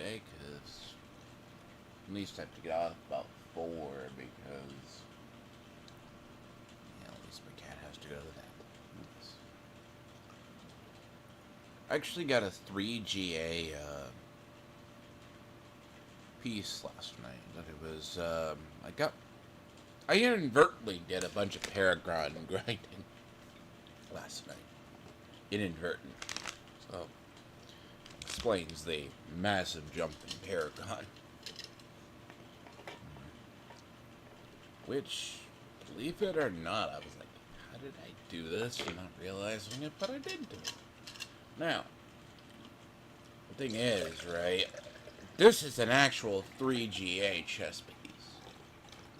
today, because at least I have to get off about 4, because, at least my cat has to go to the nap. I actually got a 3GA, piece last night, that it was, I inadvertently did a bunch of paragon grinding last night. Inadvertent. So, explains the massive jump in paragon. Which, believe it or not, I was like, how did I do this? I'm not realizing it, but I did do it. Now, the thing is, right, this is an actual 3GA chess piece.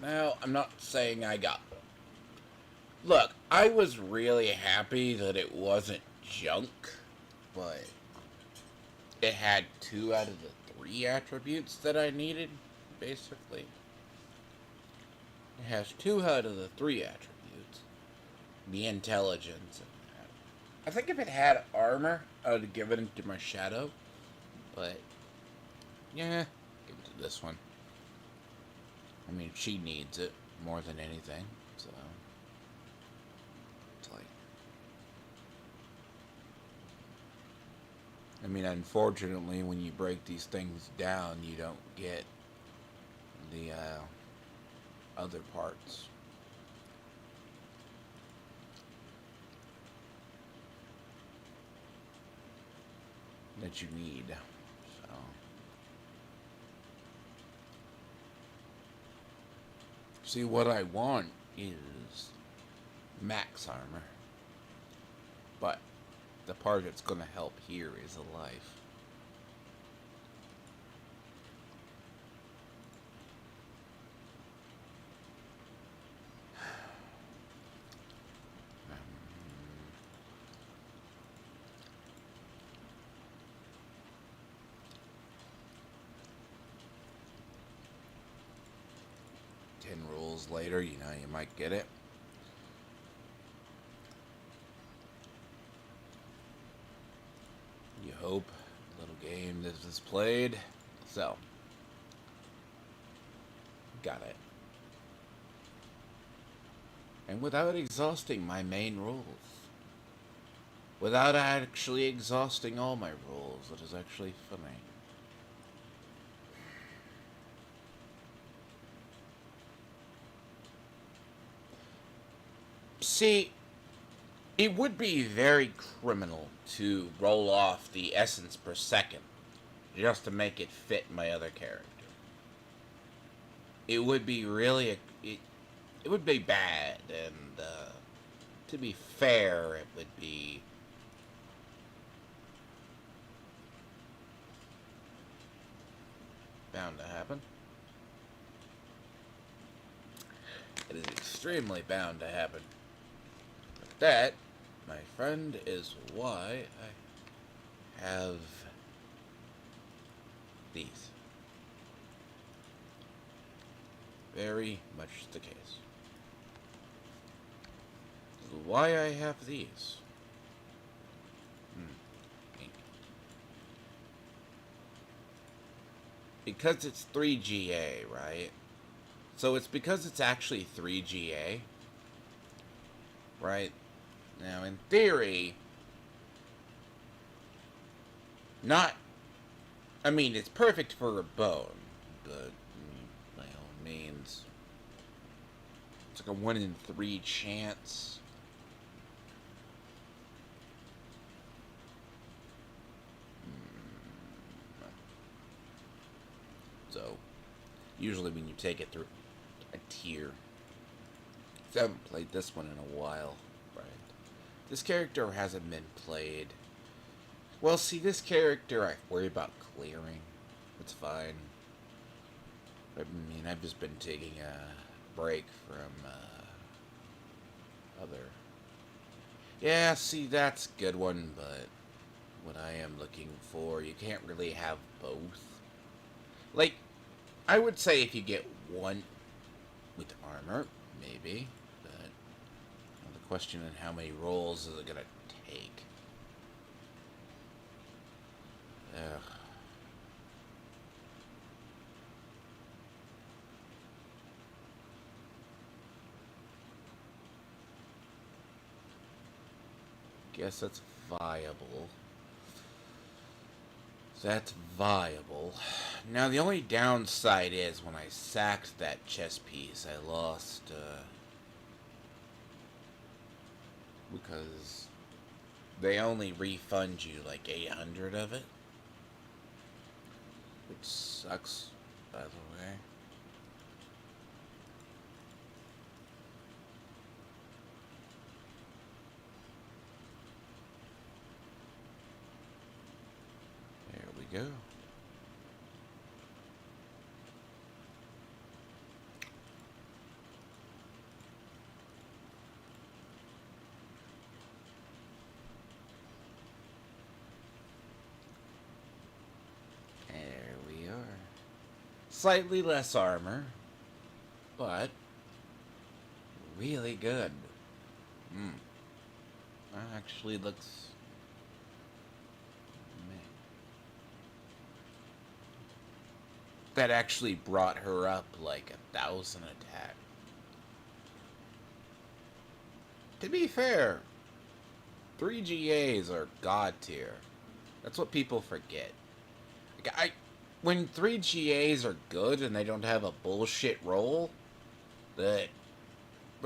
Now, I'm not saying I got one. Look, I was really happy that it wasn't junk, but it had 2 out of the 3 attributes that I needed, basically. It has 2 out of the 3 attributes. The intelligence. I think if it had armor, I would have given it to my shadow. But, yeah, give it to this one. I mean, she needs it more than anything, so. It's like. I mean, unfortunately, when you break these things down, you don't get the, other parts. That you need. So. See, what I want is max armor. But the part that's going to help here is a life. Rules later, you might get it. You hope. Little game that is played. So. Got it. And without exhausting my main rules. Without actually exhausting all my rules. It is actually funny. See, it would be very criminal to roll off the essence per second just to make it fit my other character. It would be really it would be bad, and to be fair, it would be bound to happen. It is extremely bound to happen. That, my friend, is why I have these. Very much the case. This is why I have these. Because it's 3GA, right? So it's because it's actually 3GA, right? Now, in theory, I mean, it's perfect for a bone, but by all means, it's like a 1 in 3 chance. So, usually when you take it through a tier, I haven't played this one in a while. This character hasn't been played. Well, see, this character I worry about clearing. It's fine. I mean, I've just been taking a break from other. Yeah, see, that's a good one, but what I am looking for, you can't really have both. Like, I would say if you get one with armor, maybe. Question in how many rolls is it gonna take? Ugh. guess that's viable. That's viable. Now, the only downside is when I sacked that chess piece, I lost, because they only refund you like 800 of it. Which sucks, by the way. There we go. There we are. Slightly less armor, but really good. That actually looks... Man. That actually brought her up like 1,000 attack. To be fair, 3 GAs are god tier. That's what people forget. Like, when 3 GAs are good and they don't have a bullshit roll, but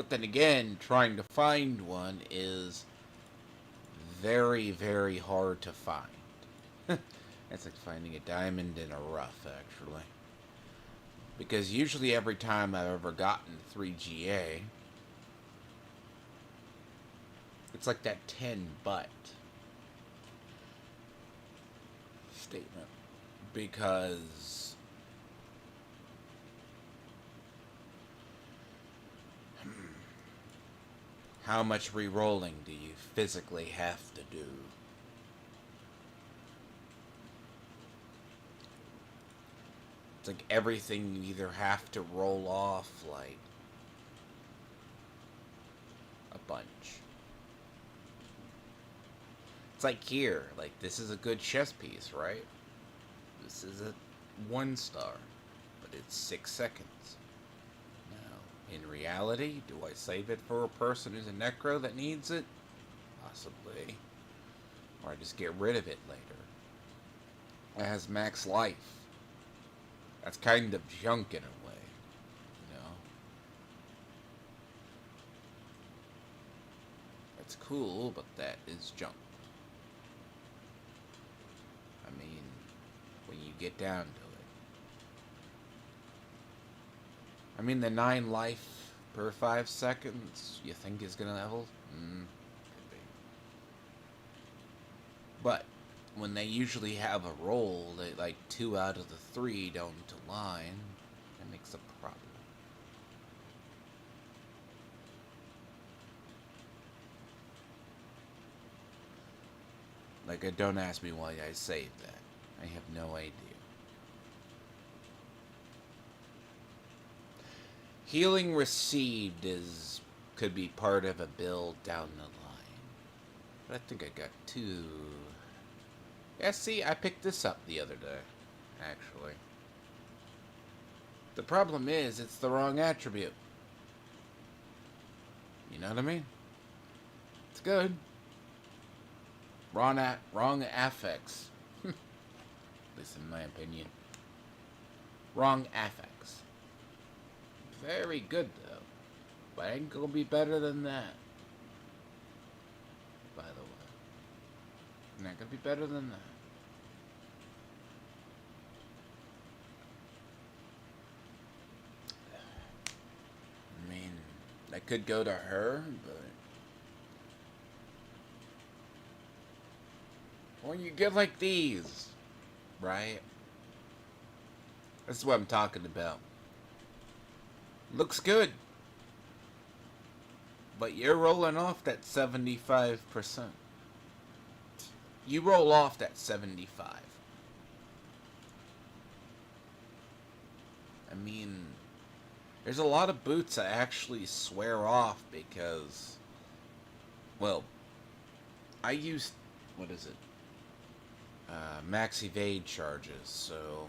then again, trying to find one is very, very hard to find. It's like finding a diamond in a rough, actually. Because usually every time I've ever gotten 3 GA, it's like that 10 but statement. Because how much re-rolling do you physically have to do? It's like everything you either have to roll off like a bunch. It's like here, like this is a good chess piece, right? This is a 1 star, but it's 6 seconds. Now, in reality, do I save it for a person who's a necro that needs it? Possibly. Or I just get rid of it later. It has max life. That's kind of junk in a way, you know? It's cool, but that is junk. I mean, when you get down to it. I mean, the 9 life per 5 seconds, you think is gonna level? Could be. But when they usually have a roll, they like 2 out of the 3 don't align, it makes a problem. Like, don't ask me why I saved that. I have no idea. Healing received could be part of a build down the line. But I think I got 2. Yeah, see, I picked this up the other day, actually. The problem is, it's the wrong attribute. You know what I mean? It's good. Wrong affix. At least in my opinion. Wrong affix. Very good, though. But I ain't gonna be better than that. By the way. Not gonna be better than that. I mean, I could go to her, but... when you get like these, right? That's what I'm talking about. Looks good. But you're rolling off that 75%. You roll off that 75. I mean, there's a lot of boots I actually swear off because, well, I used, what is it? Max evade charges, so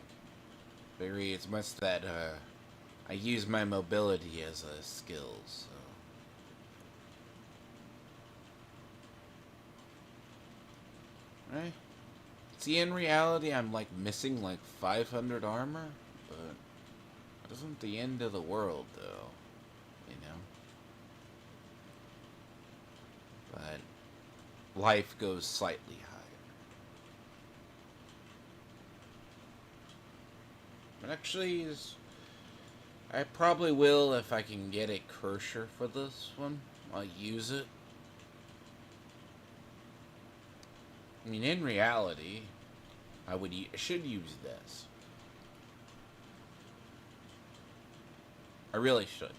it's much that I use my mobility as a skill, so Right? See, in reality, I'm like missing like 500 armor, but it isn't the end of the world, though. You know? But life goes slightly higher. But actually, I probably will if I can get a cursor for this one. I'll use it. I mean, in reality, I should use this. I really should.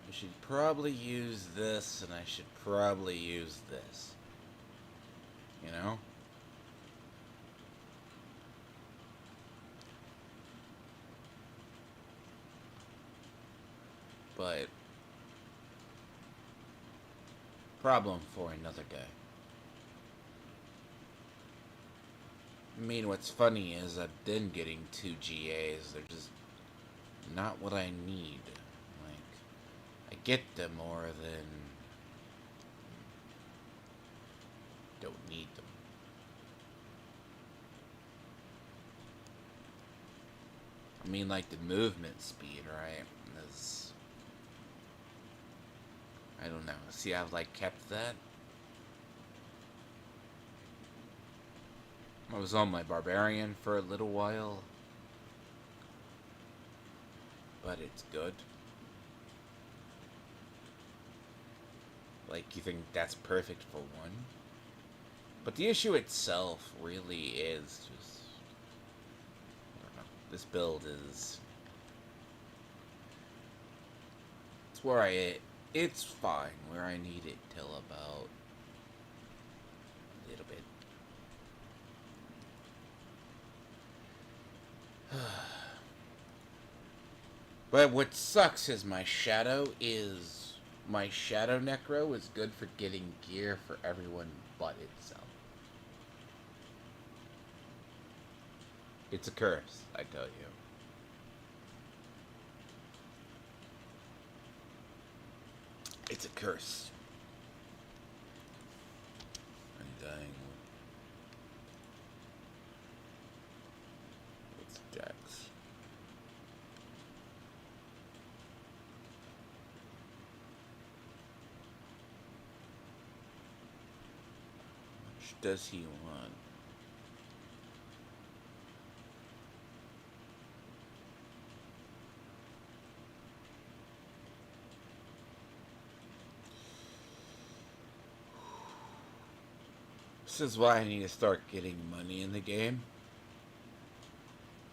I should probably use this, and I should probably use this. You know? But problem for another day. I mean, what's funny is I've been getting 2 GAs. They're just not what I need. Like, I get them more than don't need them. I mean, like the movement speed, right? Is, I don't know. See, I've like kept that. I was on my barbarian for a little while, but it's good. Like, you think that's perfect for one? But the issue itself really is just, I don't know, this build is, it's where it's fine where I need it till about a little bit. But what sucks is my shadow necro is good for getting gear for everyone but itself. It's a curse, I tell you. It's a curse. I'm dying. It's Jax. How much does he want? This is why I need to start getting money in the game.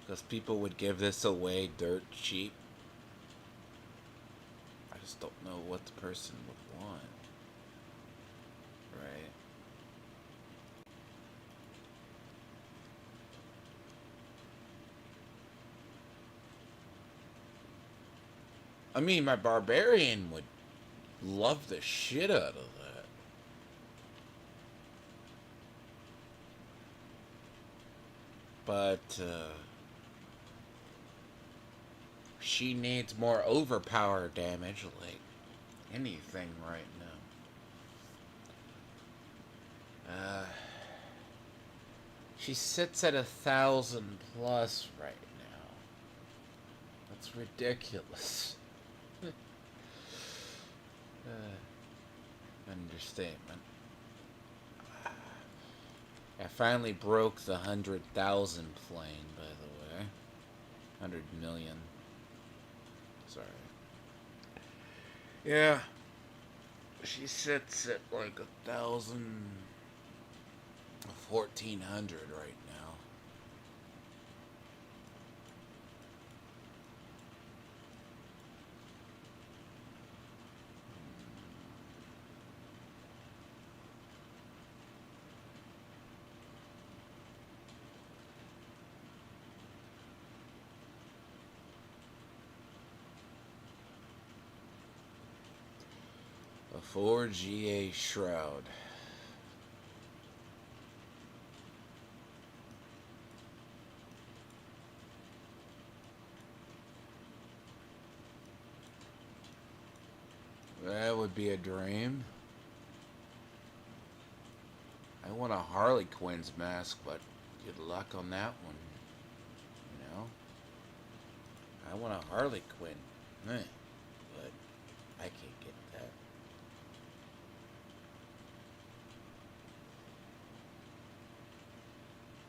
Because people would give this away dirt cheap. I just don't know what the person would want. Right? I mean, my barbarian would love the shit out of that. But, she needs more overpower damage, like anything right now. She sits at 1,000 plus right now. That's ridiculous. Understatement. I finally broke the 100,000 plane, by the way. 100 million. Sorry. Yeah. She sits at like 1,400 right now. A 4 GA Shroud. That would be a dream. want a Harley Quinn's mask, but good luck on that one. You know? I want a Harley Quinn. But I can't get that.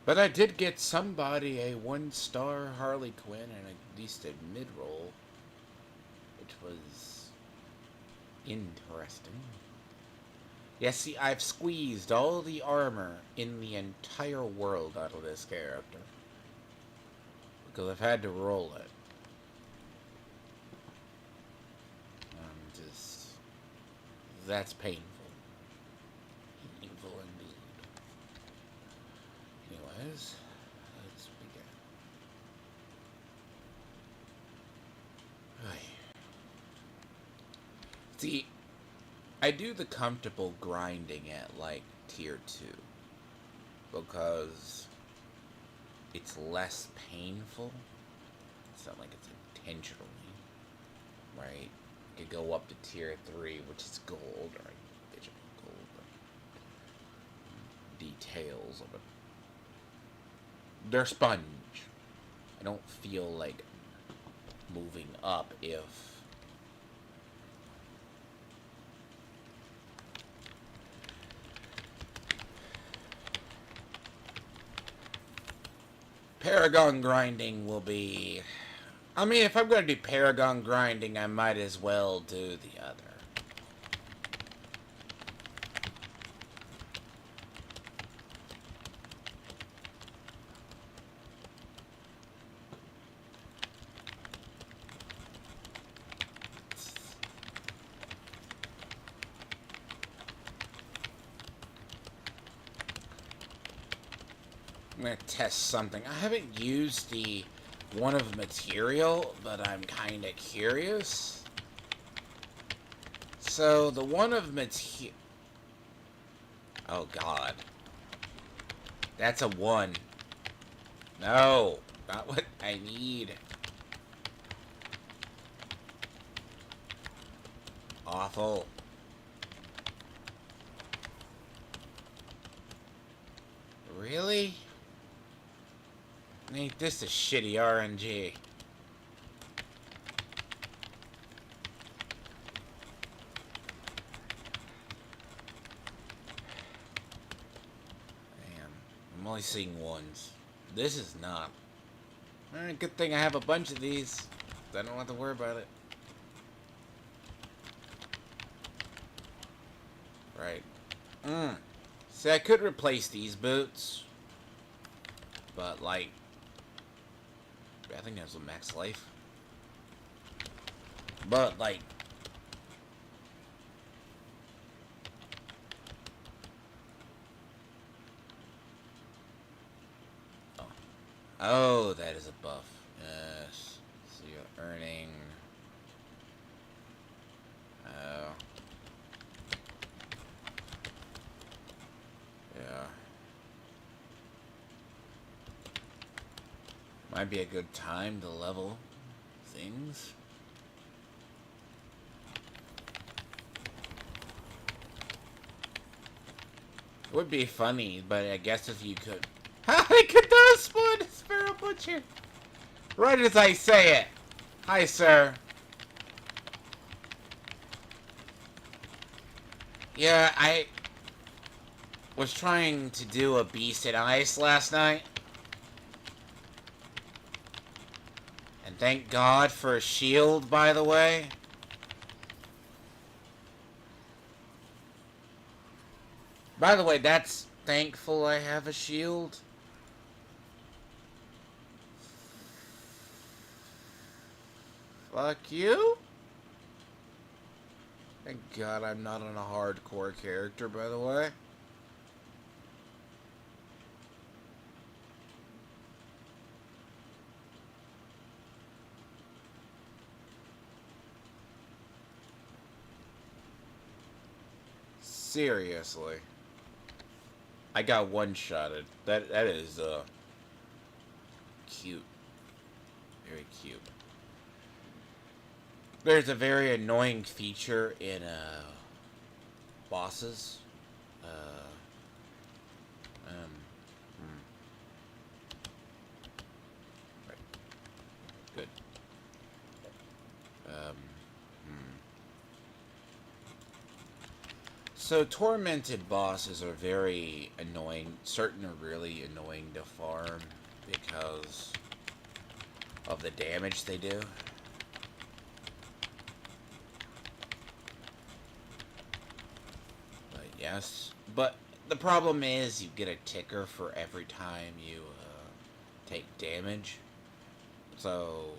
But I did get somebody a 1-star Harley Quinn and at least a mid-roll, which was interesting. Yeah, see, I've squeezed all the armor in the entire world out of this character. Because I've had to roll it. That's painful. Painful indeed. Anyways, let's begin. See, I do the comfortable grinding at, like, tier 2. Because it's less painful. It's not like it's intentionally. Right? You could go up to tier 3, which is gold, or digital gold. Details of it. They're sponge. I don't feel like moving up if paragon grinding will be... I mean, if I'm going to do paragon grinding, I might as well do the other. I'm going to test something. I haven't used the one of material, but I'm kind of curious. So, the one of material... Oh, God. That's a 1. No, not what I need. Awful. Really? Ain't this a shitty RNG? Damn, I'm only seeing 1s. This is not. Good thing I have a bunch of these. I don't have to worry about it. Right. See, I could replace these boots. But, like... I think there's a max life. But, like... Oh, that is a buff. Yes. So you're earning... Oh. Yeah. Might be a good time to level things. It would be funny, but I guess if you could... Hi, Kados Spoon! Sparrow Butcher! Right as I say it. Hi, sir. Yeah, I was trying to do a Beast in Ice last night. And thank God for a shield, by the way. By the way, that's thankful I have a shield. Fuck you. Thank God I'm not on a hardcore character, by the way. Seriously. I got one-shotted. That is, cute. Very cute. There's a very annoying feature in, bosses. Hmm. Right. Good. Hmm. So, tormented bosses are very annoying. Certain are really annoying to farm because of the damage they do. But yes. But the problem is you get a ticker for every time you take damage. So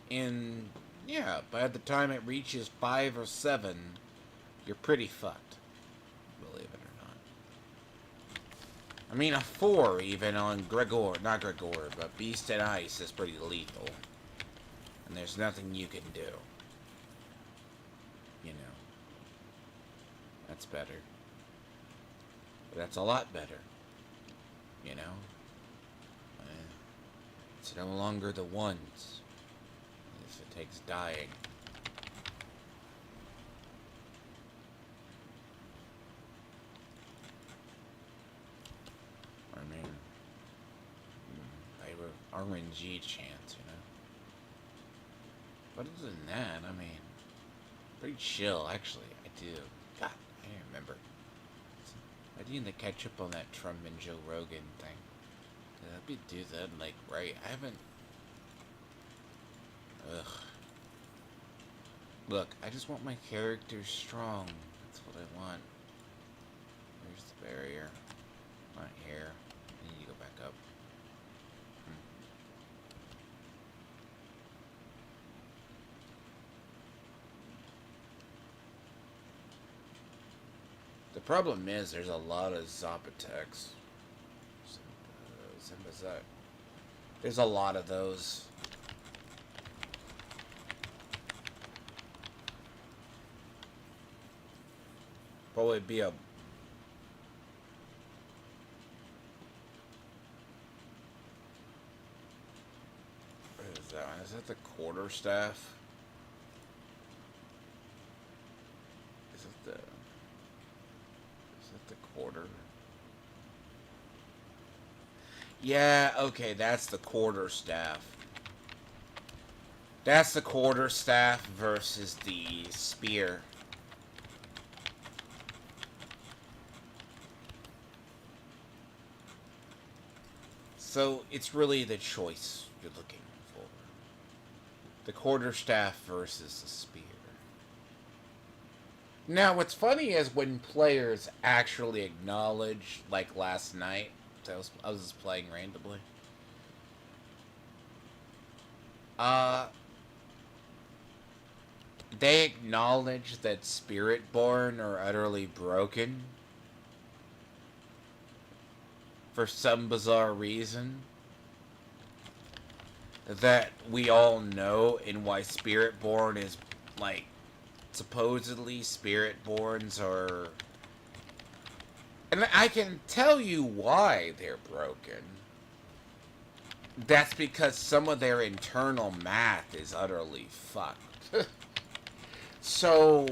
in yeah, by the time it reaches 5 or 7, you're pretty fucked. Believe it or not. I mean, a 4 even on Gregor, not Gregor, but Beast and Ice is pretty lethal. And there's nothing you can do. You know. That's better. But that's a lot better. You know? It's no longer the ones. If it takes dying. I mean, they were RNG chance, you know. But other than that, I mean, pretty chill, actually. I do. God, I don't remember. I need to catch up on that Trump and Joe Rogan thing. Let me do that, like, right. I haven't. Ugh. Look, I just want my character strong. That's what I want. Where's the barrier? Not here. I need to go back up. The problem is there's a lot of Zapotex. There's a lot of those. Probably be a... What is that one? Is that the quarterstaff? Is it the... Is that the quarter? Yeah, okay, that's the quarterstaff. That's the quarterstaff versus the spear. So, it's really the choice you're looking for. The quarterstaff versus the spear. Now, what's funny is when players actually acknowledge, like last night, I was just playing randomly. They acknowledge that Spiritborn are utterly broken. For some bizarre reason. That we all know, and why Spiritborn is, like, supposedly Spiritborns are... And I can tell you why they're broken. That's because some of their internal math is utterly fucked. So,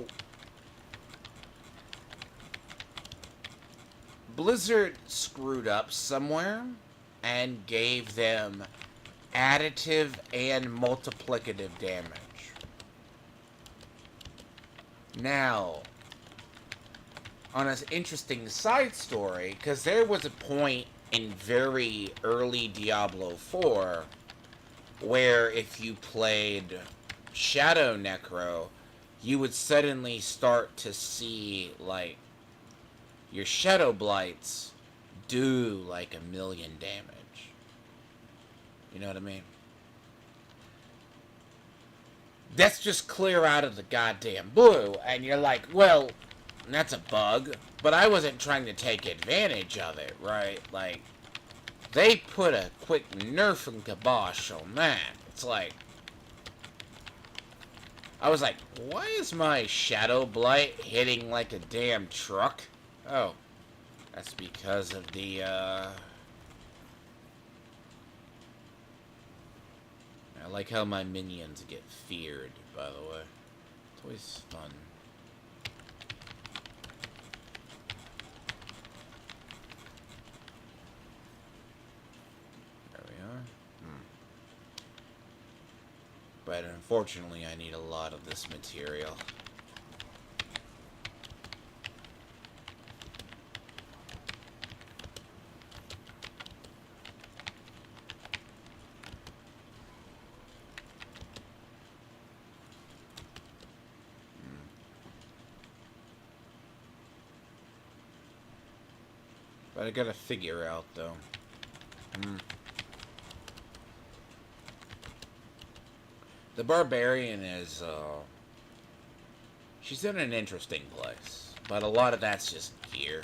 Blizzard screwed up somewhere and gave them additive and multiplicative damage. Now, on an interesting side story, because there was a point in very early Diablo 4 where if you played Shadow Necro, you would suddenly start to see, like, your Shadow Blights do, like, 1,000,000 damage. You know what I mean? That's just clear out of the goddamn blue, and you're like, well, that's a bug, but I wasn't trying to take advantage of it, right? Like, they put a quick nerf and kibosh on that. It's like, I was like, why is my Shadow Blight hitting like a damn truck? Oh, that's because of the, I like how my minions get feared, by the way. It's always fun. There we are. But unfortunately, I need a lot of this material. But I gotta figure out, though. The barbarian is, she's in an interesting place. But a lot of that's just gear.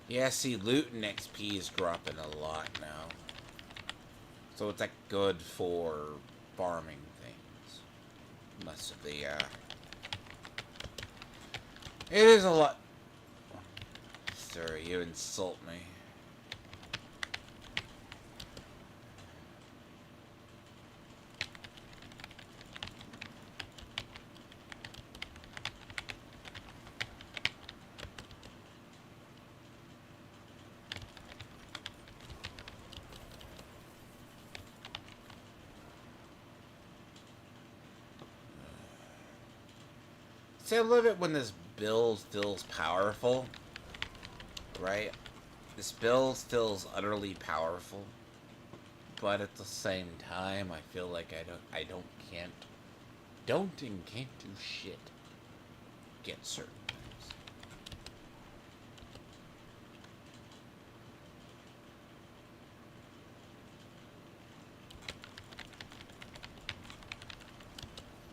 Yeah, see, loot and XP is dropping a lot now. So it's like good for farming things. Most of the, it is a lot. Sir, you insult me. See, I love it when this build feels powerful, right? This build feels utterly powerful, but at the same time, I feel like can't do shit. Get certain things.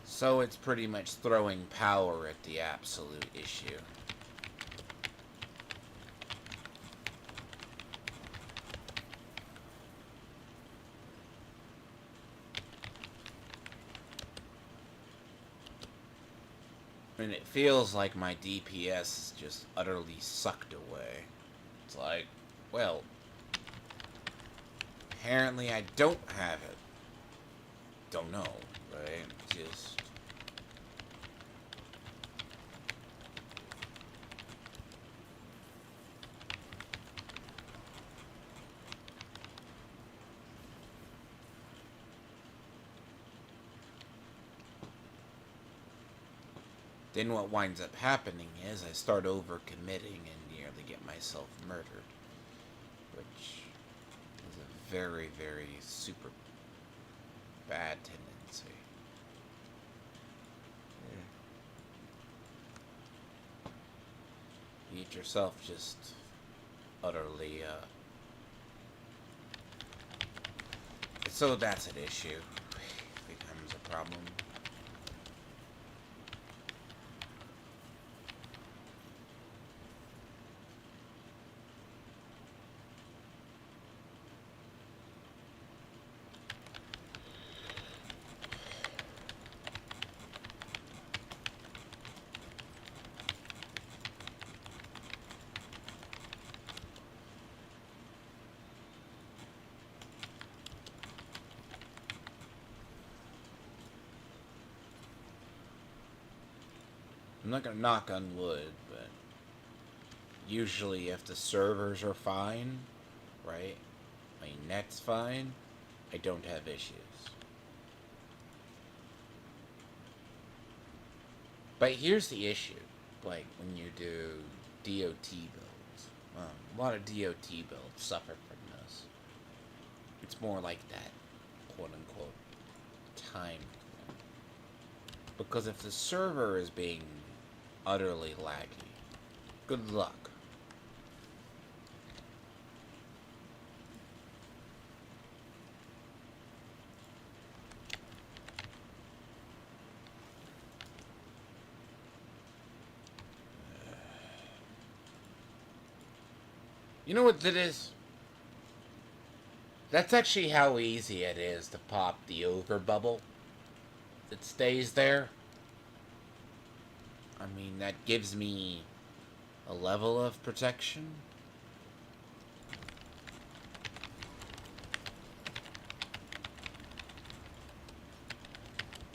So it's pretty much throwing power at the absolute issue. And it feels like my DPS is just utterly sucked away. It's like, well, apparently I don't have it. Don't know, right? Just... Then what winds up happening is I start overcommitting and nearly get myself murdered. Which is a very, very super bad tendency. You get yourself just utterly, So that's an issue. It becomes a problem. I'm not gonna knock on wood, but usually if the servers are fine, right? My net's fine, I don't have issues. But here's the issue, like when you do DOT builds. A lot of DOT builds suffer from this. It's more like that, quote-unquote, time. Because if the server is being utterly laggy, good luck. You know what that is? That's actually how easy it is to pop the ogre bubble that stays there. I mean, that gives me a level of protection.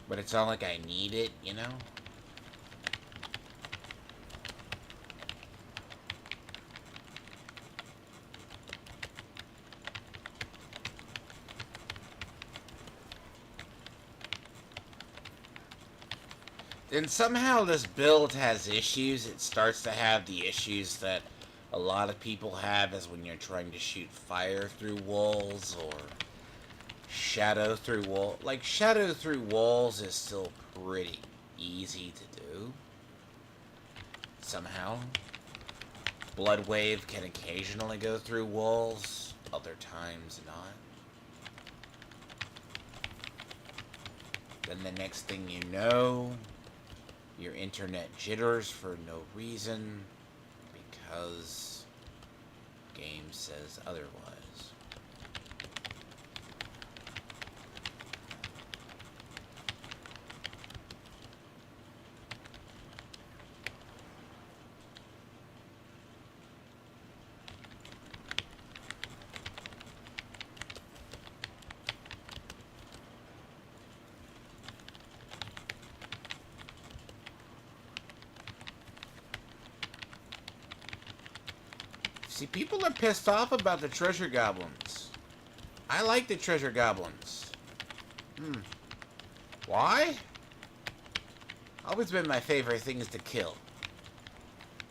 But it's not like I need it, you know? Then somehow this build has issues. It starts to have the issues that a lot of people have is when you're trying to shoot fire through walls or shadow through wall. Like, shadow through walls is still pretty easy to do. Somehow. Blood Wave can occasionally go through walls, other times not. Then the next thing you know, your internet jitters for no reason because game says otherwise. See, people are pissed off about the treasure goblins. I like the treasure goblins. Why? Always been my favorite things to kill.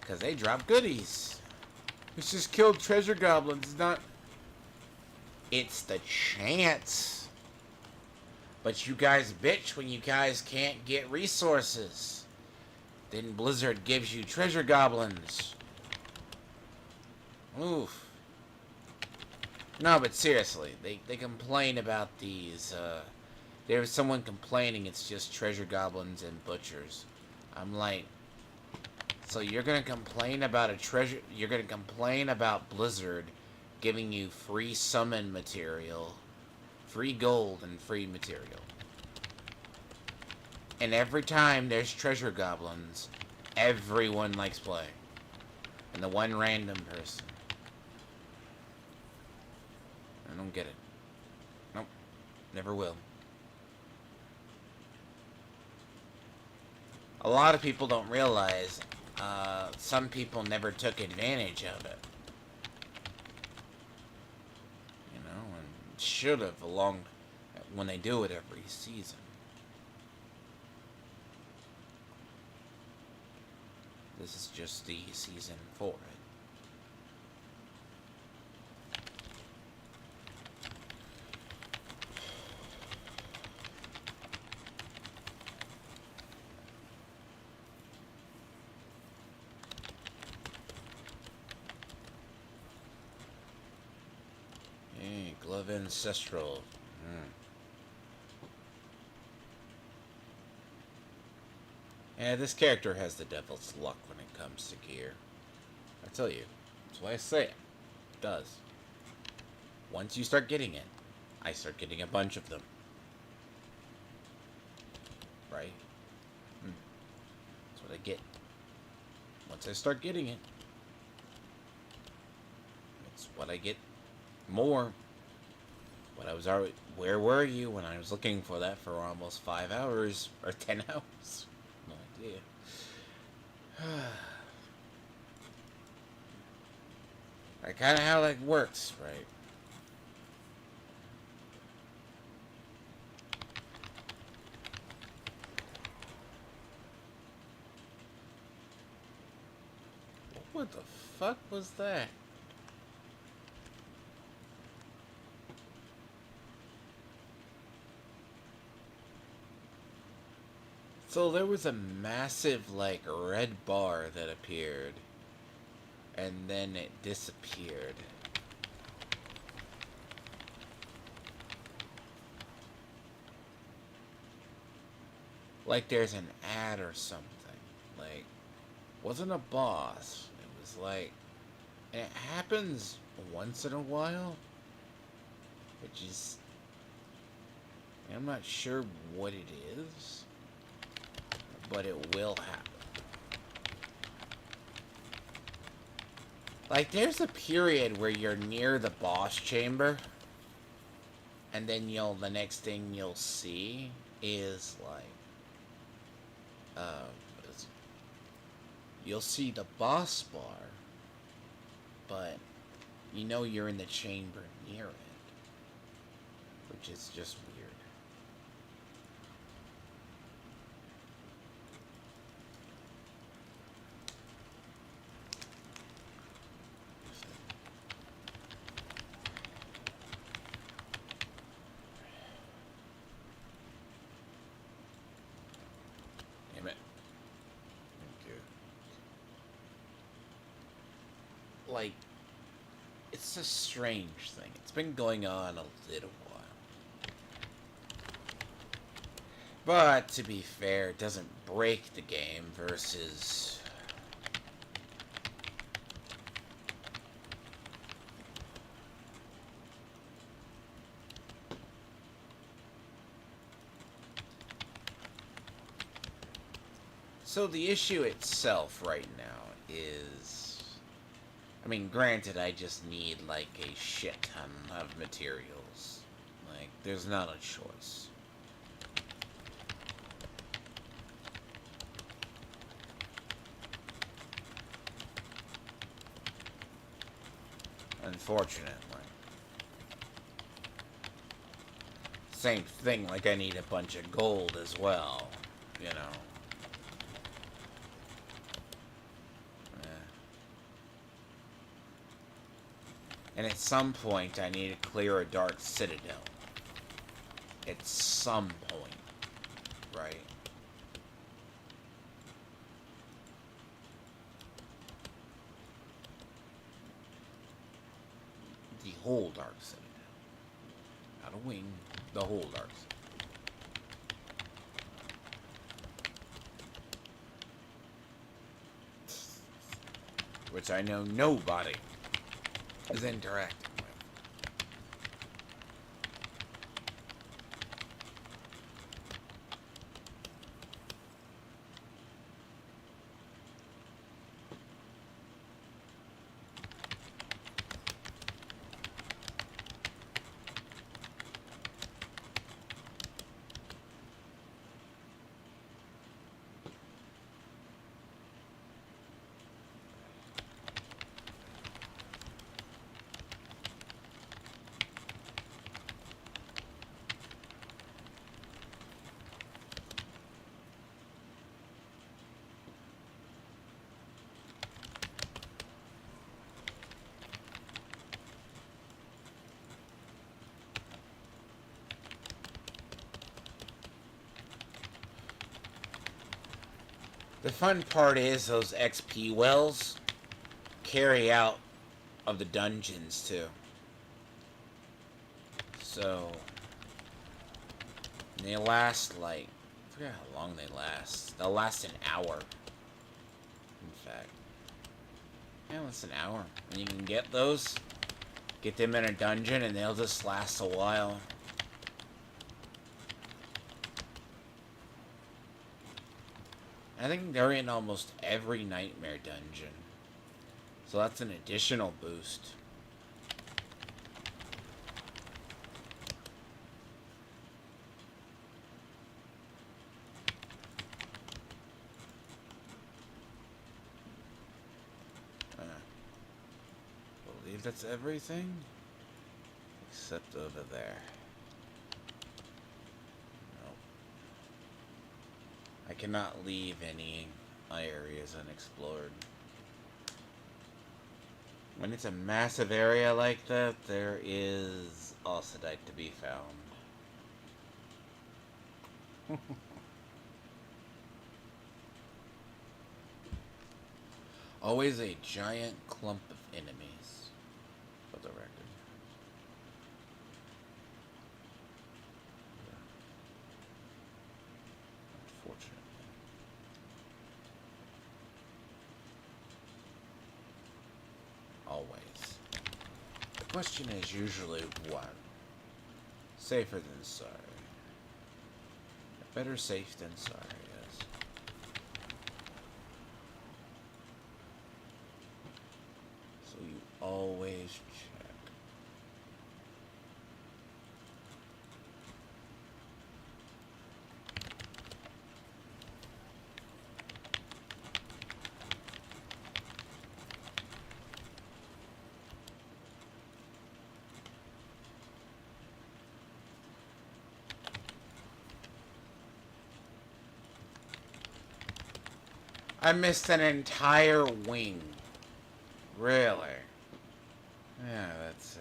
Because they drop goodies. It's just killed treasure goblins, not... It's the chance. But you guys bitch when you guys can't get resources. Then Blizzard gives you treasure goblins. Oof. No, but seriously, they complain about these, there was someone complaining it's just treasure goblins and butchers. I'm like, so you're gonna complain about you're gonna complain about Blizzard giving you free summon material, free gold and free material. And every time there's treasure goblins, everyone likes playing. And the one random person. I don't get it. Nope. Never will. A lot of people don't realize some people never took advantage of it. You know, and should have along when they do it every season. This is just the season for it. Glove Ancestral. Yeah, this character has the devil's luck when it comes to gear. I tell you. That's why I say it. It does. Once you start getting it, I start getting a bunch of them. Right? That's what I get. Once I start getting it, it's what I get more. What I was already... Where were you when I was looking for that for almost 5 hours? Or 10 hours? No idea. That's kind of how that works, right? What the fuck was that? So there was a massive, like, red bar that appeared. And then it disappeared. Like there's an ad or something. Like, wasn't a boss. It was like... And it happens once in a while, which is, I'm not sure what it is, but it will happen. Like, there's a period where you're near the boss chamber, and then the next thing you'll see is, like, you'll see the boss bar, but you're in the chamber near it, which is just weird. Damn it. Okay. Like, it's a strange thing. It's been going on a little while. But, to be fair, it doesn't break the game versus... So the issue itself right now is... I mean, granted, I just need, like, a shit ton of materials. Like, there's not a choice. Unfortunately. Same thing, like I need a bunch of gold as well, you know. And at some point, I need to clear a dark citadel. At some point, right? The whole dark citadel. Not a wing, the whole dark citadel. Which I know nobody is interacting with. The fun part is those XP wells carry out of the dungeons too. So they last like, I forget how long they last. They'll last an hour. In fact. Yeah, it's an hour. And you can get those. Get them in a dungeon and they'll just last a while. I think they're in almost every nightmare dungeon. So that's an additional boost. I believe that's everything. Except over there. I cannot leave any areas unexplored. When it's a massive area like that, there is Alcidite to be found. Always a giant clump of enemies, for the record. Always. question is usually one. Safer than sorry. Better safe than sorry, yes. So you always check. I missed an entire wing. Really? Yeah, that's,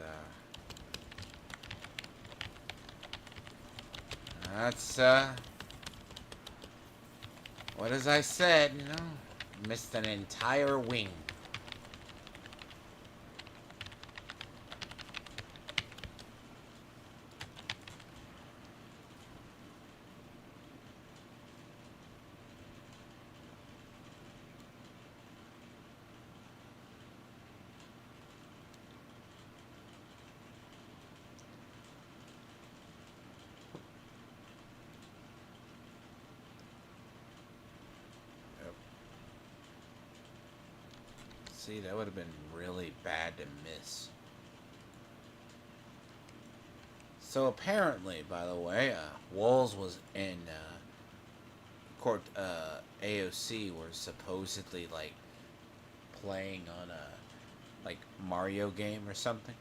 what as I said, you know? Missed an entire wing. See, that would have been really bad to miss. So apparently, by the way, Walls was in court. AOC were supposedly like playing on a like Mario game or something,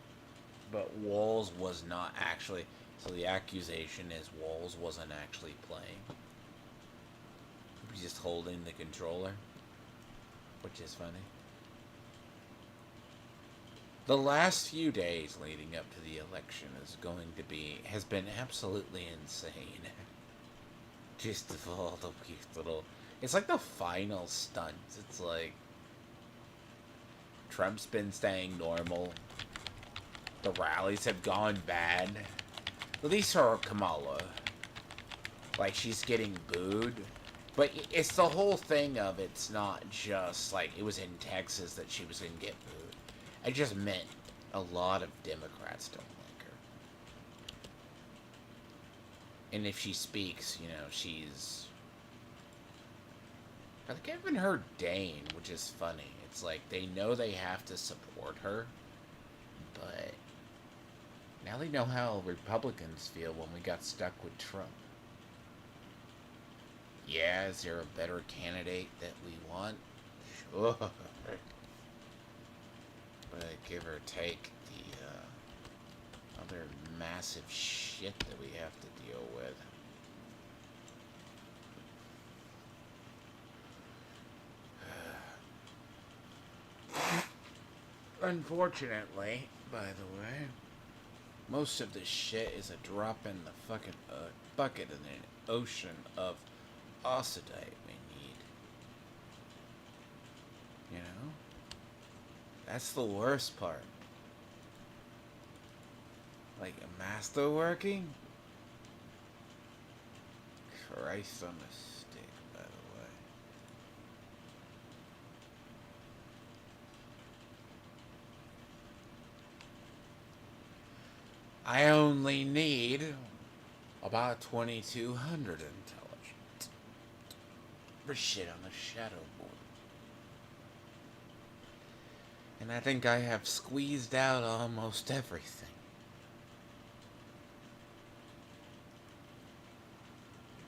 but Walls was not actually. So the accusation is Walls wasn't actually playing. He was just holding the controller, which is funny. The last few days leading up to the election has been absolutely insane. Just of all the weird little, it's like the final stunts. It's like Trump's been staying normal. The rallies have gone bad. At least for Kamala, like she's getting booed. But it's the whole thing of it's not just like it was in Texas that she was gonna get booed. I just meant a lot of Democrats don't like her. And if she speaks, you know, she's... I think I haven't heard Dane, which is funny. It's like, they know they have to support her, but now they know how Republicans feel when we got stuck with Trump. Yeah, is there a better candidate that we want? Sure. But give or take the other massive shit that we have to deal with. Unfortunately, by the way, most of this shit is a drop in the fucking bucket in an ocean of oxidite we need. You know? That's the worst part. Like, a master working? Christ on a stick, by the way. I only need about 2200 intelligence for shit on the shadow board. And I think I have squeezed out almost everything.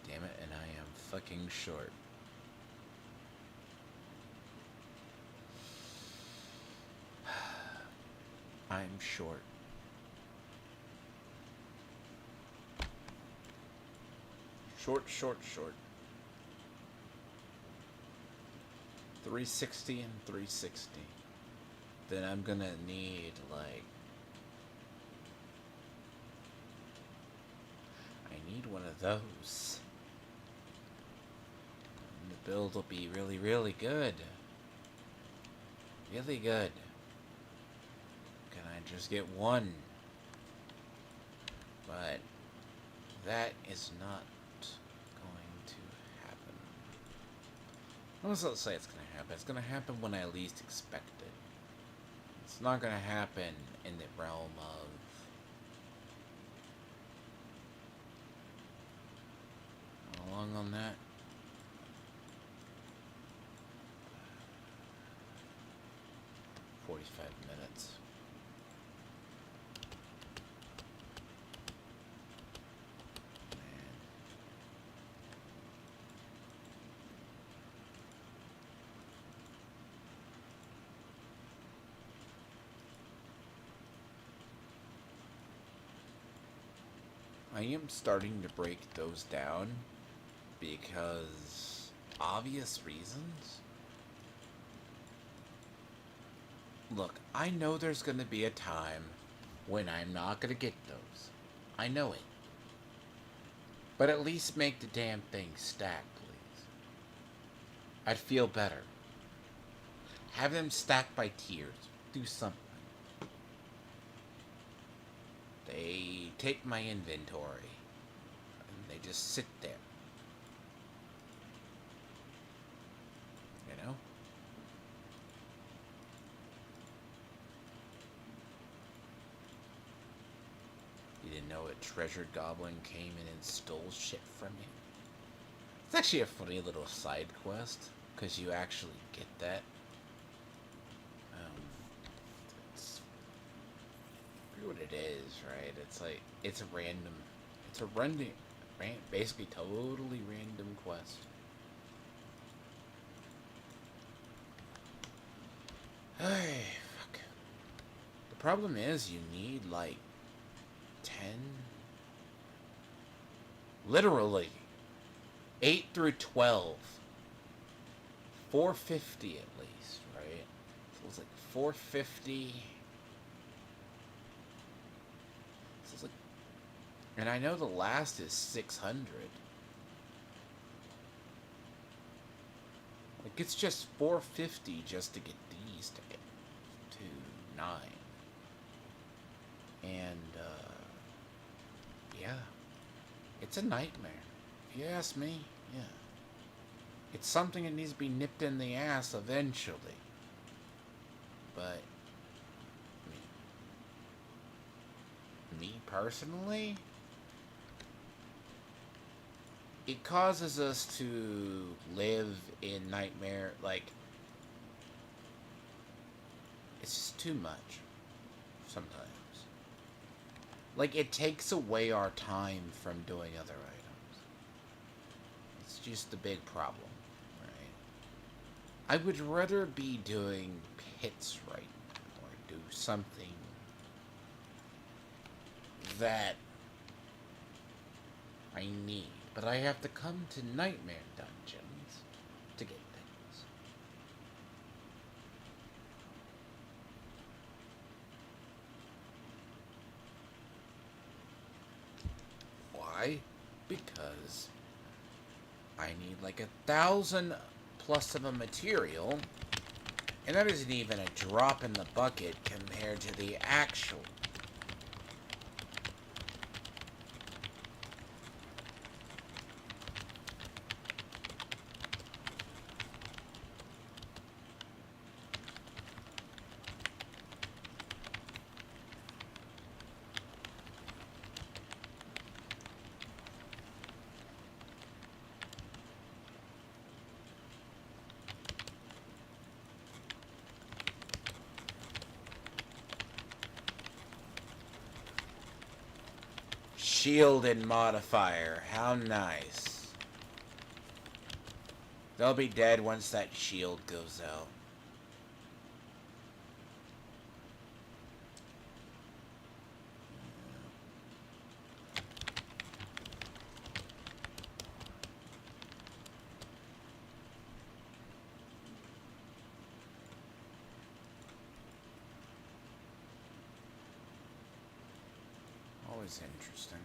Damn it, and I am fucking short. I'm short. Short. 360 and 360. Then I'm gonna need, like... I need one of those. And the build will be really, really good. Really good. Can I just get one? But... that is not going to happen. I was going to say it's going to happen. It's going to happen when I least expect it. It's not gonna happen in the realm of... How long on that? 45 minutes. I am starting to break those down because obvious reasons. Look, I know there's going to be a time when I'm not going to get those. I know it. But at least make the damn thing stack, please. I'd feel better. Have them stacked by tiers. Do something. They take my inventory, and they just sit there. You know? You didn't know a treasured goblin came in and stole shit from you? It's actually a funny little side quest, because you actually get that. What it is, right? It's like, it's a basically totally random quest. Hey, fuck. The problem is you need like 10, literally 8 through 12, 450 at least, right? So it's like 450. And I know the last is 600. Like, it's just 450 just to get these to 9. And, yeah. It's a nightmare. If you ask me, yeah. It's something that needs to be nipped in the ass eventually. But, me personally... It causes us to live in nightmare, like, it's just too much, sometimes. Like, it takes away our time from doing other items. It's just the big problem, right? I would rather be doing pits right now, or do something that I need. But I have to come to nightmare dungeons to get things. Why? Because I need like 1,000 plus of a material, and that isn't even a drop in the bucket compared to the actual. Shield and modifier. How nice. They'll be dead once that shield goes out. Always interesting.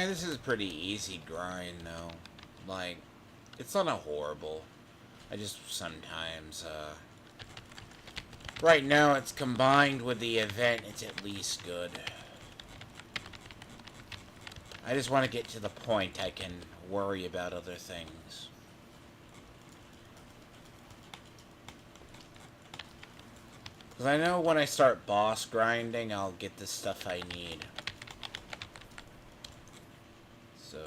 This is a pretty easy grind, though. Like, it's not a horrible. I just sometimes, Right now, it's combined with the event. It's at least good. I just want to get to the point I can worry about other things. Because I know when I start boss grinding, I'll get the stuff I need. So...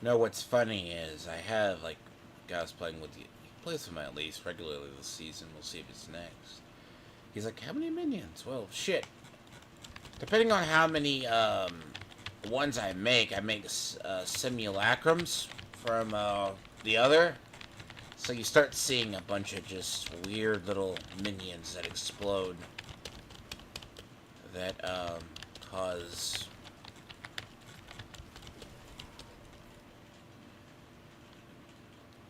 No, what's funny is I have, like, guys playing with you. He plays with me at least regularly this season. We'll see if it's next. He's like, how many minions? Well, shit. Depending on how many ones I make simulacrums from the other. So you start seeing a bunch of just weird little minions that explode. That cause...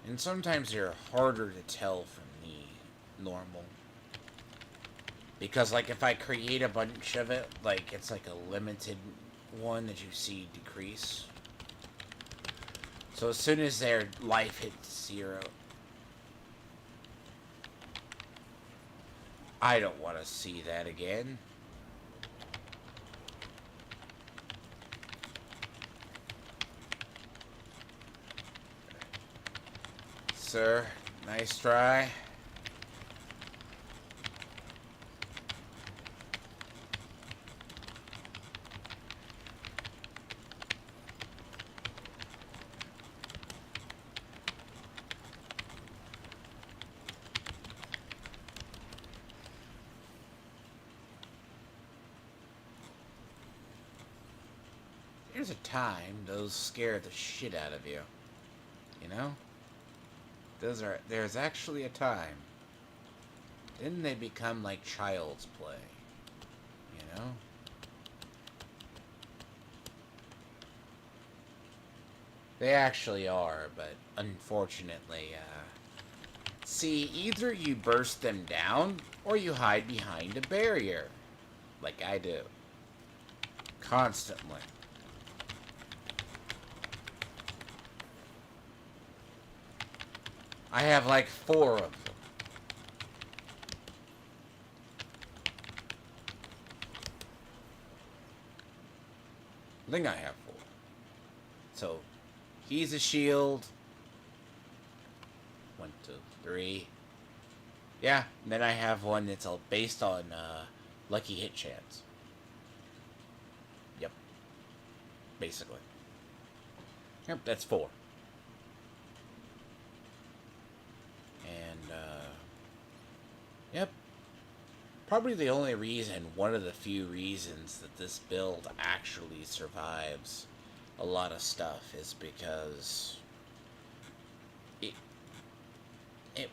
And sometimes they're harder to tell from the normal. Because, like, if I create a bunch of it, like, it's like a limited one that you see decrease. So as soon as their life hits 0... I don't want to see that again. Sir, nice try. There's a time those scare the shit out of you. You know? There's actually a time. Then they become like child's play. You know? They actually are, but unfortunately, see, either you burst them down, or you hide behind a barrier. Like I do. Constantly. I have like 4 of them. I think I have 4. So, he's a shield. 1, 2, 3. Yeah, and then I have one that's all based on lucky hit chance. Yep. Basically. Yep, that's 4. Yep. Probably the only reason, one of the few reasons that this build actually survives a lot of stuff is because it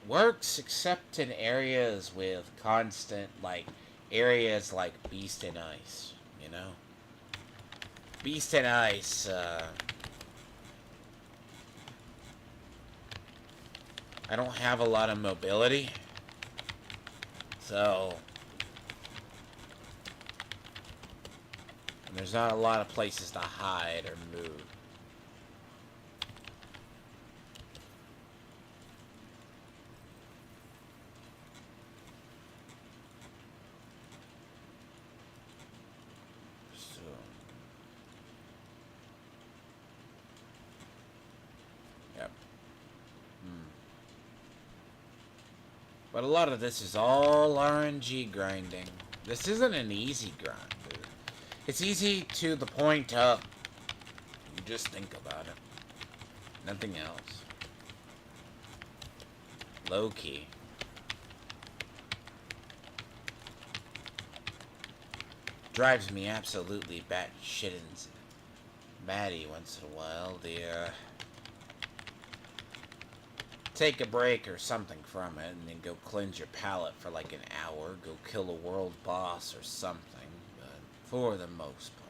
works except in areas with constant, like, areas like Beast and Ice, you know? Beast and Ice, I don't have a lot of mobility. So, there's not a lot of places to hide or move. So, yep. But a lot of this is all RNG grinding. This isn't an easy grind, dude. It's easy to the point of you just think about it. Nothing else. Low key. Drives me absolutely batshit batty once in a while. Take a break or something from it, and then go cleanse your palate for like an hour, go kill a world boss or something, but for the most part.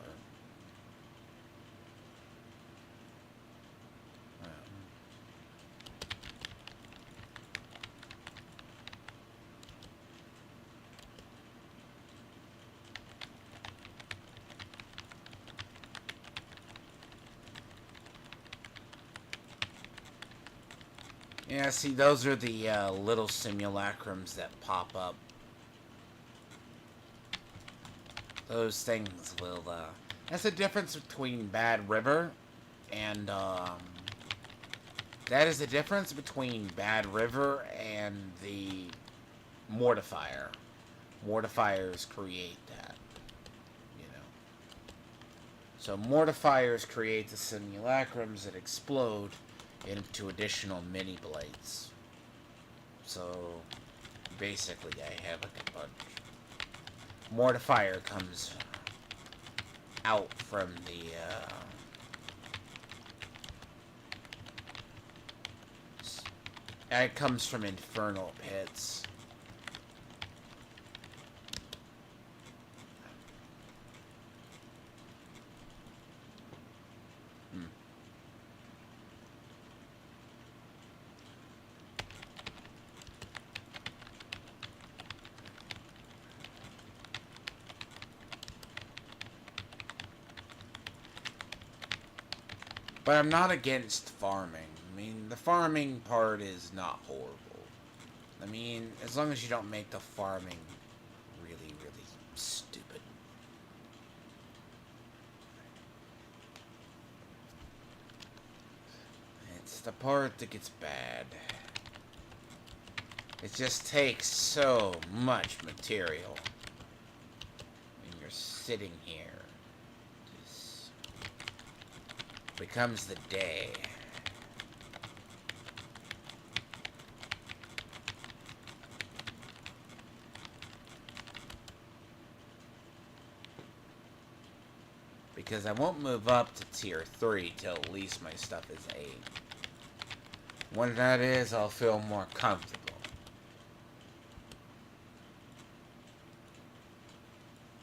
Yeah, see, those are the little simulacrums that pop up. Those things will, that's the difference between Bad River and, that is the difference between Bad River and the Mortifier. Mortifiers create that, you know. So Mortifiers create the simulacrums that explode into additional mini blades. So basically I have like a bunch. Mortifier comes out from the it comes from infernal pits. But I'm not against farming. I mean, the farming part is not horrible. I mean, as long as you don't make the farming really, really stupid. It's the part that gets bad. It just takes so much material when you're sitting here. Becomes the day. Because I won't move up to tier 3 till at least my stuff is 8. When that is, I'll feel more comfortable.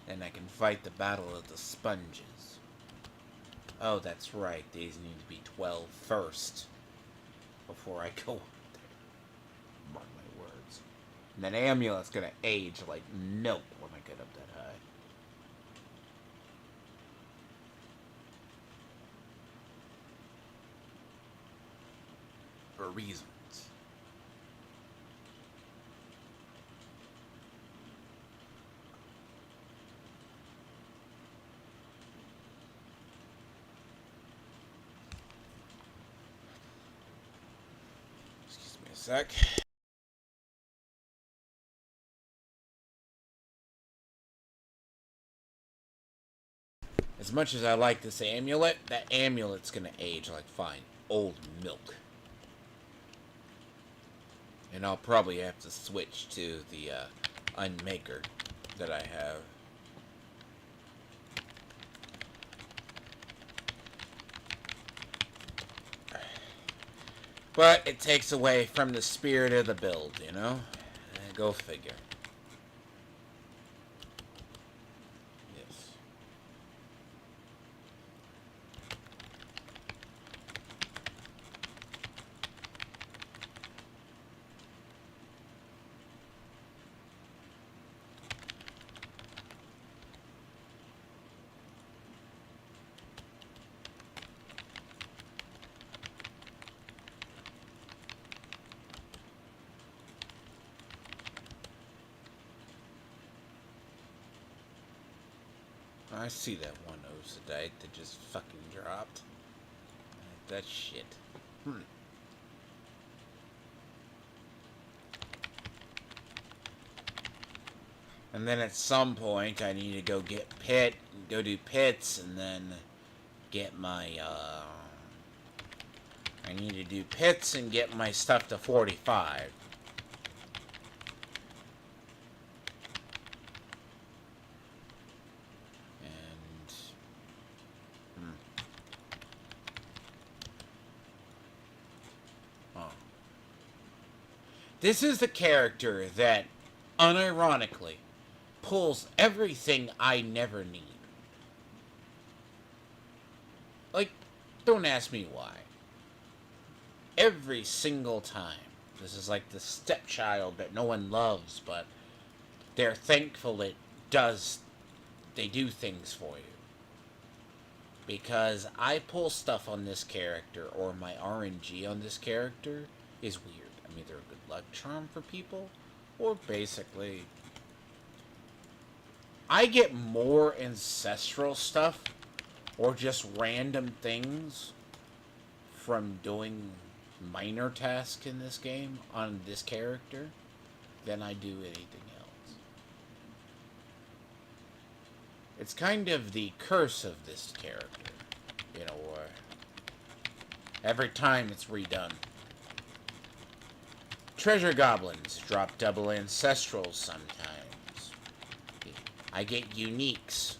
And I can fight the battle of the sponges. Oh, that's right. These need to be 12 first. Before I go up there. Mark my words. And that amulet's gonna age like milk when I get up that high. For reasons. Sec. As much as I like this amulet, that amulet's gonna age like fine old milk. And I'll probably have to switch to the unmaker that I have. But it takes away from the spirit of the build, you know? Go figure. Yes. I see that one Osadite that just fucking dropped. That shit. And then at some point, I need to go get go do pits, and then get my, I need to do pits and get my stuff to 45. This is the character that, unironically, pulls everything I never need. Like, don't ask me why. Every single time. This is like the stepchild that no one loves, but they're thankful they do things for you. Because I pull stuff on this character, or my RNG on this character, is weird. I'm either a good luck charm for people, or basically, I get more ancestral stuff, or just random things from doing minor tasks in this game on this character than I do anything else. It's kind of the curse of this character, you know, every time it's redone. Treasure goblins drop double ancestrals sometimes. I get uniques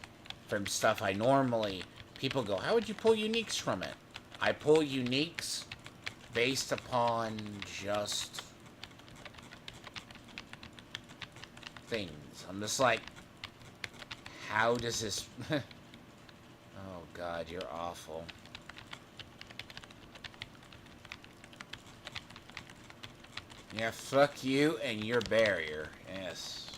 from stuff I normally... People go, how would you pull uniques from it? I pull uniques based upon just things. I'm just like, how does this... Oh God, you're awful. Yeah, fuck you and your barrier. Yes.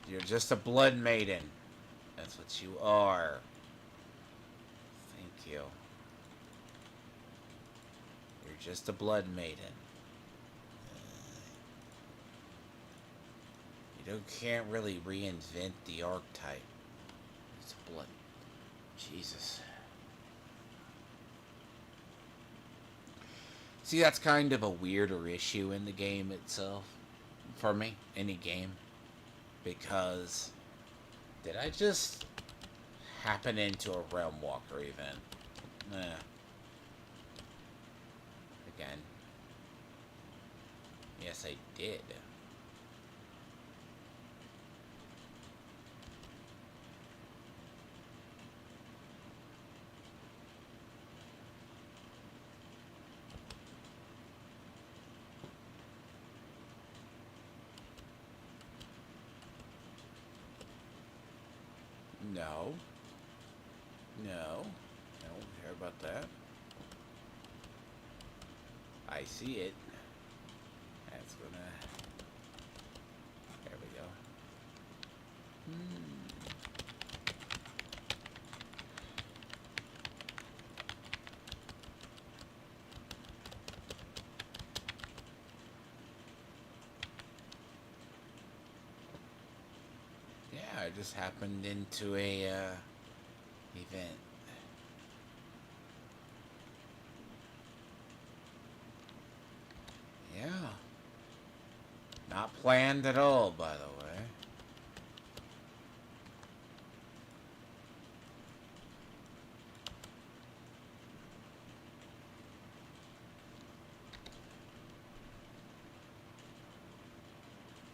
You're just a blood maiden. That's what you are. Thank you. You're just a blood maiden. You can't really reinvent the archetype. It's blood. Jesus. See, that's kind of a weirder issue in the game itself. For me. Any game. Because... Did I just happen into a Realm Walker event? Again. Yes, I did. No. No. I don't care about that. I see it. That's gonna... There we go. Yeah, I just happened into a event. Yeah. Not planned at all, by the way.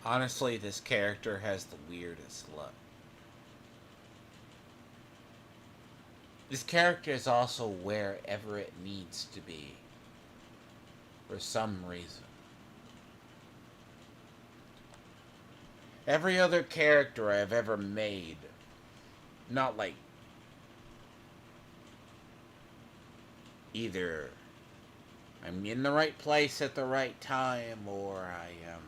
Honestly, this character has the weirdest luck. This character is also wherever it needs to be. For some reason. Every other character I've ever made, not like either I'm in the right place at the right time or I am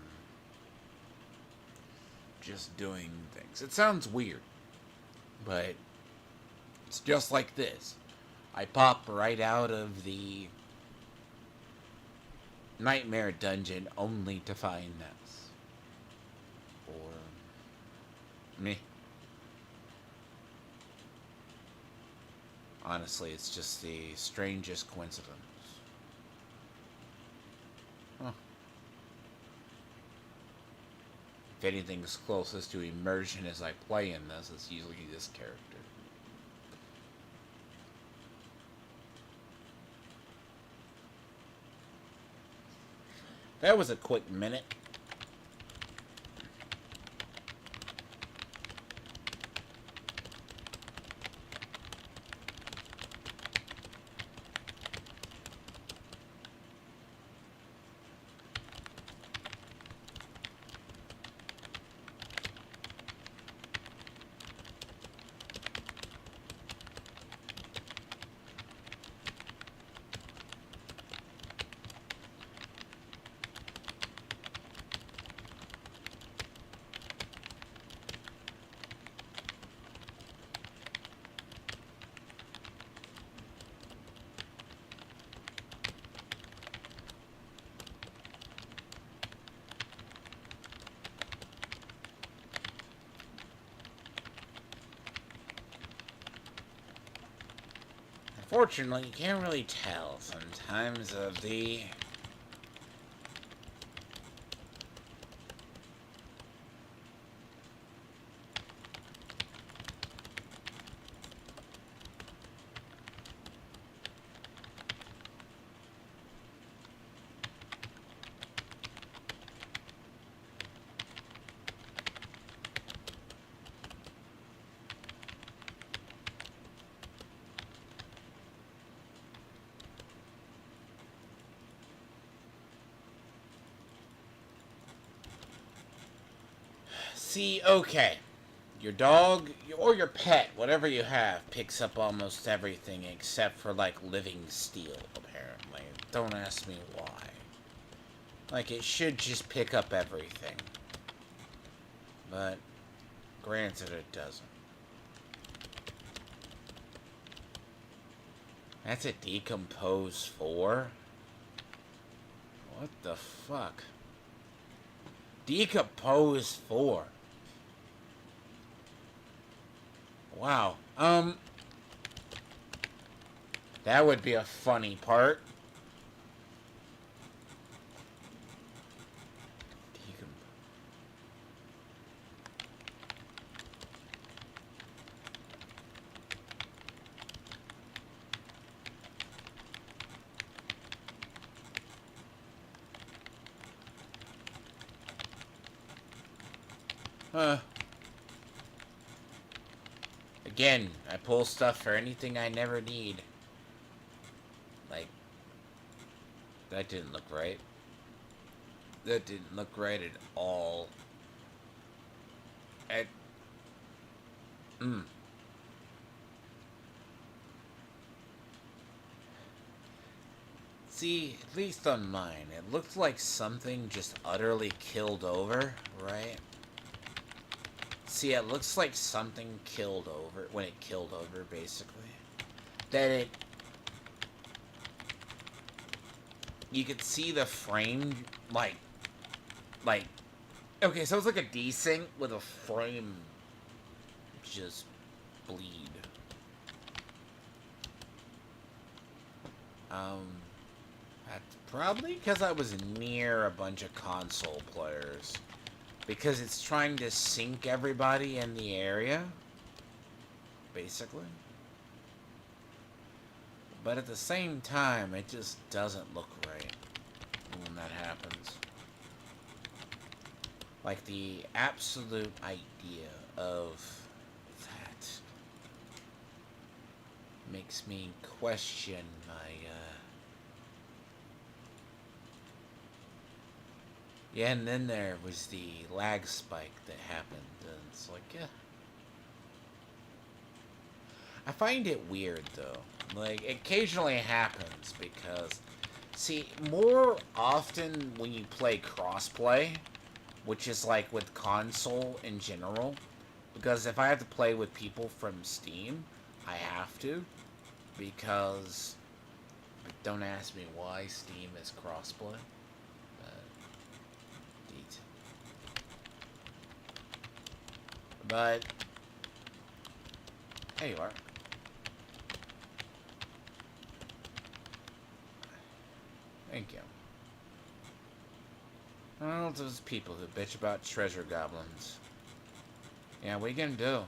just doing things. It sounds weird, but it's just like this. I pop right out of the nightmare dungeon only to find this. Or me. Honestly, it's just the strangest coincidence. Huh. If anything's closest to immersion as I play in this, it's usually this character. That was a quick minute. Unfortunately, you can't really tell sometimes of the... See, okay. Your dog, or your pet, whatever you have, picks up almost everything except for, like, living steel, apparently. Don't ask me why. Like, it should just pick up everything. But, granted, it doesn't. That's a decompose 4? What the fuck? Decompose 4. Wow. That would be a funny part. Again, I pull stuff for anything I never need. Like, that didn't look right. That didn't look right at all. See, at least on mine, it looked like something just utterly killed over, right? See, it looks like something killed over, when it killed over, basically. That it... You could see the frame, like... Okay, so it's like a desync with a frame just bleed. That's probably because I was near a bunch of console players. Because it's trying to sync everybody in the area, basically. But at the same time, it just doesn't look right when that happens. Like, the absolute idea of that makes me question my, Yeah, and then there was the lag spike that happened, and it's like, yeah. I find it weird, though. Like, it occasionally happens, because, see, more often when you play crossplay, which is, like, with console in general, because if I have to play with people from Steam, I have to, because, don't ask me why Steam is crossplay. But, there you are. Thank you. Well, those people who bitch about treasure goblins. Yeah, what are you gonna do?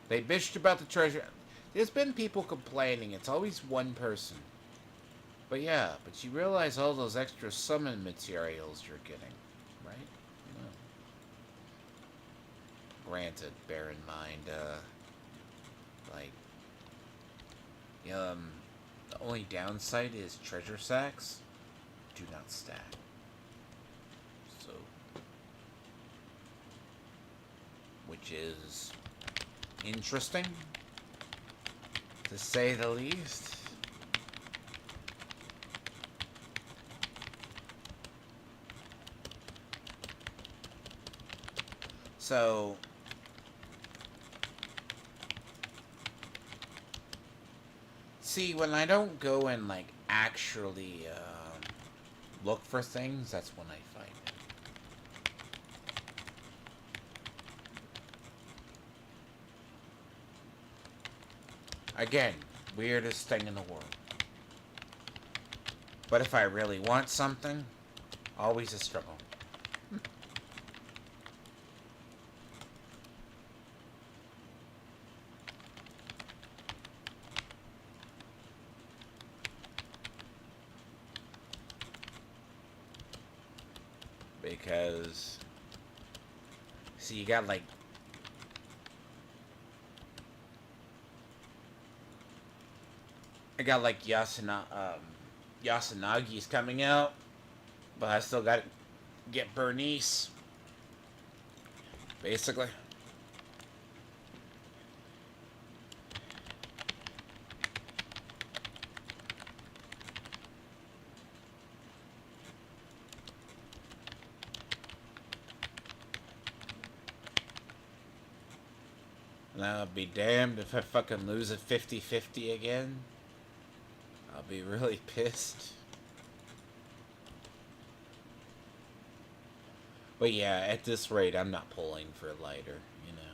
They bitched about the treasure. There's been people complaining. It's always one person. But yeah, but you realize all those extra summon materials you're getting, right? Granted, bear in mind, the only downside is treasure sacks do not stack. So, which is interesting, to say the least. So, see, when I don't go and, like, actually, look for things, that's when I find it. Again, weirdest thing in the world. But if I really want something, always a struggle. Because, see, you got like, I got like Yasunagi's coming out, but I still got to get Bernice, basically. And I'll be damned if I fucking lose a 50-50 again. I'll be really pissed. But yeah, at this rate, I'm not pulling for lighter, you know.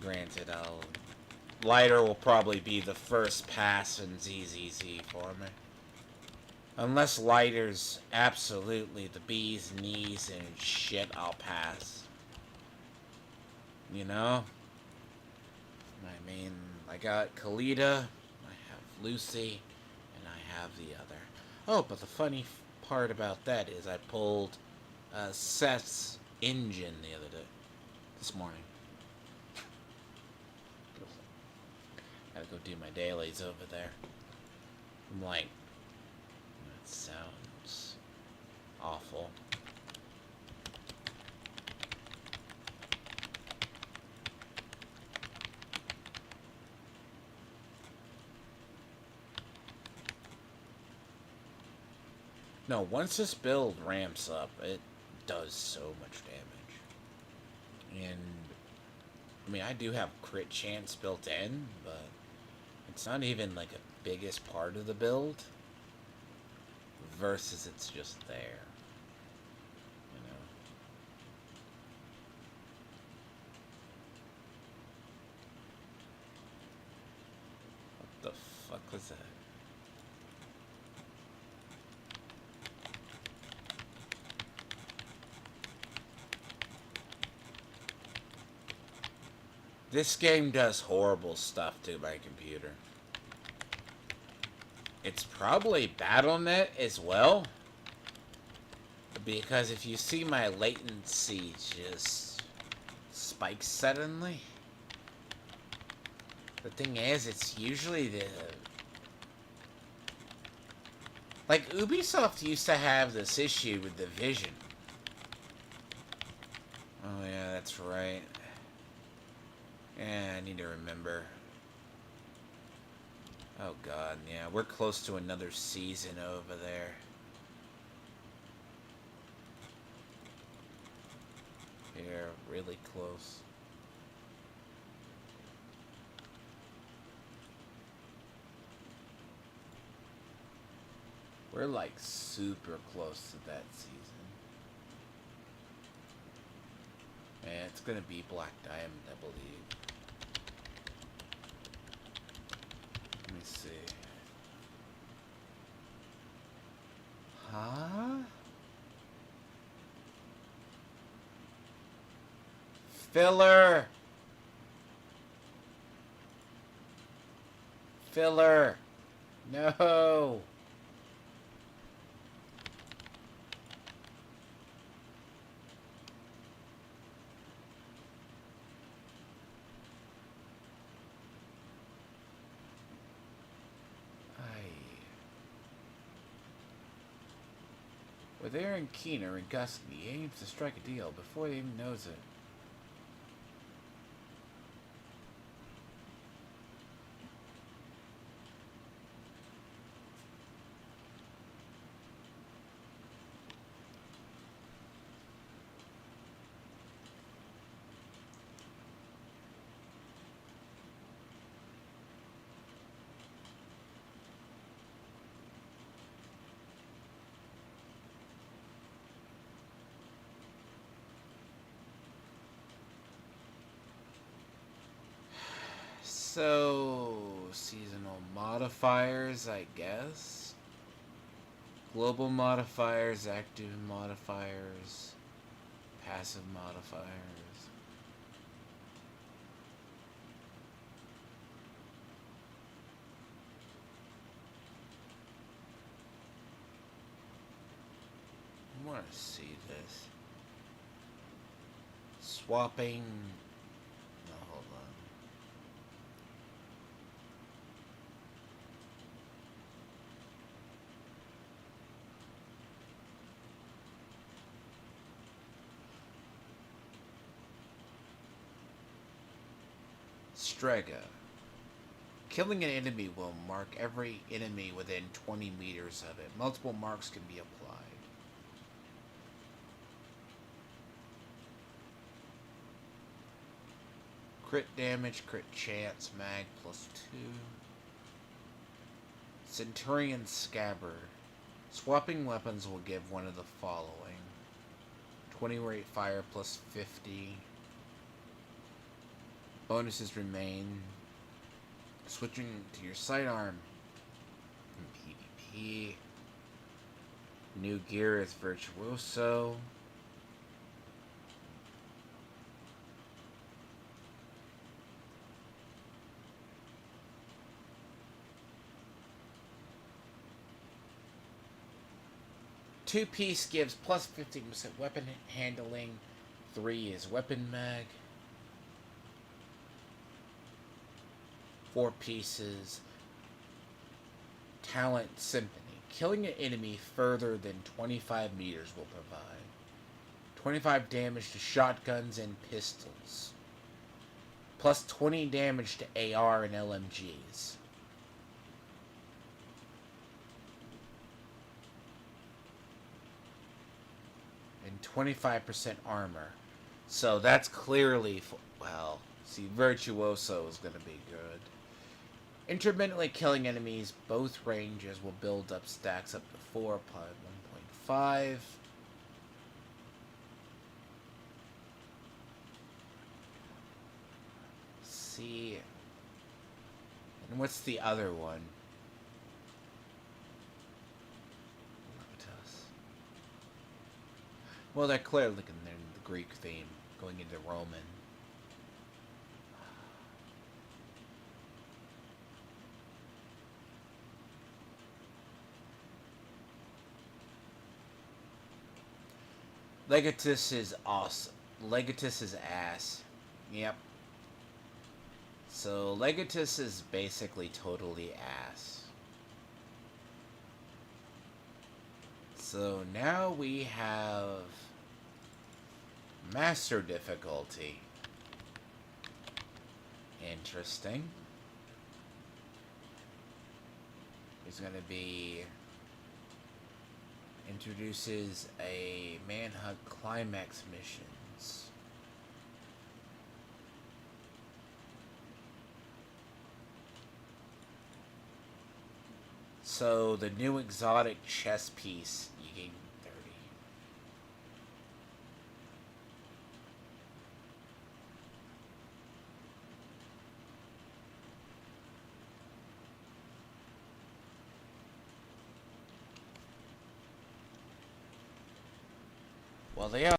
Granted, lighter will probably be the first pass in ZZZ for me. Unless lighter's absolutely the bee's knees and shit, I'll pass. You know? I mean, I got Kalita, I have Lucy, and I have the other. Oh, but the funny part about that is I pulled Seth's engine this morning. Gotta go do my dailies over there. I'm like, that sounds awful. No, once this build ramps up, it does so much damage. And, I mean, I do have crit chance built in, but it's not even, like, a biggest part of the build. Versus it's just there. You know? What the fuck was that? This game does horrible stuff to my computer. It's probably BattleNet as well. Because if you see my latency just spikes suddenly. The thing is, it's usually the... Like, Ubisoft used to have this issue with the vision. Oh yeah, that's right. Yeah, I need to remember. Oh god, yeah, we're close to another season over there. Here, really close. We're like super close to that season. Yeah, it's gonna be Black Diamond, I believe. Let me see. Huh? Filler! Filler! No! With Aaron Keener and Gus, he aims to strike a deal before he even knows it. So, seasonal modifiers, I guess. Global modifiers, active modifiers, passive modifiers. I want to see this. Swapping. No, hold on. Strega. Killing an enemy will mark every enemy within 20 meters of it. Multiple marks can be applied. Crit damage, crit chance, mag +2. Centurion Scabbard. Swapping weapons will give one of the following. 20 rate fire +50. Bonuses remain. Switching to your sidearm in PvP. New gear is Virtuoso. Two-piece gives plus 15% weapon handling. 3 is weapon mag. 4 pieces. Talent Symphony. Killing an enemy further than 25 meters will provide 25 damage to shotguns and pistols. Plus 20 damage to AR and LMGs. And 25% armor. So that's clearly, well, see, Virtuoso is going to be good. Intermittently killing enemies, both ranges will build up stacks up to 4 upon 1.5. See. And what's the other one? Well, they're clearly looking in the Greek theme, going into Roman. Legatus is awesome. Legatus is ass. Yep. So Legatus is basically totally ass. So now we have Master difficulty. Interesting. There's going to be... Introduces a manhunt climax missions. So the new exotic chess piece, you gain 30. Well, they are.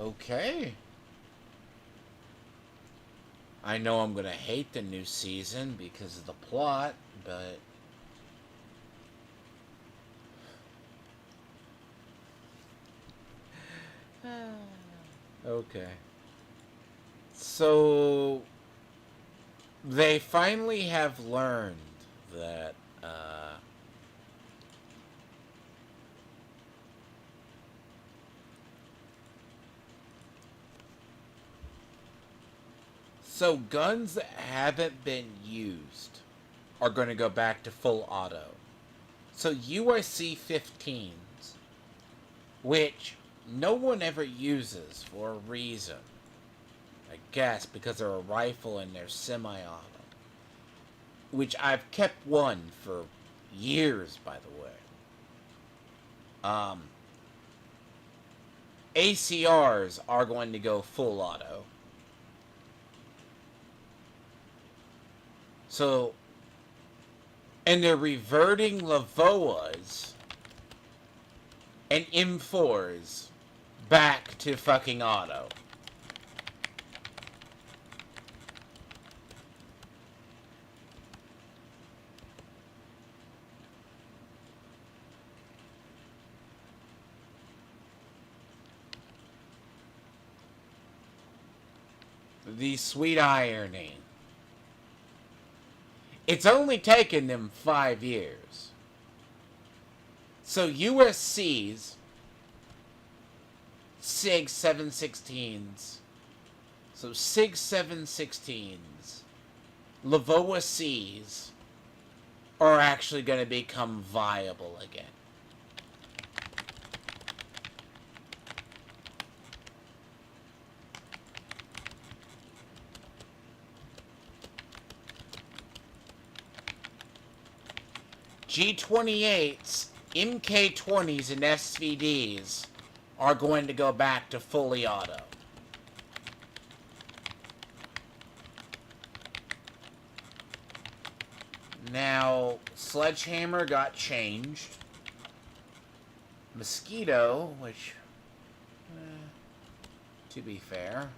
Okay. I know I'm gonna hate the new season because of the plot, but... Okay. So... They finally have learned that, So guns that haven't been used are going to go back to full auto. So UIC 15s, which no one ever uses for a reason, I guess, because they're a rifle and they're semi-auto. Which I've kept one for years, by the way. ACRs are going to go full auto. So, and they're reverting Lavoas and M4s back to fucking auto. The sweet irony. It's only taken them 5 years. So USC's SIG 716s. So SIG 716s. Lavoa C's are actually going to become viable again. G28s, MK20s, and SVDs are going to go back to fully auto. Now, Sledgehammer got changed. Mosquito, which, to be fair,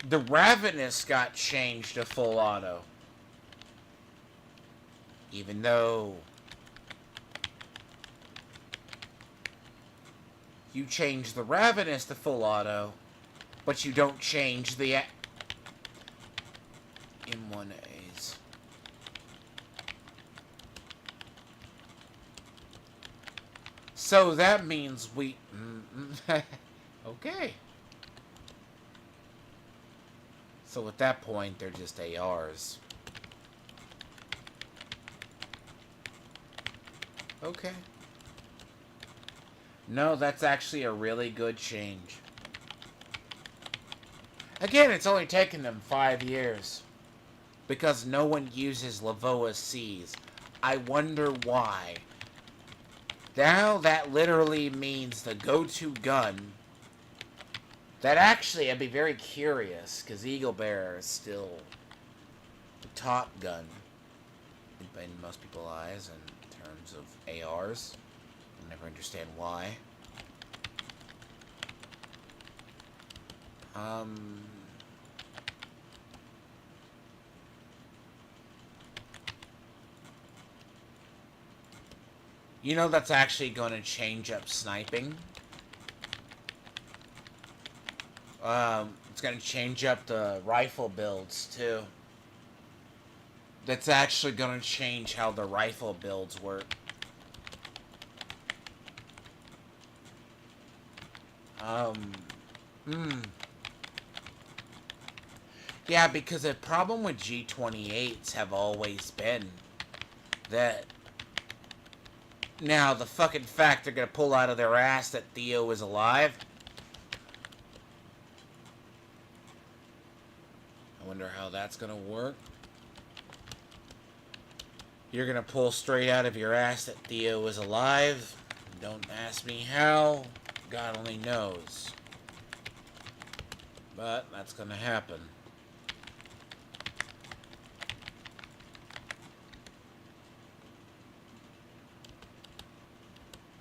the Ravenous got changed to full auto. Even though you change the Ravenous to full auto, but you don't change the M1As. So that means we... okay. So at that point, they're just ARs. Okay. No, that's actually a really good change. Again, it's only taken them 5 years. Because no one uses Lavoa C's. I wonder why. Now that literally means the go-to gun. That actually, I'd be very curious, because Eagle Bearer is still the top gun in most people's eyes in terms of ARs. I'll never understand why. You know that's actually going to change up sniping. It's going to change up the rifle builds, too. That's actually going to change how the rifle builds work. Yeah, because the problem with G28s have always been that... Now, the fucking fact they're going to pull out of their ass that Theo is alive... I wonder how that's going to work. You're going to pull straight out of your ass that Theo is alive. Don't ask me how. God only knows. But that's going to happen.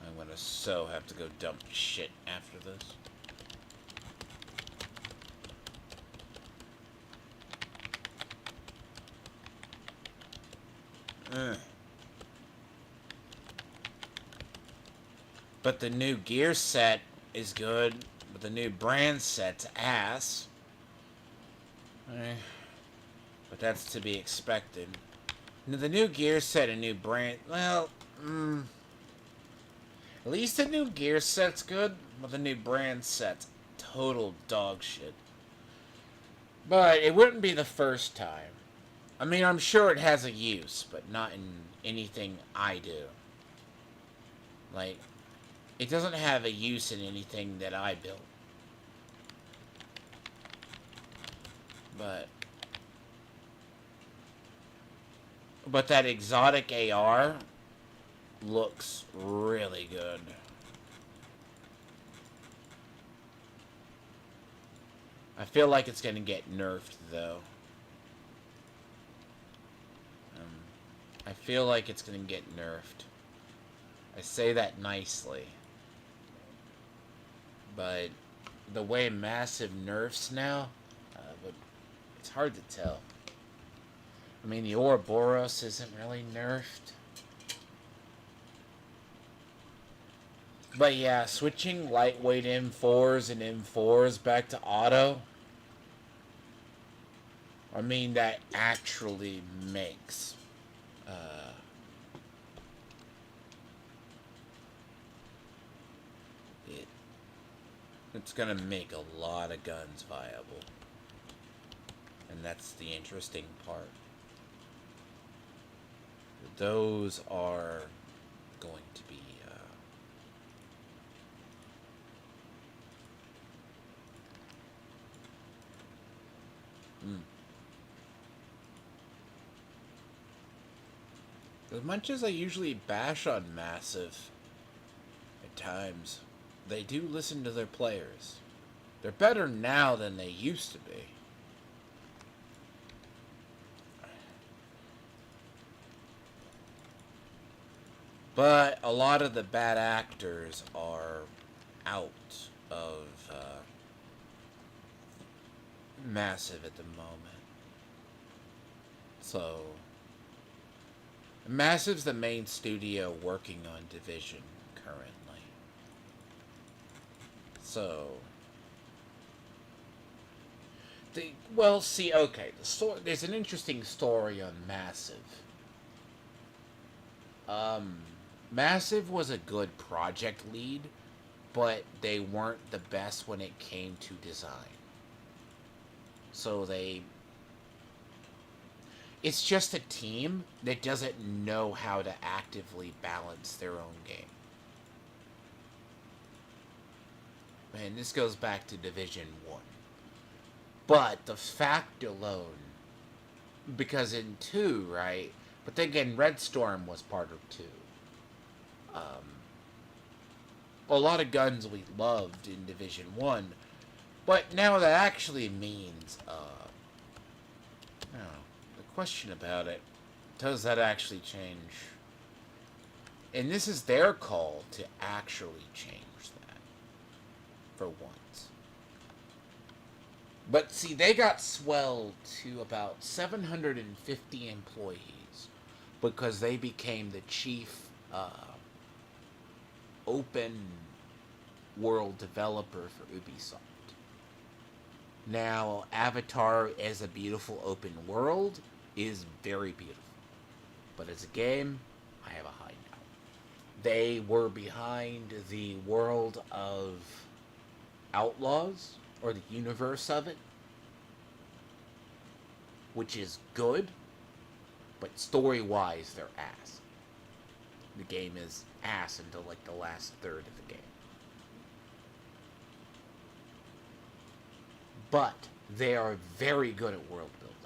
I'm going to so have to go dump shit after this. But the new gear set is good, but the new brand set's ass. But that's to be expected. Now, the new gear set and new brand... Well, at least the new gear set's good, but the new brand set's total dog shit. But it wouldn't be the first time. I mean, I'm sure it has a use, but not in anything I do. Like, it doesn't have a use in anything that I built. But that exotic AR looks really good. I feel like it's gonna get nerfed though. I feel like it's gonna get nerfed. I say that nicely. But the way Massive nerfs now, it's hard to tell. I mean, the Ouroboros isn't really nerfed. But yeah, switching lightweight M4s and M4s back to auto, I mean, that actually makes it's gonna make a lot of guns viable. And that's the interesting part. Those are going to be as much as I usually bash on Massive at times, they do listen to their players. They're better now than they used to be. But a lot of the bad actors are out of Massive at the moment. So, Massive's the main studio working on Division currently. So, well, see, okay, there's an interesting story on Massive. Massive was a good project lead, but they weren't the best when it came to design. So it's just a team that doesn't know how to actively balance their own game. And this goes back to Division 1. But the fact alone, because in 2, right? But then again, Red Storm was part of 2. A lot of guns we loved in Division 1, but now that actually means, the question about it, does that actually change? And this is their call to actually change that, for once. But see, they got swelled to about 750 employees because they became the chief open world developer for Ubisoft. Now, Avatar as a beautiful open world is very beautiful. But as a game, I have a high note. They were behind the world of Outlaws, or the universe of it, which is good, but story-wise, they're ass. The game is ass until like the last third of the game. But they are very good at world building.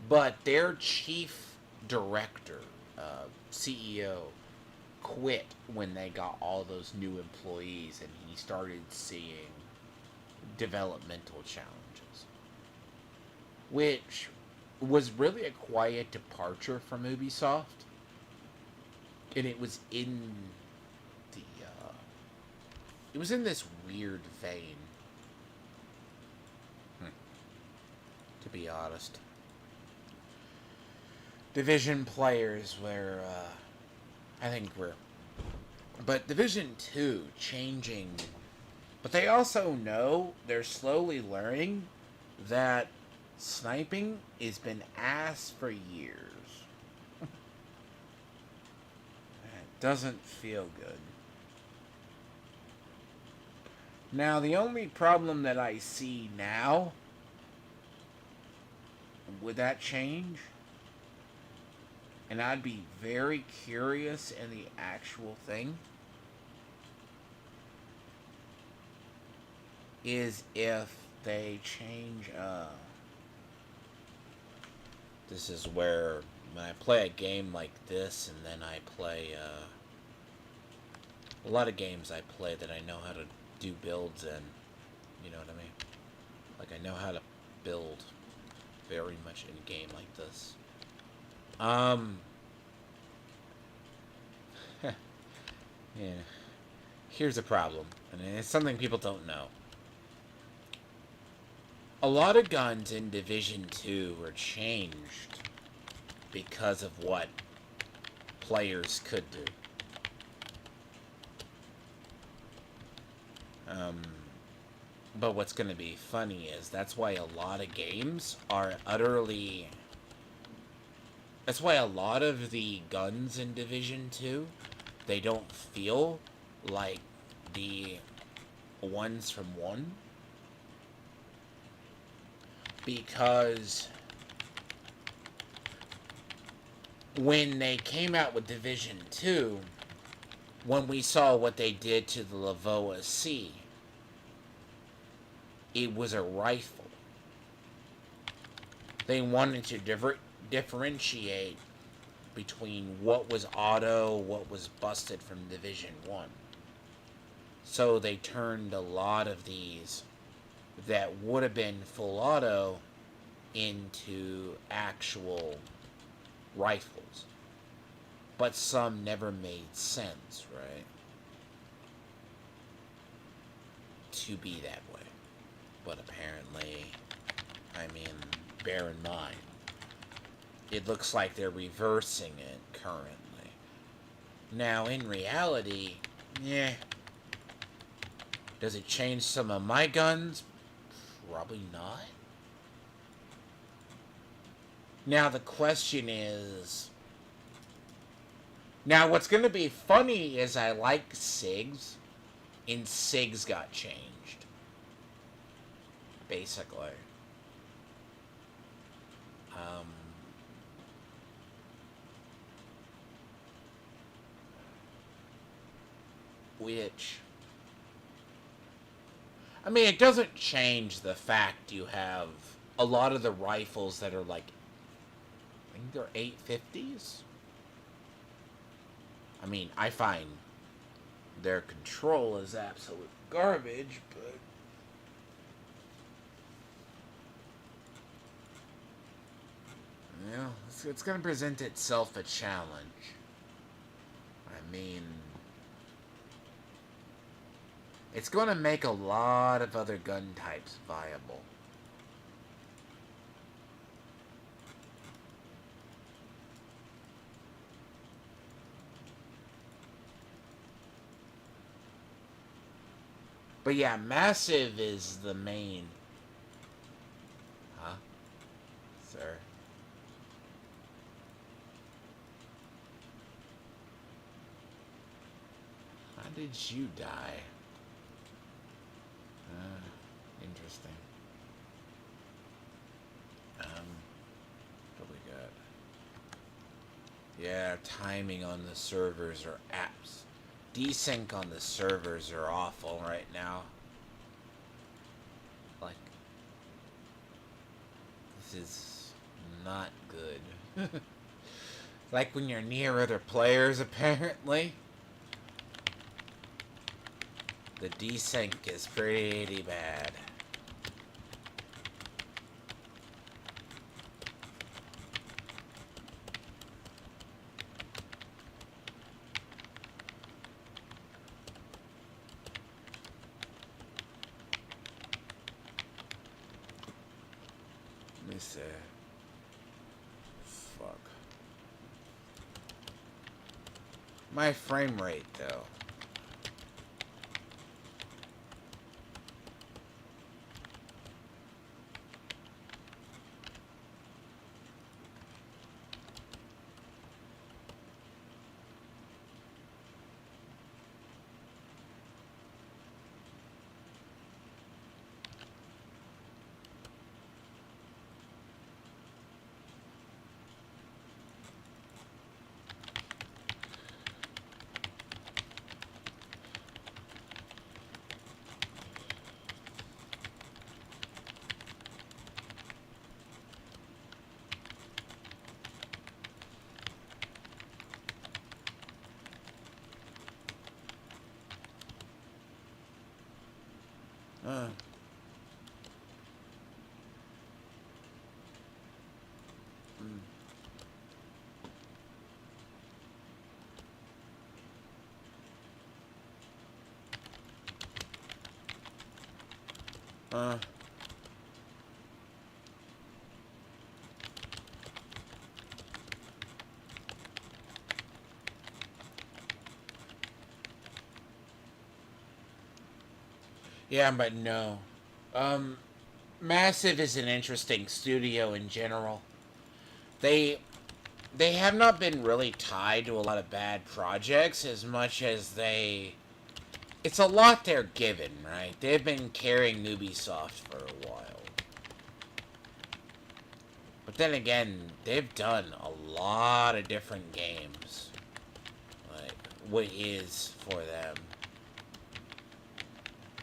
But their chief director, CEO, quit when they got all those new employees and he started seeing developmental challenges. Which was really a quiet departure from Ubisoft. And it was in the it was in this weird vein, to be honest. Division players were I think we're, but Division 2 changing, but they also know, they're slowly learning that sniping has been ass for years. It doesn't feel good. Now, the only problem that I see now would that change? And I'd be very curious in the actual thing is if they change, this is where when I play a game like this and then I play, a lot of games I play that I know how to do builds in, you know what I mean? Like, I know how to build very much in a game like this. Yeah. Here's a problem, and it's something people don't know. A lot of guns in Division 2 were changed because of what players could do. But what's going to be funny is that's why a lot of games are utterly... That's why a lot of the guns in Division 2, they don't feel like the ones from 1. Because when they came out with Division 2, when we saw what they did to the Lavoa C, it was a rifle. They wanted to differentiate between what was auto, what was busted from Division 1. So they turned a lot of these that would have been full auto into actual rifles. But some never made sense, right? To be that way. But apparently, I mean, bear in mind, it looks like they're reversing it currently. Now, in reality, yeah. Does it change some of my guns? Probably not. Now, the question is... Now, what's going to be funny is I like SIGs, and SIGs got changed. Basically. Which... I mean, it doesn't change the fact you have a lot of the rifles that are like... I think they're 850s? I mean, I find their control is absolute garbage, but... You know, it's going to present itself a challenge. I mean... It's going to make a lot of other gun types viable. But yeah, massive is the main... Huh? Sir? How did you die? Interesting. What we got? Yeah, timing on the servers are apps. Desync on the servers are awful right now. Like, this is not good. Like when you're near other players, apparently. The desync is pretty bad. Let me see. Fuck. My frame rate, though. Uh. Yeah, but no. Um, Massive is an interesting studio in general. They they have not been really tied to a lot of bad projects as much as they. It's a lot they're given, right? They've been carrying Ubisoft for a while. But then again, they've done a lot of different games. Like, what is for them?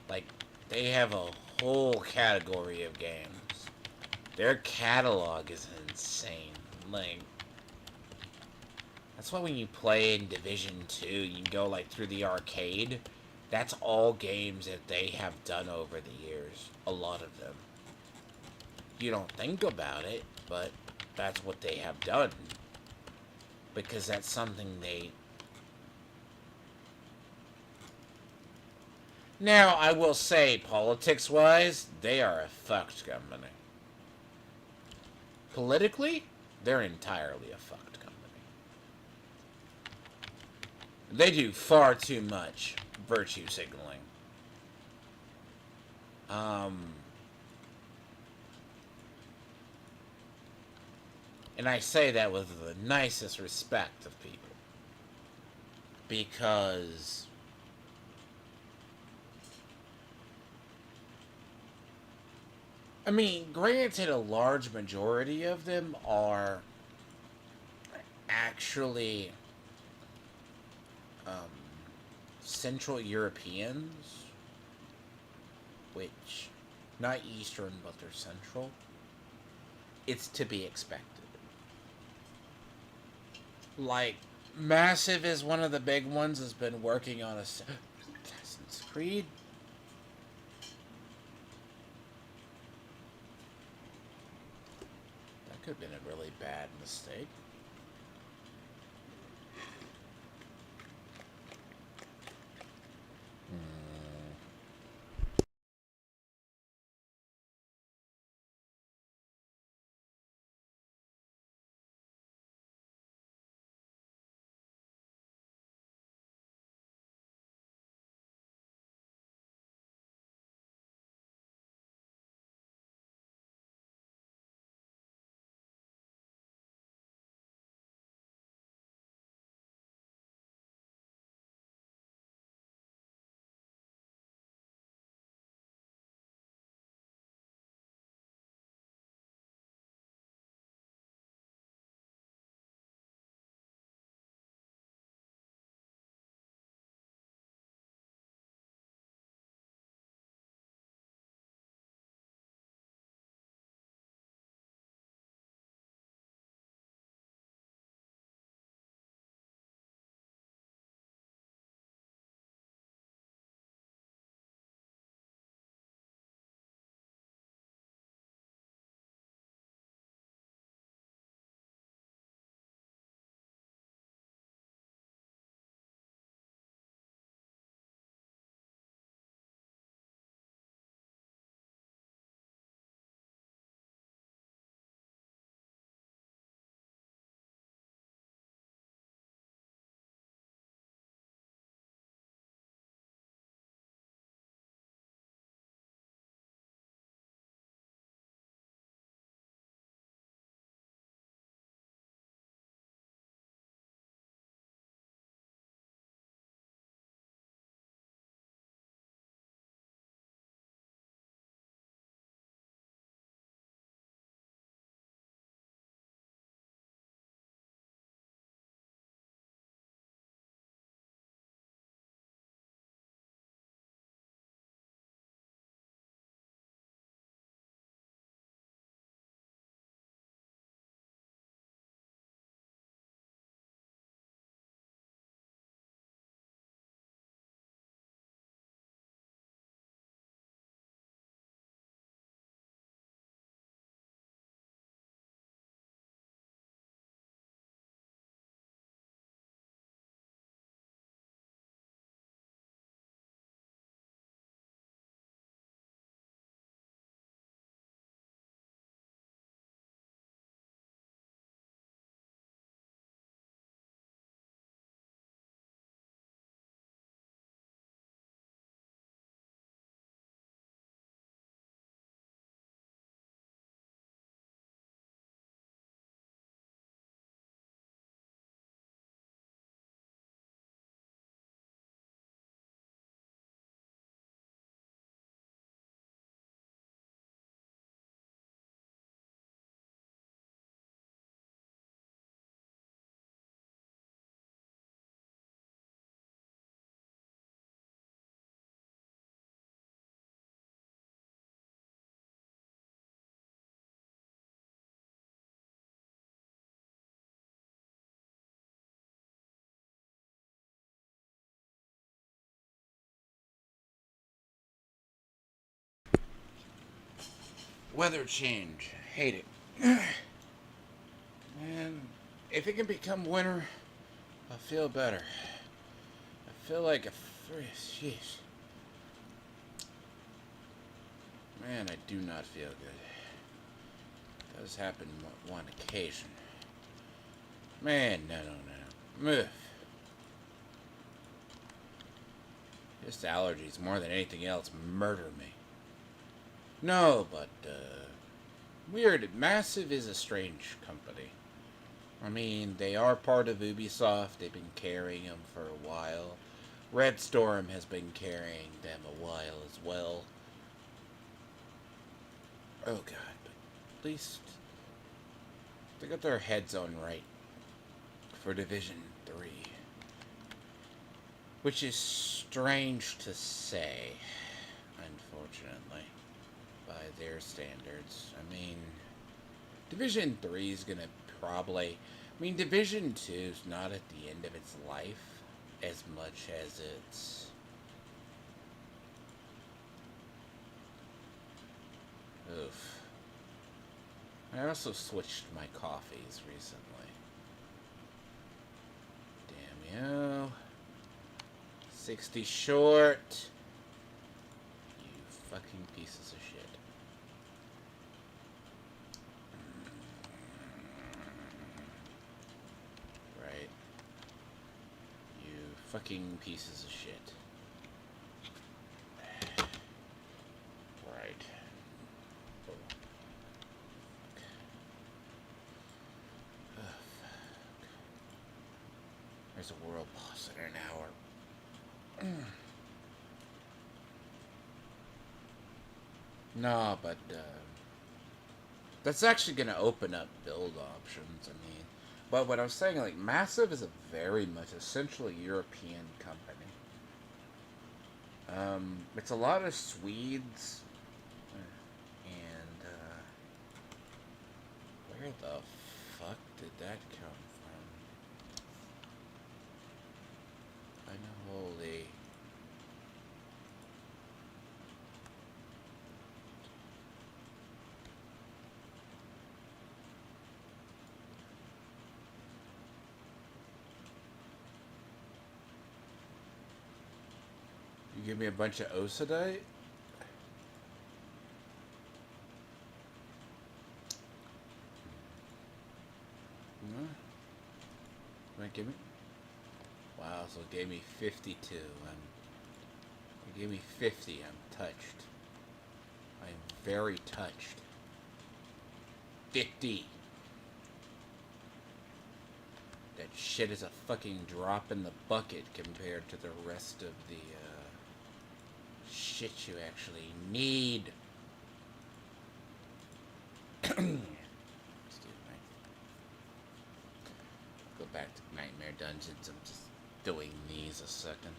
Like, they have a whole category of games. Their catalog is insane. Like, that's why when you play in Division 2, you go, like, through the arcade. That's all games that they have done over the years. A lot of them. You don't think about it, but that's what they have done. Because that's something they... Now, I will say, politics-wise, they are a fucked company. Politically, they're entirely a fucked company. They do far too much virtue signaling. And I say that with the nicest respect of people. Because I mean, granted, a large majority of them are actually um, Central Europeans, which, not Eastern, but they're Central. It's to be expected. Like, Massive is one of the big ones, has been working on Assassin's Creed. That could have been a really bad mistake. Weather change. Hate it. Man, if it can become winter, I'll feel better. I feel like a... Jeez. Man, I do not feel good. It does happen one occasion. Man, no. Ugh. Just allergies, more than anything else, murder me. No, but, weird. Massive is a strange company. I mean, they are part of Ubisoft. They've been carrying them for a while. Red Storm has been carrying them a while as well. Oh, God. But at least they got their heads on right for Division 3. Which is strange to say, unfortunately, by their standards. I mean, Division 3 is going to probably... I mean, Division 2 is not at the end of its life as much as it's... Oof. I also switched my coffees recently. Damn you. 60 short. You fucking pieces of shit. Right. You fucking pieces of shit. Right. Oh. Oh, fuck. There's a world boss in an hour. No, but that's actually going to open up build options. I mean, but what I was saying, like, Massive is a very much essentially European company. It's a lot of Swedes, and where the fuck did that come from? I know, holy. You give me a bunch of Osadite? No? Wait, give me... Wow, so it gave me 52. It gave me 50. I'm touched. I'm very touched. 50. That shit is a fucking drop in the bucket compared to the rest of the, shit you actually need. Excuse me. Go back to Nightmare Dungeons. I'm just doing these a second.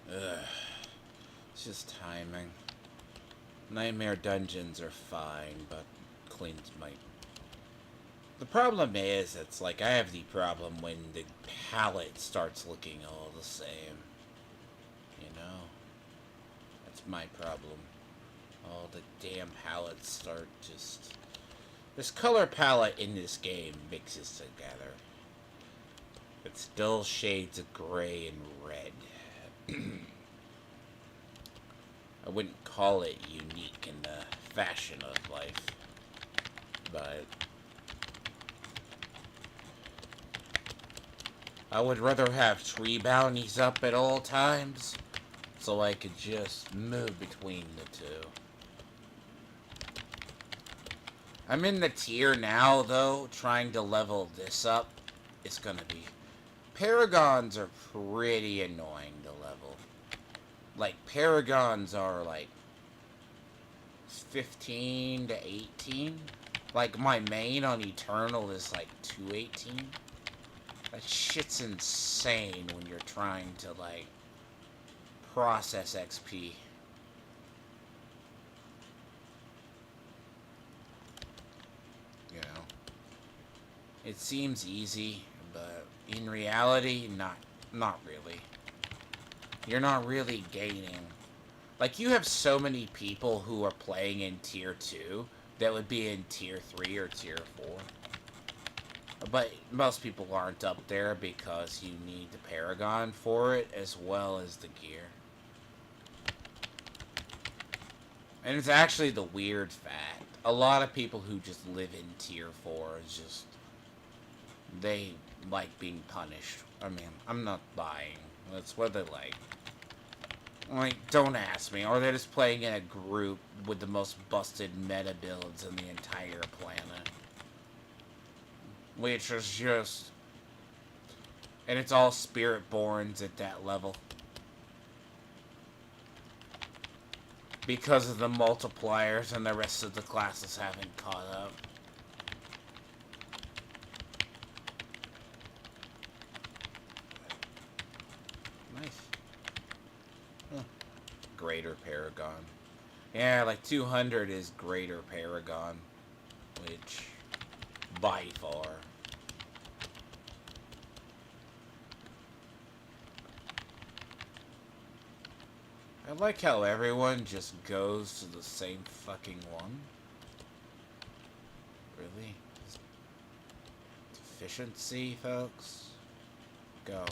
Ugh. It's just timing. Nightmare Dungeons are fine, but cleans my... The problem is, it's like I have the problem when the palette starts looking all the same. You know? That's my problem. All the damn palettes start just... This color palette in this game mixes together. It's still shades of gray and red. I wouldn't call it unique in the fashion of life, but I would rather have tree bounties up at all times so I could just move between the two. I'm in the tier now, though, trying to level this up. It's gonna be... Paragons are pretty annoying to level. Like, Paragons are, like, 15 to 18. Like, my main on Eternal is, like, 218. That shit's insane when you're trying to, like, process XP. You know? It seems easy, but in reality, not really. You're not really gaining. Like, you have so many people who are playing in Tier 2 that would be in Tier 3 or Tier 4. But most people aren't up there because you need the paragon for it as well as the gear. And it's actually the weird fact. A lot of people who just live in Tier 4 is just... they like being punished. I mean, I'm not lying. That's what they like. Like, don't ask me. Or they're just playing in a group with the most busted meta builds in the entire planet. Which is just... and it's all Spirit-borns at that level. Because of the multipliers and the rest of the classes haven't caught up. Nice. Huh. Greater Paragon. Yeah, like 200 is Greater Paragon. Which, by far. I like how everyone just goes to the same fucking one. Really? Efficiency, folks? Go.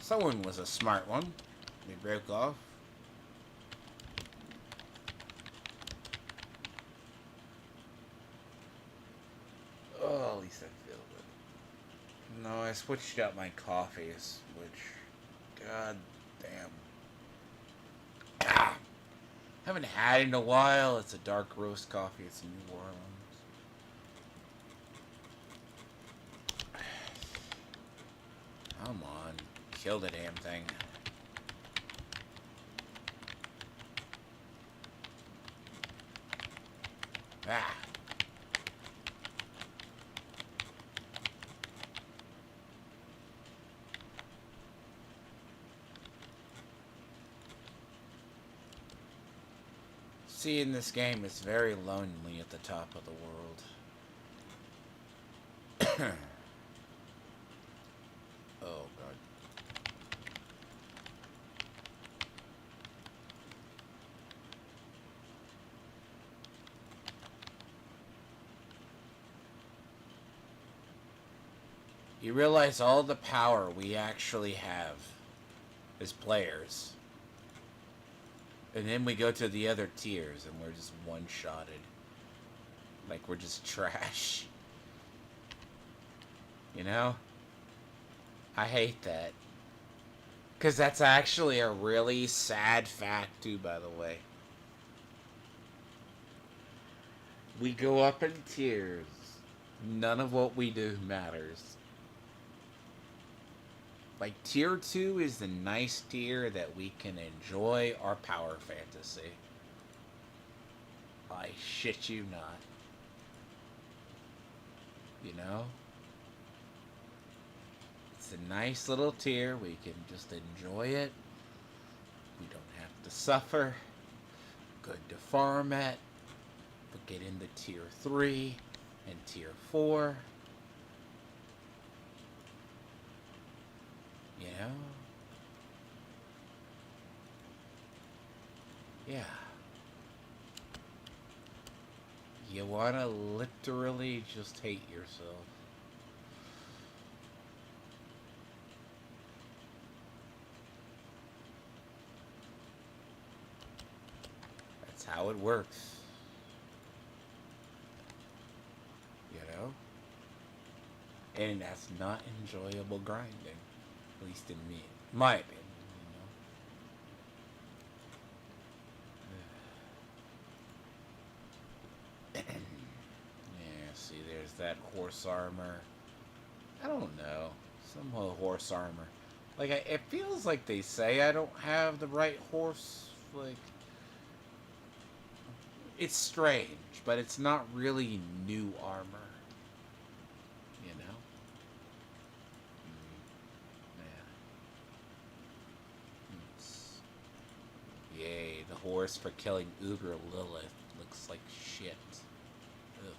Someone was a smart one. They broke off. Oh, at least I feel good. No, I switched out my coffees, which... god damn. Ah, haven't had it in a while. It's a dark roast coffee. It's New Orleans. Come on. Kill the damn thing. Ah. See, in this game, it's very lonely at the top of the world. Oh, God. You realize all the power we actually have as players. And then we go to the other tiers and we're just one-shotted. Like we're just trash. You know? I hate that. Because that's actually a really sad fact too, by the way. We go up in tiers. None of what we do matters. Like, tier 2 is the nice tier that we can enjoy our power fantasy. I shit you not. You know? It's a nice little tier. We can just enjoy it. We don't have to suffer. Good to farm at. But get into tier 3 and tier 4. You know? Yeah. You wanna literally just hate yourself. That's how it works. You know? And that's not enjoyable grinding. At least in me. My opinion, you know? Yeah, see, there's that horse armor. I don't know. Some horse armor. Like, it feels like they say I don't have the right horse. Like, it's strange, but it's not really new armor. You know? Yay, the horse for killing Uber Lilith looks like shit. Ugh.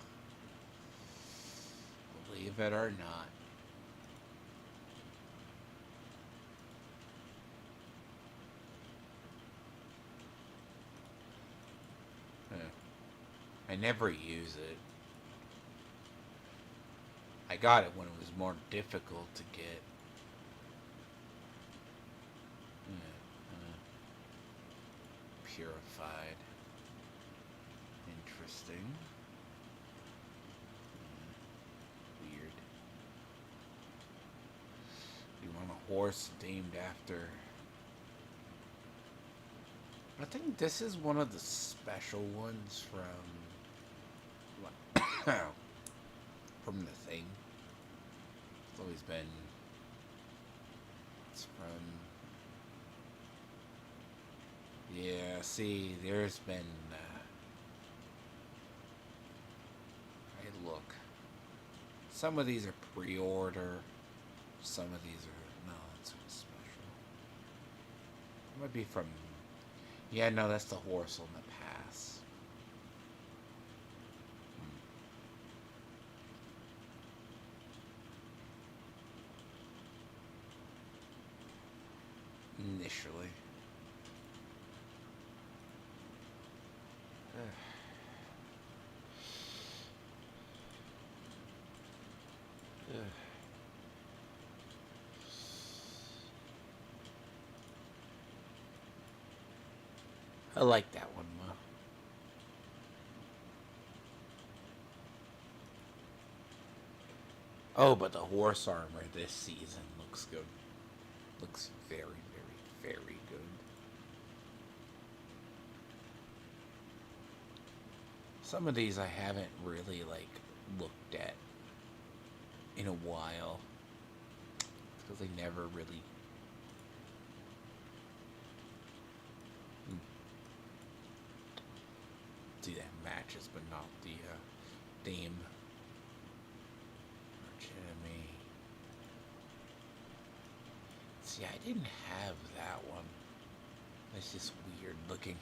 Believe it or not. never use it. I got it when it was more difficult to get. Purified. Interesting. Weird. You want a horse named after... I think this is one of the special ones from the thing. It's always been... It's from... Yeah, see, there's been... Hey, look. Some of these are pre-order. Some of these are... No, it's special. It might be from... Yeah, no, that's the horse on the pass. Initially. I like that one, though. Oh, but the horse armor this season looks good. Looks very, very, very good. Some of these I haven't really, like, looked at in a while. Because they never really... See that matches, but not the theme. Arch enemy. See, I didn't have that one. That's just weird looking.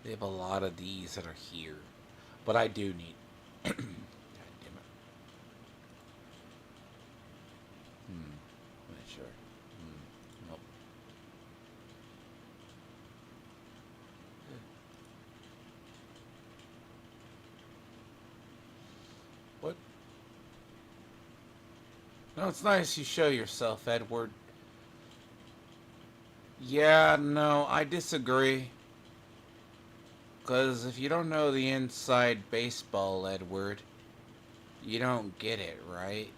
They have a lot of these that are here, but I do need. God damn it. Not sure. Nope. What? No, it's nice you show yourself, Edward. Yeah, no, I disagree. Because if you don't know the inside baseball, Edward, you don't get it, right?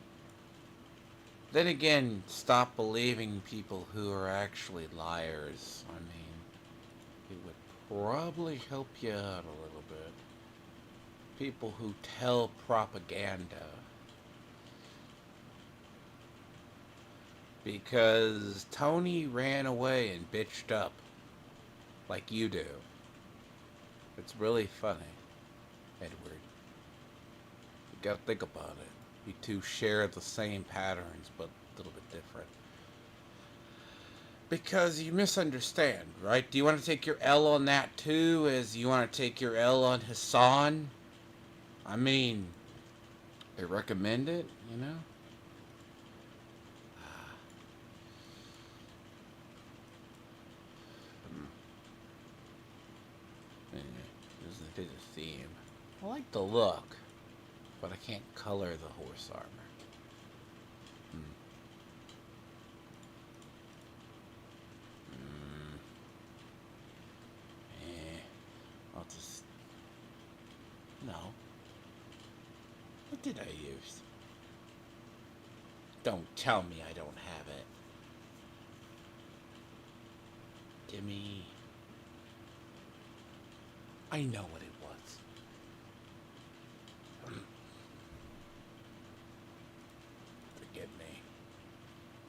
Then again, stop believing people who are actually liars. I mean, it would probably help you out a little bit. People who tell propaganda. Because Tony ran away and bitched up. Like you do. It's really funny, Edward. You gotta think about it. You two share the same patterns, but a little bit different. Because you misunderstand, right? Do you want to take your L on that too, as you want to take your L on Hassan? I mean, they recommend it, you know? There's a theme. I like the look, but I can't color the horse armor. I'll just... No. What did I use? Don't tell me I don't have it. Gimme... I know what it was. Forgive me.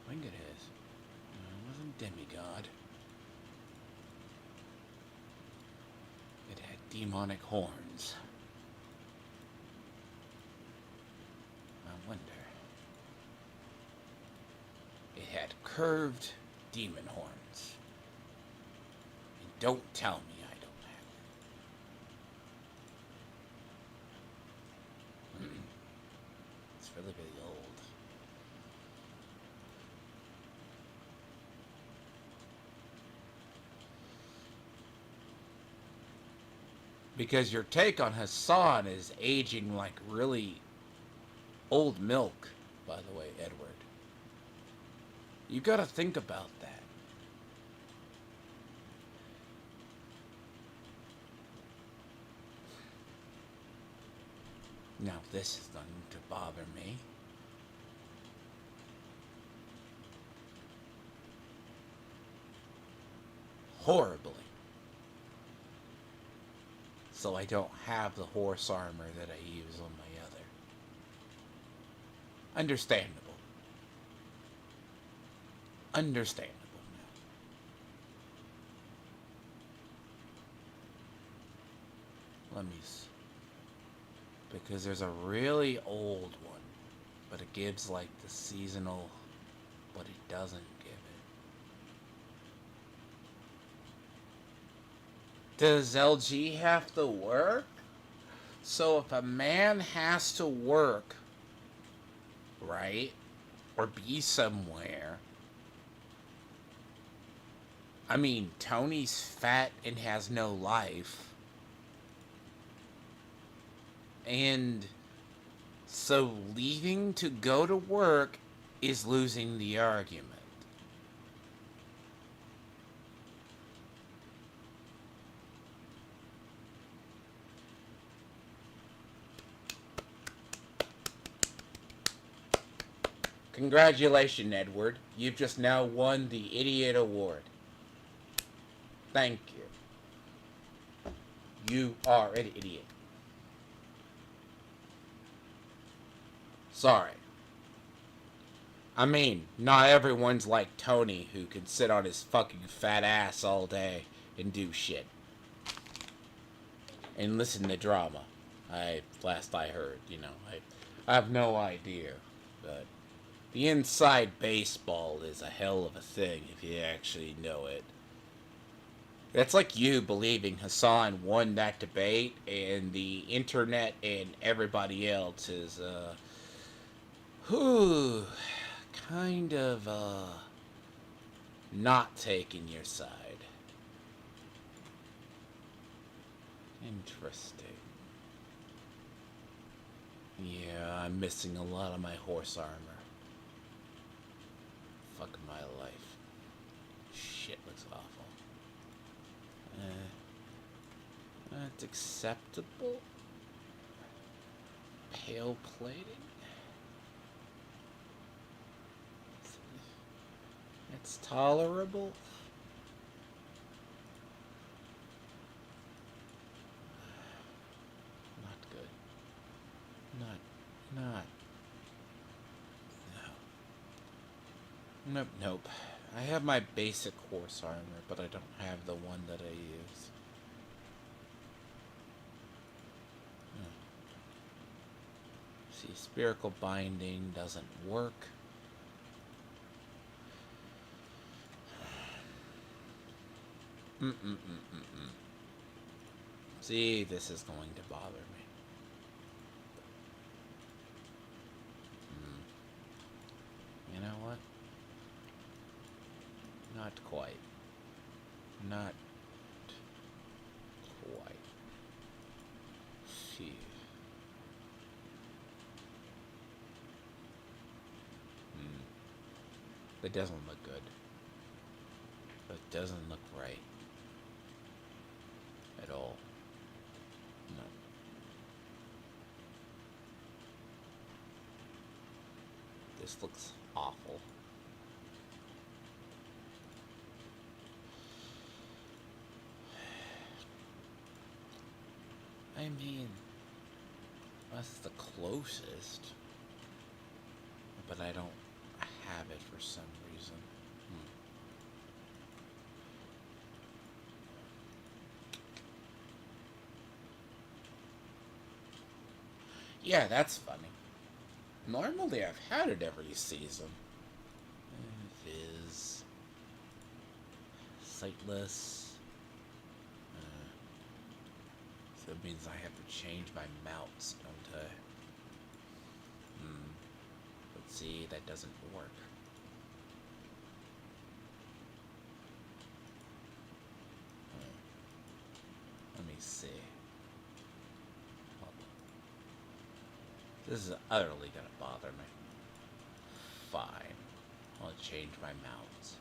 I think it is. It wasn't demigod. It had demonic horns. I wonder. It had curved demon horns. And don't tell me I don't have it. Because your take on Hassan is aging like really old milk, by the way, Edward. You gotta think about that. Now, this is going to bother me. Horribly. So I don't have the horse armor that I use on my other. Understandable. Understandable now. Let me see. Because there's a really old one, but it gives like the seasonal, but it doesn't give it. Does LG have to work? So if a man has to work, right, or be somewhere, I mean, Tony's fat and has no life. And so leaving to go to work is losing the argument. Congratulations, Edward. You've just now won the Idiot Award. Thank you. You are an idiot. Sorry. I mean, not everyone's like Tony who can sit on his fucking fat ass all day and do shit. And listen to drama. Last I heard, I have no idea. But the inside baseball is a hell of a thing if you actually know it. That's like you believing Hassan won that debate and the internet and everybody else is, kind of, not taking your side. Interesting. Yeah, I'm missing a lot of my horse armor. Fuck my life. Shit looks awful. That's acceptable. Pale plating. It's tolerable. Not good. Not. No. Nope. I have my basic horse armor, but I don't have the one that I use. See, spherical binding doesn't work. See, this is going to bother me. You know what? Not quite. Not quite. Phew. That doesn't look good. That doesn't look right. At all. No. This looks awful. I mean, that's the closest, but I don't have it for some reason. Yeah, that's funny. Normally I've had it every season. Viz. Sightless. So it means I have to change my mounts, don't I? Let's see, that doesn't work. Let me see. This is utterly gonna bother me. Fine. I'll change my mounts.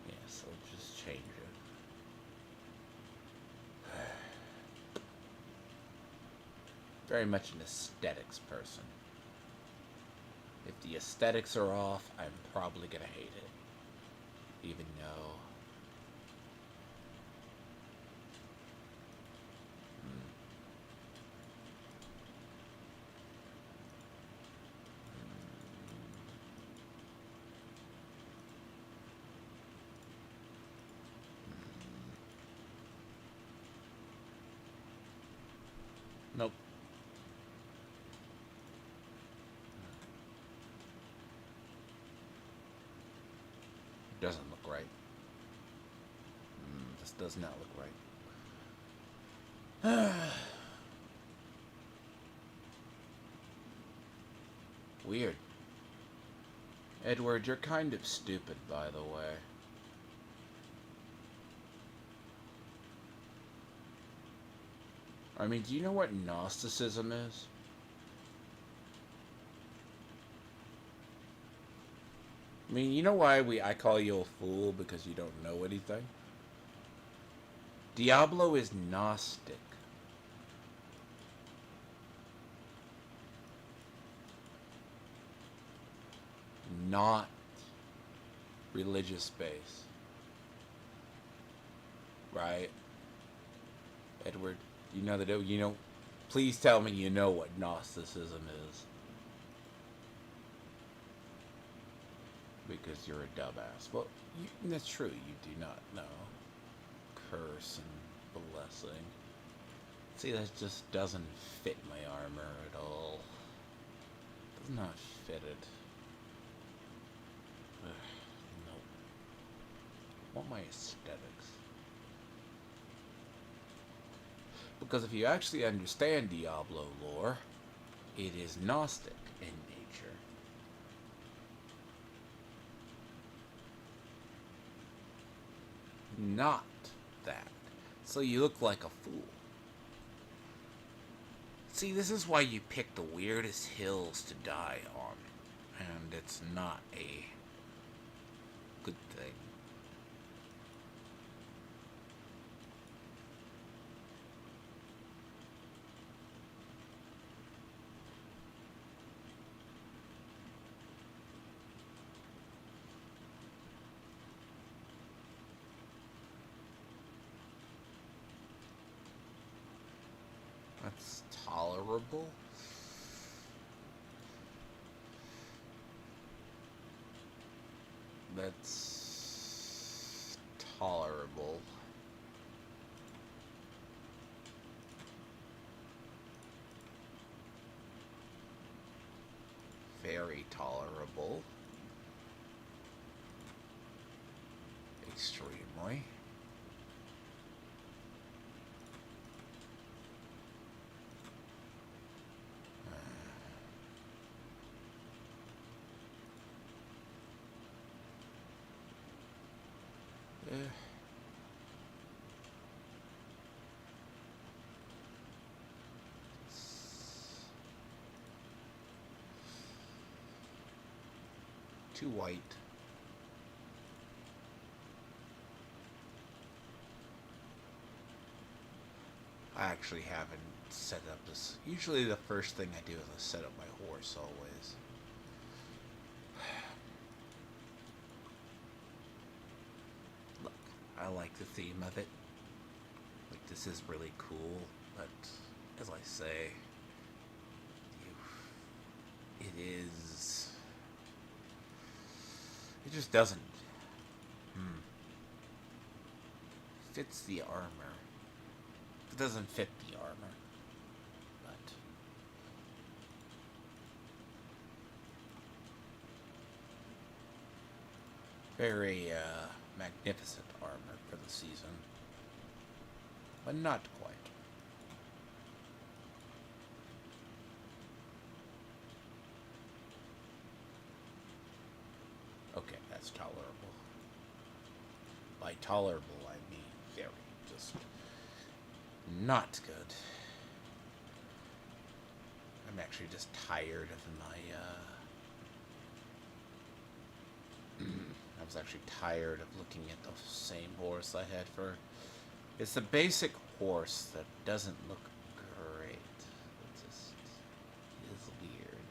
Yes, I'll just change it. Very much an aesthetics person. If the aesthetics are off, I'm probably gonna hate it. Even though... Nope. Doesn't look right. This does not look right. Weird. Edward, you're kind of stupid, by the way. I mean, do you know what Gnosticism is? I mean, you know why I call you a fool? Because you don't know anything? Diablo is Gnostic. Not religious base. Right? Edward, you know that, you know, please tell me you know what Gnosticism is. Because you're a dumbass. Well, that's true, you do not know. Curse and blessing. See, that just doesn't fit my armor at all. Does not fit it. Nope. Want my aesthetics. Because if you actually understand Diablo lore, it is Gnostic in nature. Not that. So you look like a fool. See, this is why you pick the weirdest hills to die on. And it's not a good thing. That's tolerable. That's tolerable. Very tolerable. Extremely. Too white. I actually haven't set up this. Usually the first thing I do is I set up my horse always. Look, I like the theme of it. Like, this is really cool, but as I say, it is... It just doesn't. Fits the armor. It doesn't fit the armor. But... very, magnificent armor for the season. But not quite. Okay, that's tolerable. By tolerable, I mean very. Just not good. I'm actually just tired of my, I was actually tired of looking at the same horse I had for... It's the basic horse that doesn't look great. It just is weird.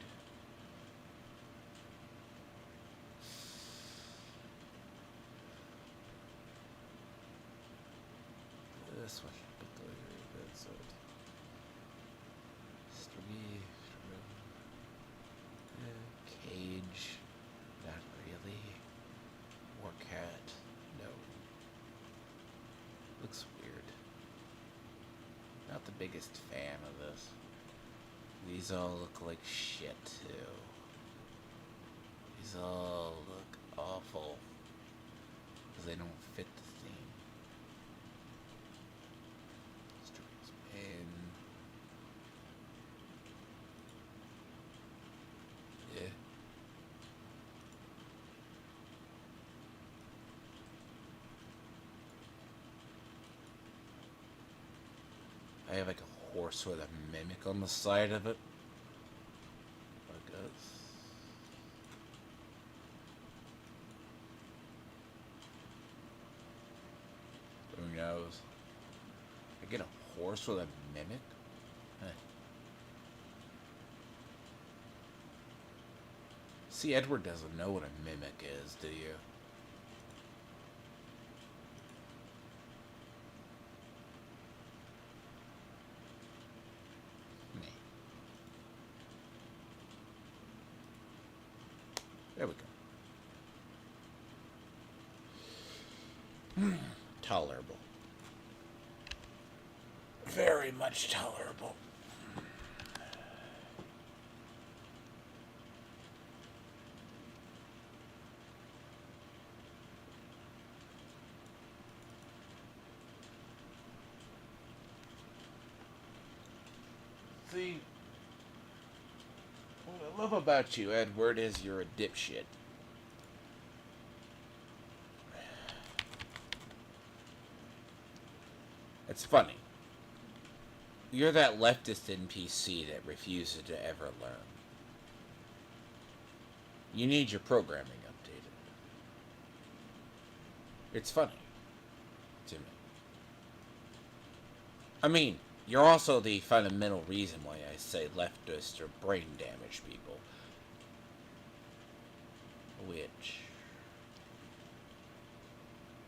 This one should be good, so... Cage, not really. Or cat, no. Looks weird. Not the biggest fan of this. These all look like shit too. These all look awful because they don't fit the theme. Streets in. Yeah. I have like a horse with a mimic on the side of it. I guess. Who knows? I get a horse with a mimic? Huh. See, Edward doesn't know what a mimic is, do you? There we go. Tolerable. Very much tolerable. See, what I love about you, Edward, is you're a dipshit. It's funny. You're that leftist NPC that refuses to ever learn. You need your programming updated. It's funny to me. I mean, you're also the fundamental reason why I say leftists are brain damaged people. Which,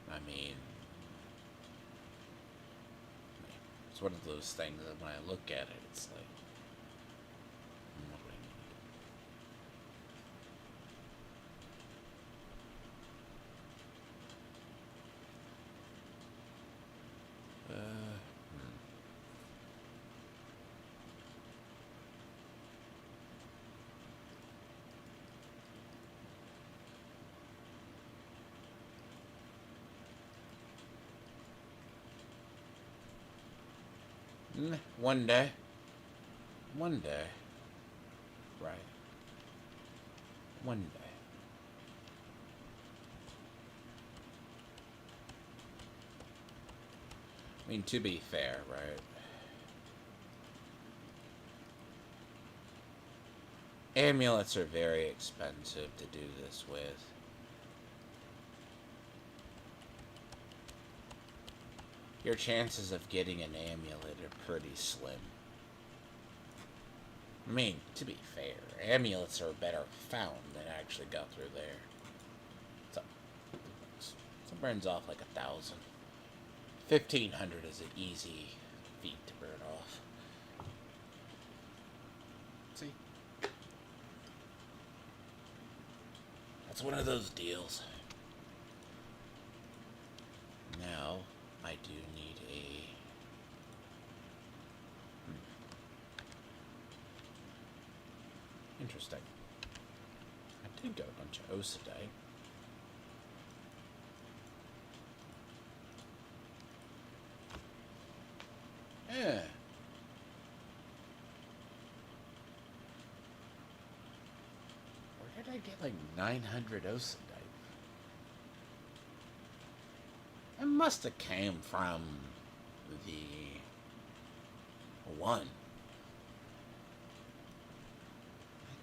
I mean, it's one of those things that when I look at it, it's like, what do I need? One day. One day. Right. One day. I mean, to be fair, right? Amulets are very expensive to do this with. Your chances of getting an amulet are pretty slim. I mean, to be fair, amulets are better found than actually got through there. So burns off like 1,000. 1,500 is an easy feat to burn off. See? That's one of those deals. Now, I do need a... Interesting. I did get a bunch of Osidite. Yeah. Where did I get like 900 Osidite? It must have came from the one.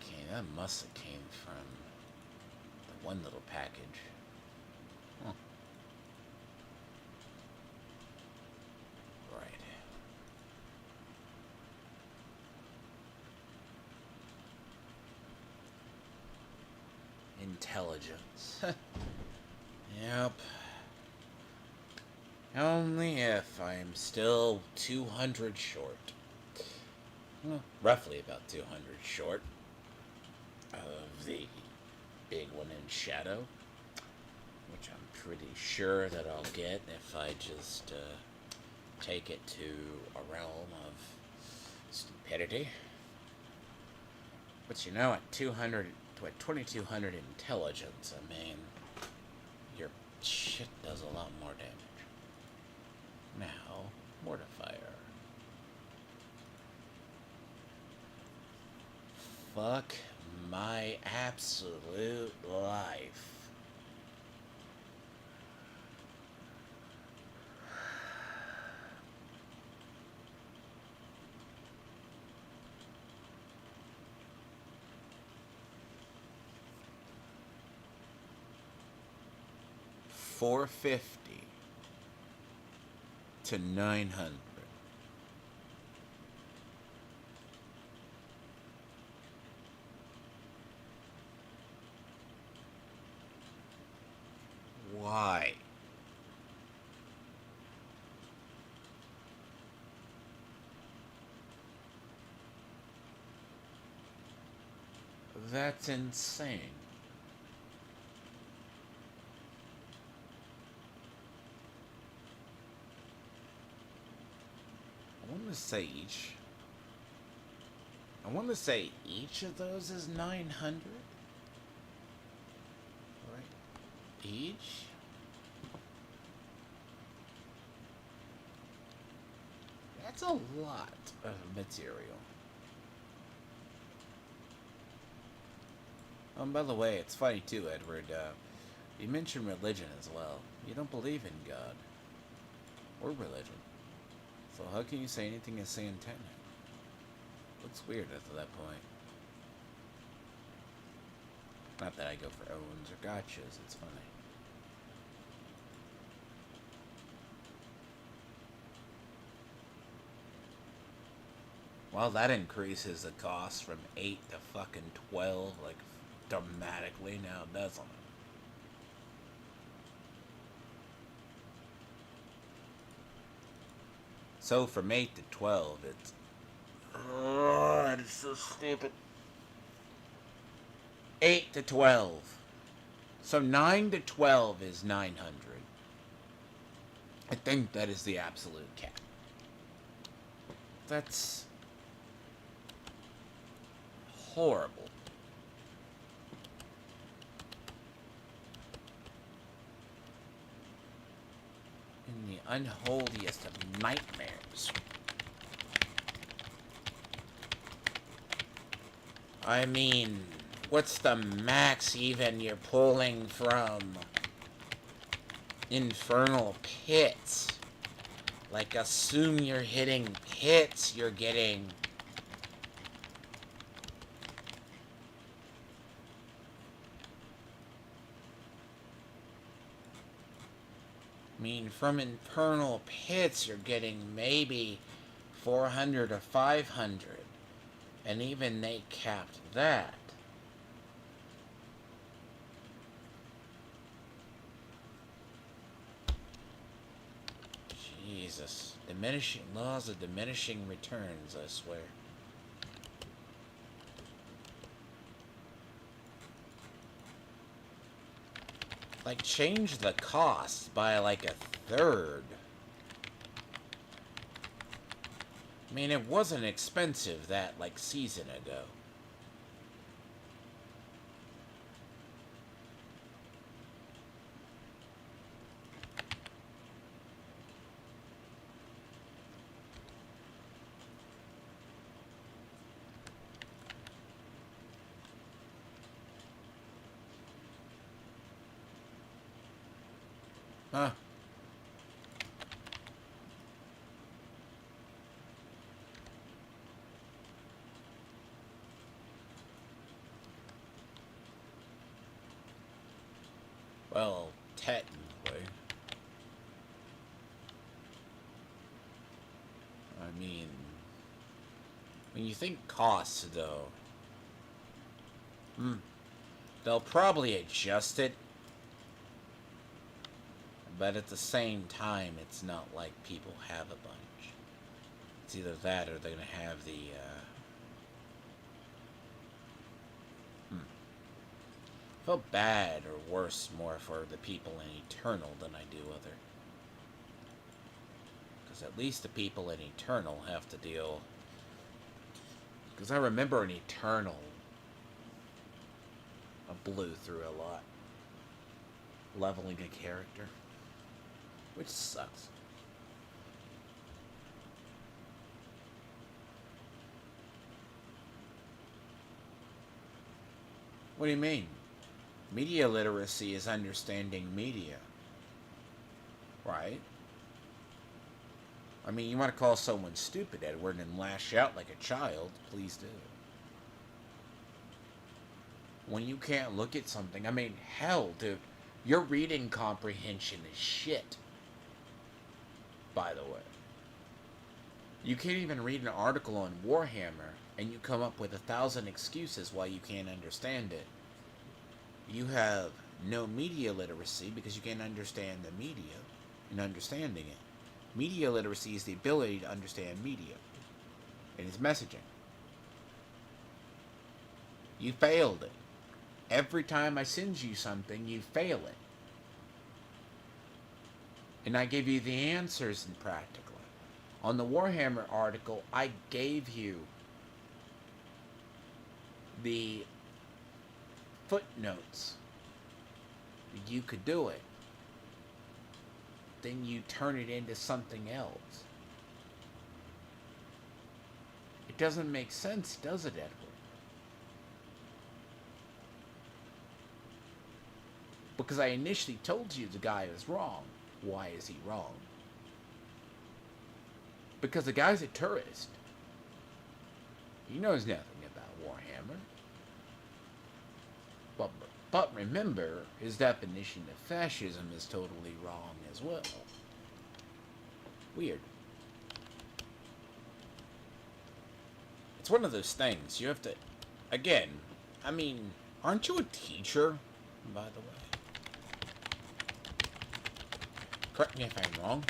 Okay, that must have came from the one little package. Huh. Right. Intelligence. Yep. Only if I'm still 200 short. Well, roughly about 200 short of the big one in shadow, which I'm pretty sure that I'll get if I just take it to a realm of stupidity. But you know, at 2200 intelligence, I mean, your shit does a lot more damage. Now, Mortifier. Fuck my absolute life. $450 to $900. Why? That's insane. I want to say each of those is 900. Right? Each? That's a lot of material. By the way, it's funny too, Edward. You mentioned religion as well. You don't believe in God or religion. So how can you say anything is satanic? Looks weird after that point. Not that I go for owns or gotchas, it's funny. Well, that increases the cost from 8 to fucking 12, like, dramatically now, doesn't it? So from 8 to 12, it's... Oh, that is so stupid. 8 to 12. So 9 to 12 is 900. I think that is the absolute cap. That's... horrible. In the unholiest of nightmares. I mean, what's the max even you're pulling from infernal pits? Like, assume you're hitting pits, you're getting... I mean, from infernal pits, you're getting maybe 400 or 500. And even they capped that. Jesus. Diminishing laws of diminishing returns, I swear. Like, change the cost by like a third. I mean, it wasn't expensive that, like, season ago. Huh. Well, technically. I mean, when you think costs, though, they'll probably adjust it, but at the same time, it's not like people have a bunch. It's either that or they're going to have the, I feel bad or worse more for the people in Eternal than I do other. Because at least the people in Eternal have to deal. Because I remember in Eternal, I blew through a lot. Leveling a character. Which sucks. What do you mean? Media literacy is understanding media. Right? I mean, you want to call someone stupid, Edward, and lash out like a child, please do. When you can't look at something, I mean, hell, dude, your reading comprehension is shit. By the way. You can't even read an article on Warhammer, and you come up with 1,000 excuses why you can't understand it. You have no media literacy because you can't understand the media and understanding it. Media literacy is the ability to understand media and its messaging. You failed it. Every time I send you something, you fail it. And I give you the answers in practically. On the Warhammer article, I gave you the footnotes. You could do it. Then you turn it into something else. It doesn't make sense, does it, Edward? Because I initially told you the guy is wrong. Why is he wrong? Because the guy's a tourist. He knows nothing about Warhammer. But remember, his definition of fascism is totally wrong as well. Weird. It's one of those things. You have to... Again, I mean, aren't you a teacher, by the way? Correct me if I'm wrong.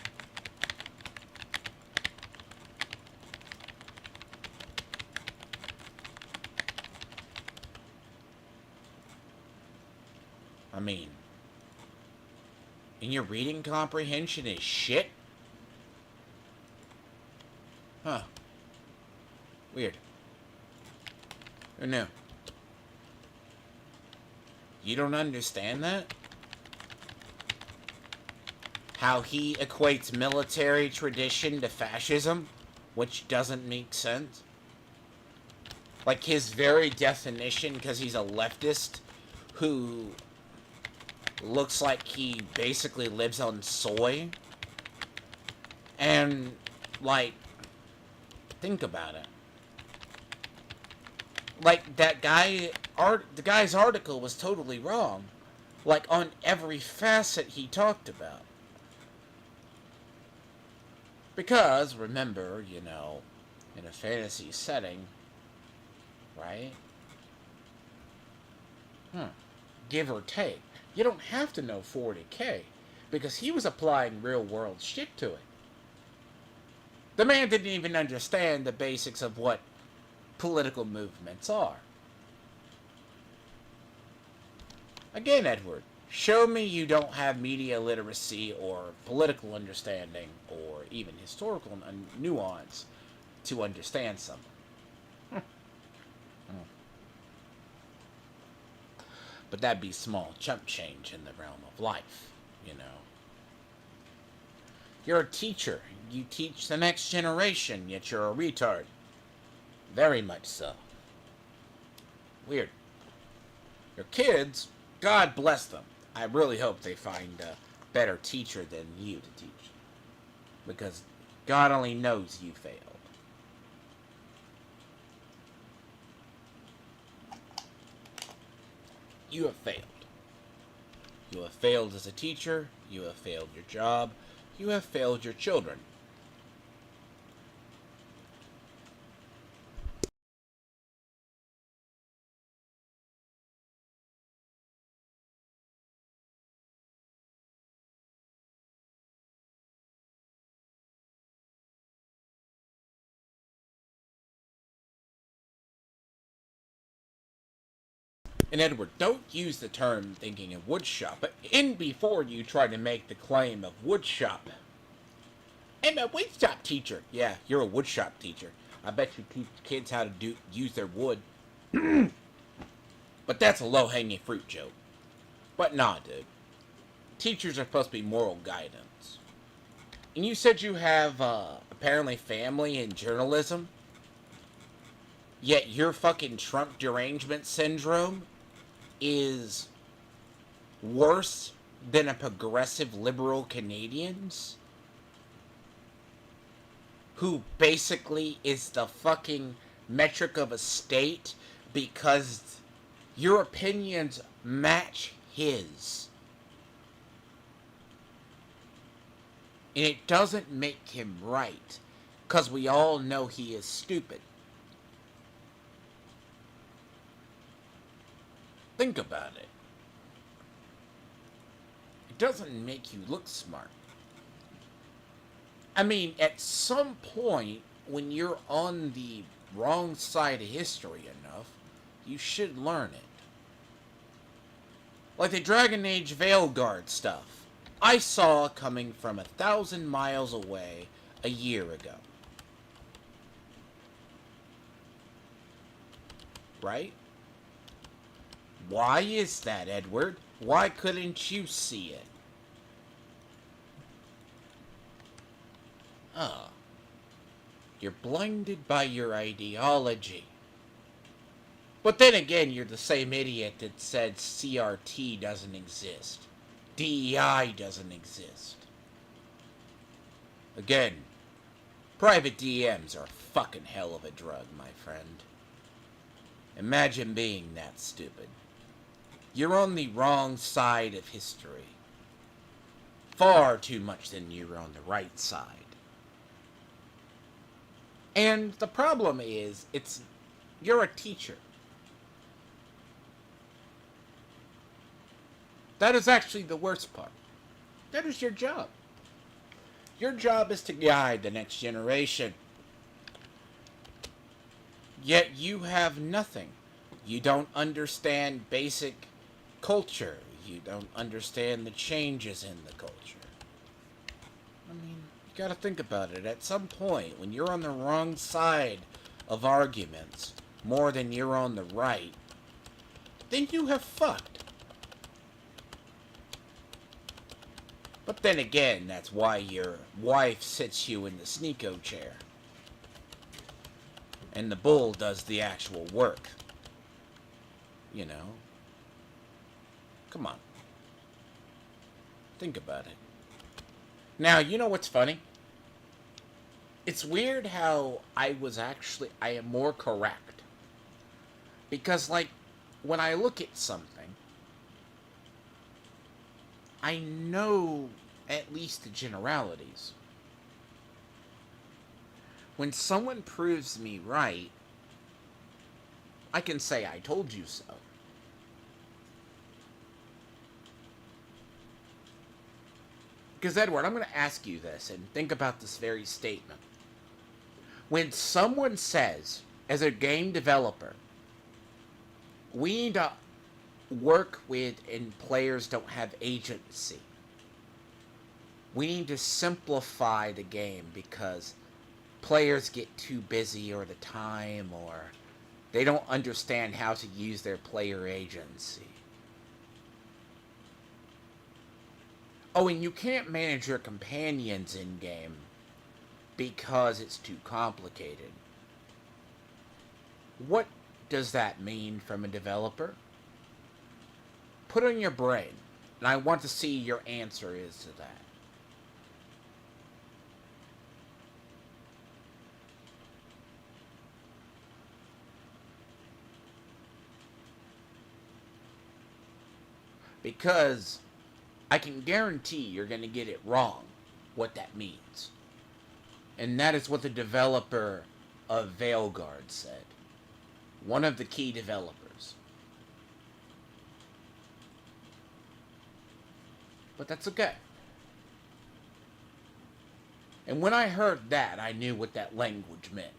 I mean, and your reading comprehension is shit? Huh. Weird. Who knew? You don't understand that? How he equates military tradition to fascism, which doesn't make sense? Like his very definition, because he's a leftist who looks like he basically lives on soy. And, like, think about it. Like, that guy, the guy's article was totally wrong. Like, on every facet he talked about. Because, remember, you know, in a fantasy setting, right? Give or take. You don't have to know 40K, because he was applying real-world shit to it. The man didn't even understand the basics of what political movements are. Again, Edward, show me you don't have media literacy or political understanding or even historical nuance to understand something. But that'd be small chump change in the realm of life, you know. You're a teacher. You teach the next generation, yet you're a retard. Very much so. Weird. Your kids, God bless them. I really hope they find a better teacher than you to teach. Because God only knows you failed. You have failed. You have failed as a teacher. You have failed your job. You have failed your children. And Edward, don't use the term thinking of woodshop in before you try to make the claim of woodshop. I'm a woodshop teacher. Yeah, you're a woodshop teacher. I bet you teach kids how to use their wood. But that's a low-hanging fruit joke. But nah, dude. Teachers are supposed to be moral guidance. And you said you have, apparently family in journalism? Yet your fucking Trump derangement syndrome is worse than a progressive liberal Canadian's? Who basically is the fucking metric of a state because your opinions match his. And it doesn't make him right, because we all know he is stupid. Think about it. It doesn't make you look smart. I mean, at some point, when you're on the wrong side of history enough, you should learn it. Like the Dragon Age Veilguard stuff. I saw coming from 1,000 miles away a year ago. Right? Why is that, Edward? Why couldn't you see it? Oh. You're blinded by your ideology. But then again, you're the same idiot that said CRT doesn't exist. DEI doesn't exist. Again, private DMs are a fucking hell of a drug, my friend. Imagine being that stupid. You're on the wrong side of history. Far too much than you're on the right side. And the problem is, you're a teacher. That is actually the worst part. That is your job. Your job is to guide the next generation. Yet you have nothing. You don't understand basic culture. You don't understand the changes in the culture. I mean, you gotta think about it. At some point, when you're on the wrong side of arguments, more than you're on the right, then you have fucked. But then again, that's why your wife sits you in the sneako chair. And the bull does the actual work. You know? Come on. Think about it. Now, you know what's funny? It's weird how I am more correct. Because, like, when I look at something, I know at least the generalities. When someone proves me right, I can say I told you so. Because, Edward, I'm going to ask you this, and think about this very statement. When someone says, as a game developer, we need to work with and players don't have agency. We need to simplify the game because players get too busy or the time or they don't understand how to use their player agency. Oh, and you can't manage your companions in-game because it's too complicated. What does that mean from a developer? Put on your brain, and I want to see your answer is to that. Because I can guarantee you're going to get it wrong, what that means. And that is what the developer of Veilguard said. One of the key developers. But that's okay. And when I heard that, I knew what that language meant.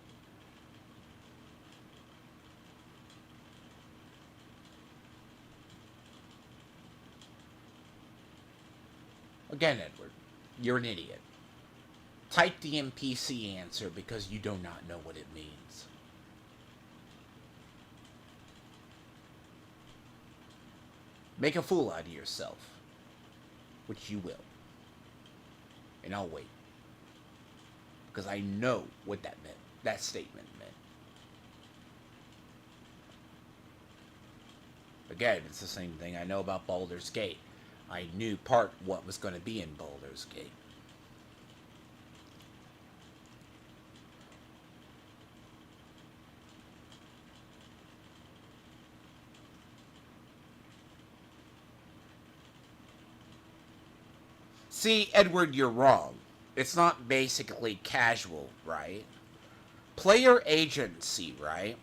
Again, Edward, you're an idiot. Type the NPC answer because you do not know what it means. Make a fool out of yourself. Which you will. And I'll wait. Because I know what that meant. That statement meant. Again, it's the same thing I know about Baldur's Gate. I knew part what was going to be in Baldur's Gate. See, Edward, you're wrong. It's not basically casual, right? Player agency, right,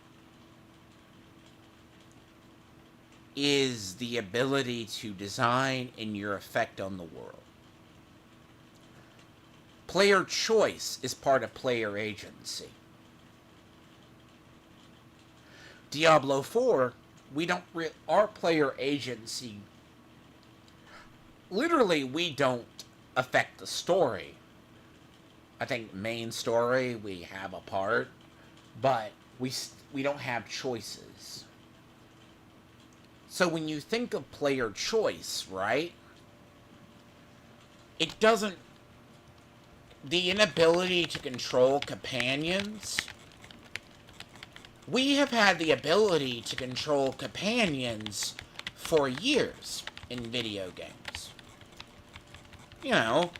is the ability to design and your effect on the world. Player choice is part of player agency. Diablo 4, our player agency, literally, we don't affect the story. I think main story we have a part, but we don't have choices. So when you think of player choice, right? It doesn't... The inability to control companions. We have had the ability to control companions for years in video games. You know,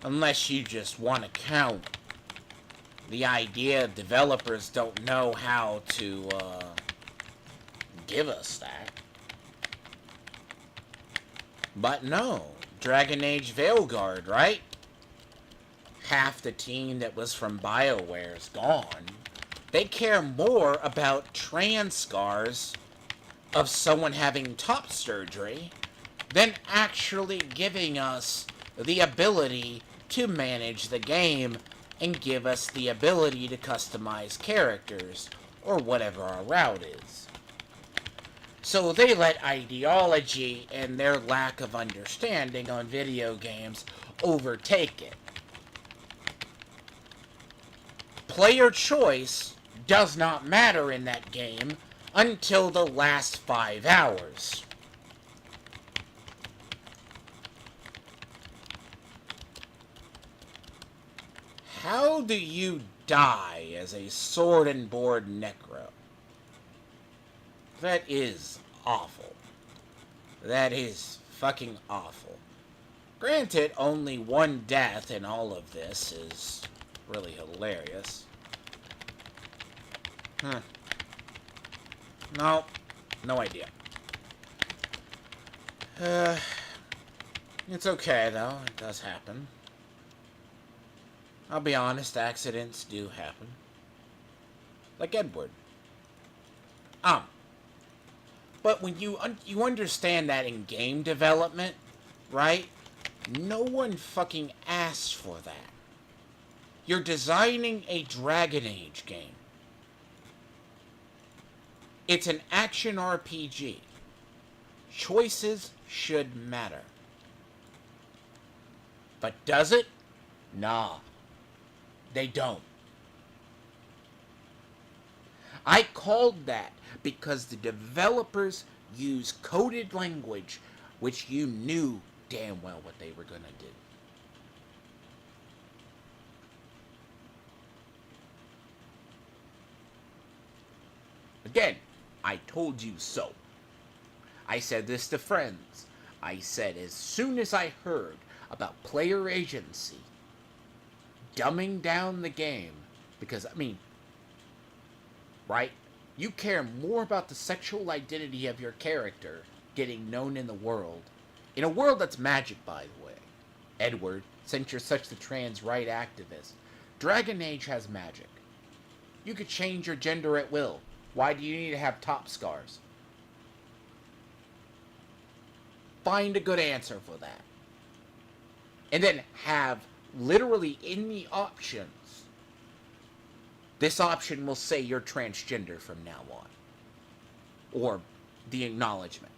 unless you just want to count the idea developers don't know how to give us that. But no, Dragon Age Veilguard, right? Half the team that was from BioWare is gone. They care more about trans scars of someone having top surgery than actually giving us the ability to manage the game and give us the ability to customize characters or whatever our route is. So they let ideology and their lack of understanding on video games overtake it. Player choice does not matter in that game until the last 5 hours. How do you die as a sword and board necro? That is awful. That is fucking awful. Granted, only one death in all of this is really hilarious. No, no idea. It's okay, though. It does happen. I'll be honest, accidents do happen. Like Edward. But when you understand that in game development, right? No one fucking asks for that. You're designing a Dragon Age game. It's an action RPG. Choices should matter. But does it? Nah. They don't. I called that because the developers use coded language which you knew damn well what they were going to do. Again, I told you so. I said this to friends. I said as soon as I heard about player agency dumbing down the game, because, I mean, right? You care more about the sexual identity of your character getting known in the world In a world that's magic, by the way, Edward, since you're such the trans right activist, Dragon Age has magic. You could change your gender at will. Why do you need to have top scars? Find a good answer for that. And then have, literally in the options, this option will say you're transgender from now on. Or the acknowledgement.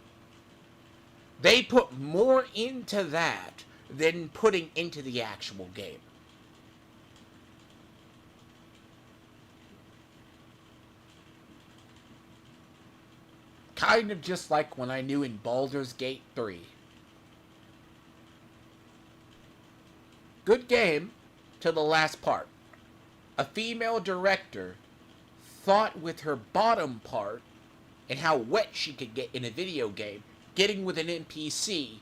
They put more into that than putting into the actual game. Kind of just like when I knew in Baldur's Gate 3. Good game till the last part. A female director thought with her bottom part and how wet she could get in a video game, getting with an NPC,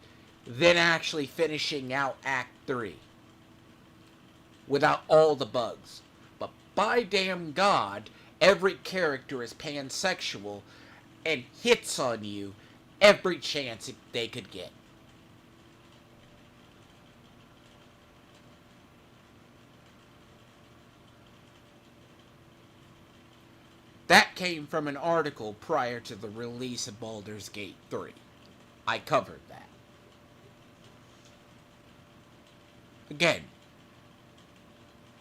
then actually finishing out Act 3. Without all the bugs. But by damn God, every character is pansexual and hits on you every chance they could get. That came from an article prior to the release of Baldur's Gate 3. I covered that. Again,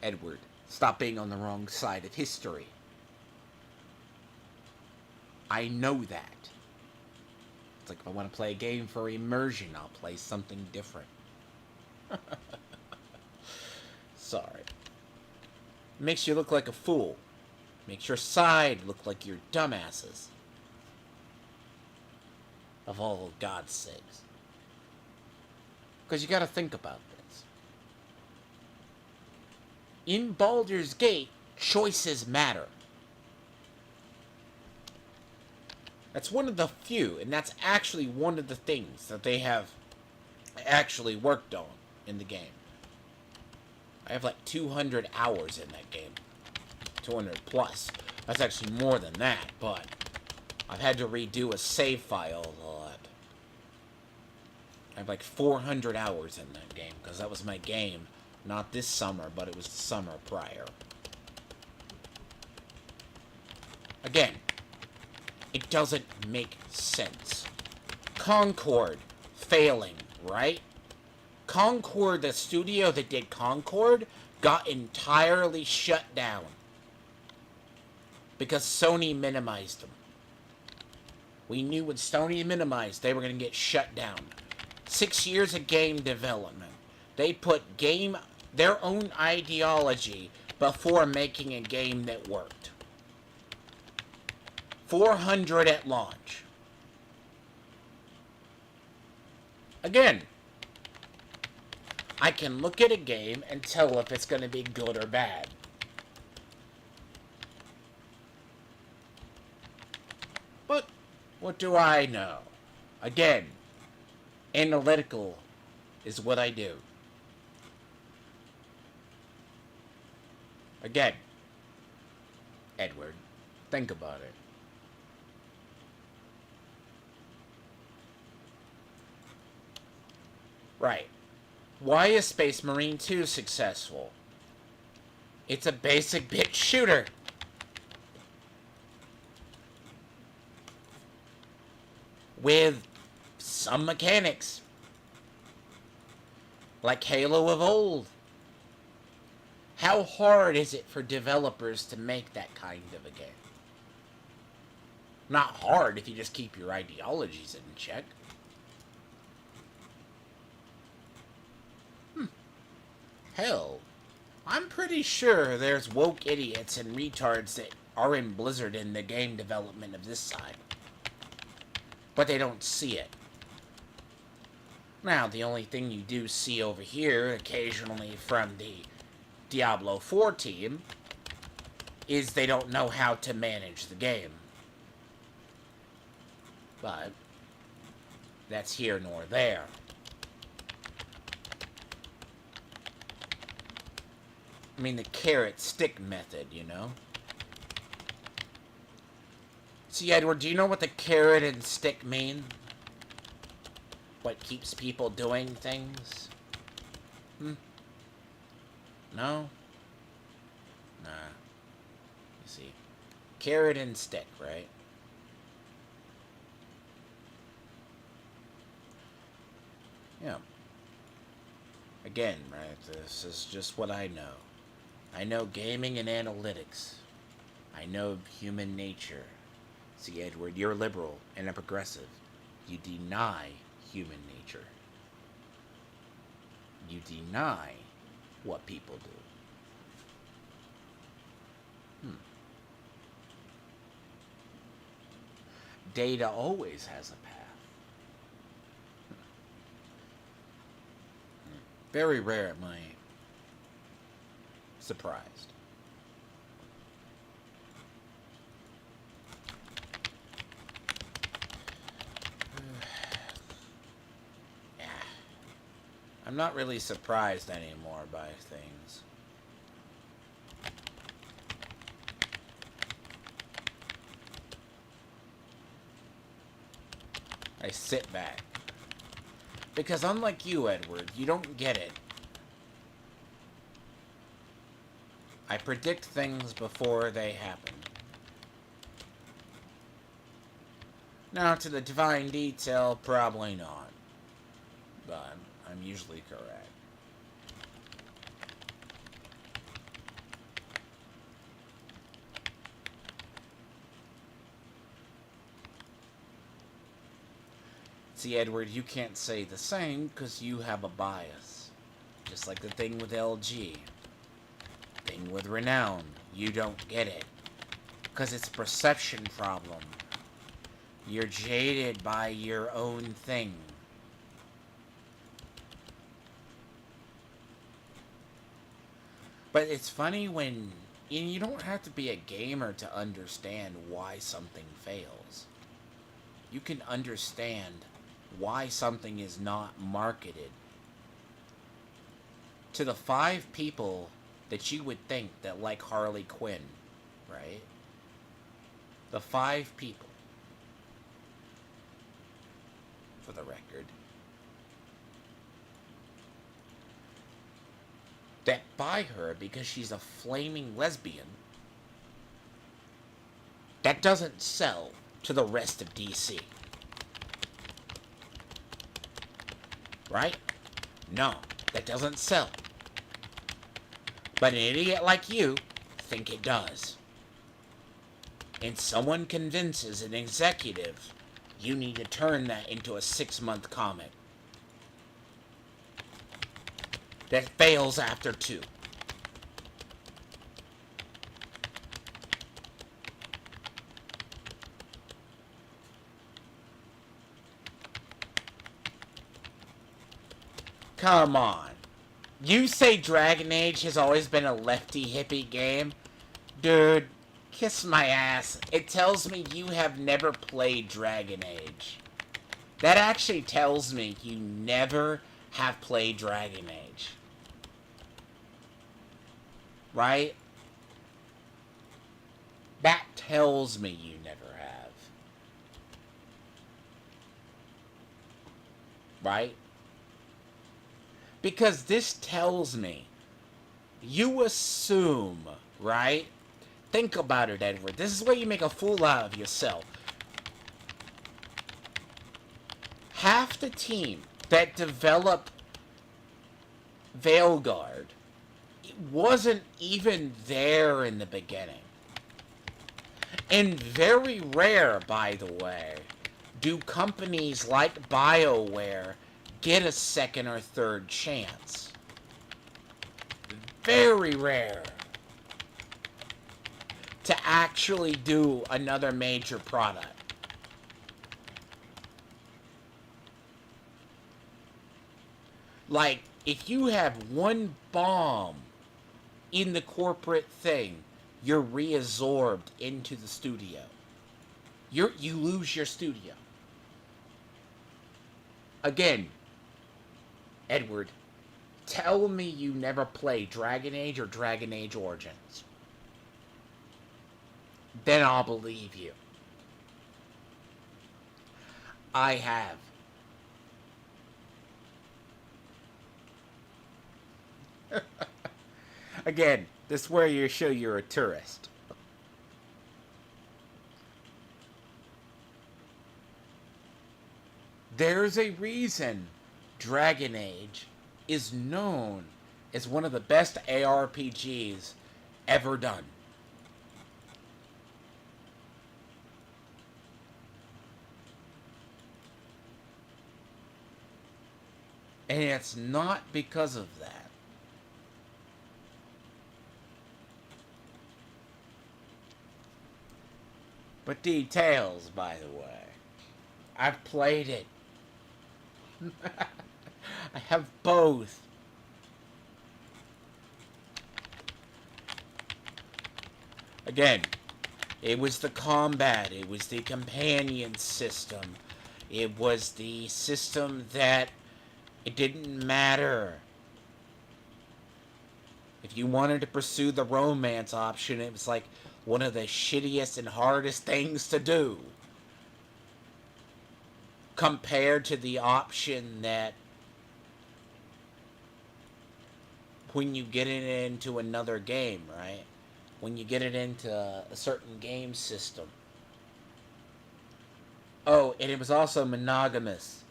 Edward, stop being on the wrong side of history. I know that. It's like if I want to play a game for immersion, I'll play something different. Sorry. Makes you look like a fool. Makes your side look like you're dumbasses. Of all God's sakes. Because you gotta think about this. In Baldur's Gate, choices matter. That's one of the few, and that's actually one of the things that they have actually worked on in the game. I have like 200 hours in that game. 200 plus. That's actually more than that, but I've had to redo a save file a lot. I have like 400 hours in that game, because that was my game. Not this summer, but it was the summer prior. Again, it doesn't make sense. Concord failing, right? Concord, the studio that did Concord, got entirely shut down. Because Sony minimized them. We knew when Sony minimized, they were going to get shut down. 6 years of game development. They put their own ideology before making a game that worked. 400 at launch. Again, I can look at a game and tell if it's going to be good or bad. But what do I know? Again, analytical is what I do. Again, Edward, think about it. Right. Why is Space Marine 2 successful? It's a basic bitch shooter. With some mechanics. Like Halo of old. How hard is it for developers to make that kind of a game? Not hard if you just keep your ideologies in check. Hell, I'm pretty sure there's woke idiots and retards that are in Blizzard in the game development of this side. But they don't see it. Now, the only thing you do see over here, occasionally from the Diablo 4 team, is they don't know how to manage the game. But that's here nor there. I mean, the carrot stick method, you know? See, Edward, do you know what the carrot and stick mean? what keeps people doing things? No? Nah. You see. Carrot and stick, right? Yeah. Again, right, this is just what I know. I know gaming and analytics. I know human nature. See, Edward, you're liberal and a progressive. You deny human nature. You deny what people do. Data always has a path. Very rare am I surprised. Yeah. I'm not really surprised anymore by things. I sit back. Because unlike you, Edward, you don't get it. I predict things before they happen. Now, to the divine detail, probably not. But I'm usually correct. See, Edward, you can't say the same because you have a bias. Just like the thing with LG. Thing with Renown. You don't get it. Because it's a perception problem. You're jaded by your own thing. But it's funny when... And you don't have to be a gamer to understand why something fails. You can understand why something is not marketed. To the 5 people that you would think that like Harley Quinn, right? The 5 people, for the record, that buy her because she's a flaming lesbian, that doesn't sell to the rest of DC. Right? No, that doesn't sell. But an idiot like you think it does. And someone convinces an executive you need to turn that into a 6-month comic that fails after 2. Come on. You say Dragon Age has always been a lefty hippie game? Dude, kiss my ass. It tells me you have never played Dragon Age. That actually tells me you never have played Dragon Age. Right? That tells me you never have. Right? Because this tells me you assume, right? Think about it, Edward. This is where you make a fool out of yourself. Half the team that developed Veilguard wasn't even there in the beginning. And very rare, by the way, do companies like BioWare get a second or third chance. Very rare to actually do another major product. Like, if you have one bomb in the corporate thing, you're reabsorbed into the studio. You lose your studio. Again, Edward, tell me you never played Dragon Age or Dragon Age Origins. Then I'll believe you. I have. Again, this is where you show you're a tourist. There's a reason Dragon Age is known as one of the best ARPGs ever done. And it's not because of that. But details, by the way. I've played it. I have both. Again, it was the combat, it was the companion system, it was the system that it didn't matter. If you wanted to pursue the romance option, it was like one of the shittiest and hardest things to do. Compared to the option that when you get it into another game, right? When you get it into a certain game system. Oh, and it was also monogamous.